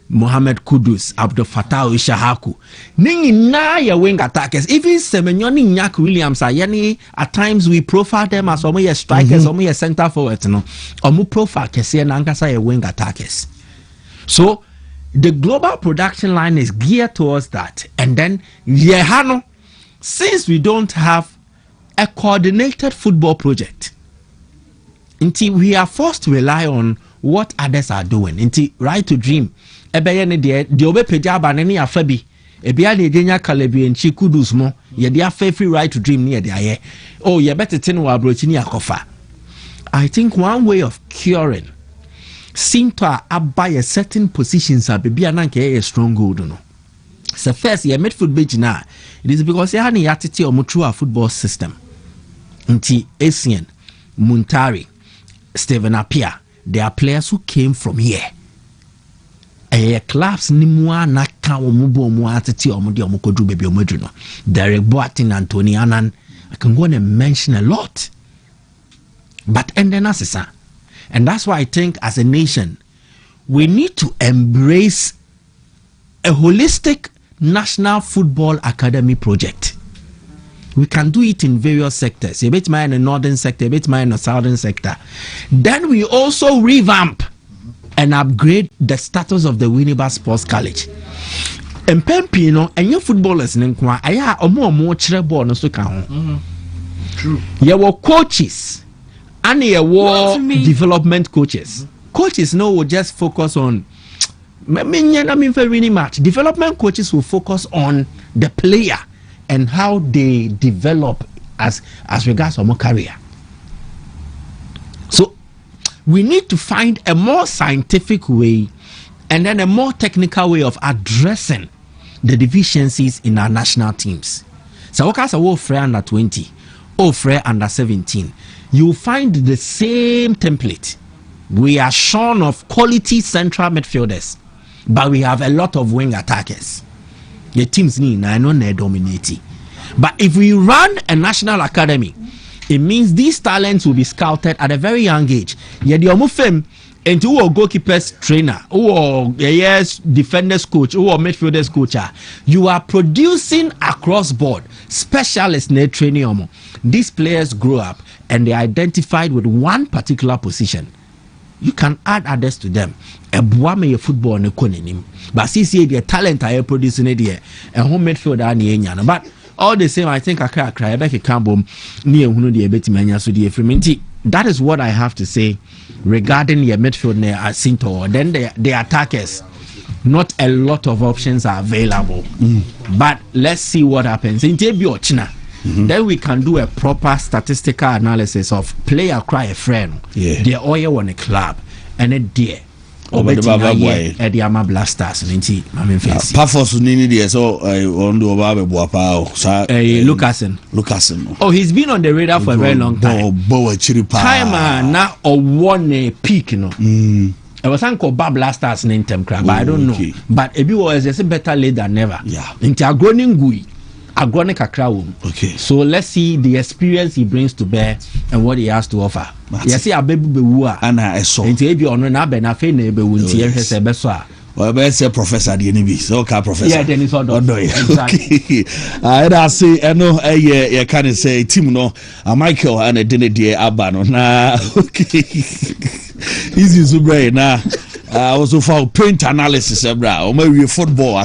Mohamed Kudus, Abdul Fattah Ishahaku. Ningi na ya wing attackers. Even Semenyoni Nyak Williams, at times we profile them as omo strikers, omo center forwards, no. Omo profile kesi na angasa ya wing attackers. So the global production line is geared towards that. And then yehano, since we don't have a coordinated football project, until we are forced to rely on what others are doing. Until right to dream. Ebeye ne de obe pejaba ne afabi. Ebia de denya Kalebi and Chikudus mo. Ye de afa free right to dream near the aye. Oh, ye better tin wa brochi ni akofa. I think one way of curing seem to abide a certain positions are be a stronghold no. So first ye midfield bench na. It is because ye had the attitude of mutual football system. Until Asian, Muntari, Steven Appiah, there are players who came from here. Clubs nimwa na ka omubo omu atete omudi omukodu baby omudru no. Derek Boateng, Anthony Annan, I can go on and mention a lot. But and then and that's why I think as a nation we need to embrace a holistic national football academy project. We can do it in various sectors. A bit more in the northern sector, a bit more in the southern sector. Then we also revamp and upgrade the status of the Winneba Sports College. And Pempino and your footballers in Nkwa, aya omo chere ball no so kan. True. You were coaches and you were development coaches. Coaches no will just focus on very much. Development coaches will focus on the player and how they develop as regards to career. So we need to find a more scientific way and then a more technical way of addressing the deficiencies in our national teams. So what kind of Frey under 20 or Frey under 17, you find the same template. We are shorn of quality central midfielders, but we have a lot of wing attackers. The teams need I know they dominate. But if we run a national academy, it means these talents will be scouted at a very young age. Yeah, the omufem and who are goalkeepers trainer, who are defenders coach, who are midfielders coach. You are producing across board specialists in training. these players grow up and they identified with one particular position. You can add others to them. Ebua me football ne konenim. But see the talent I produce in the and home midfielder ni enya. But all the same, I think I cry back a cambom near hunu the betimania so the efrimenti. That is what I have to say regarding the midfield near Asinto. Then the attackers. Not a lot of options are available. But let's see what happens. In China, then we can do a proper statistical analysis of player cry a friend. The oil on a club and a dear. Ediama Blasters and Pafos Nini dear, so I want to Obabe Boapao. Lucasen. Oh, he's been on the radar for a very long time. Time now or one a peak, you know. I was uncle Bob Blasters in Tem Crab, I don't know. But if you was just better late than never. Yeah. Into a growing gui. Agronica crowd. Okay. So let's see the experience he brings to bear and what he has to offer. Yes, see a baby bewua. And I saw. Into a be on an abena fene be wunti yes. Beswa. Well, I say Professor DNB. So, Professor. Yeah, then it's all done. Exactly. I say, I know, I can't say, Tim, no, Michael and a dinner dear Abano. Nah, okay. Easy to brain. Nah, I was for paint analysis, bro. Or maybe football. I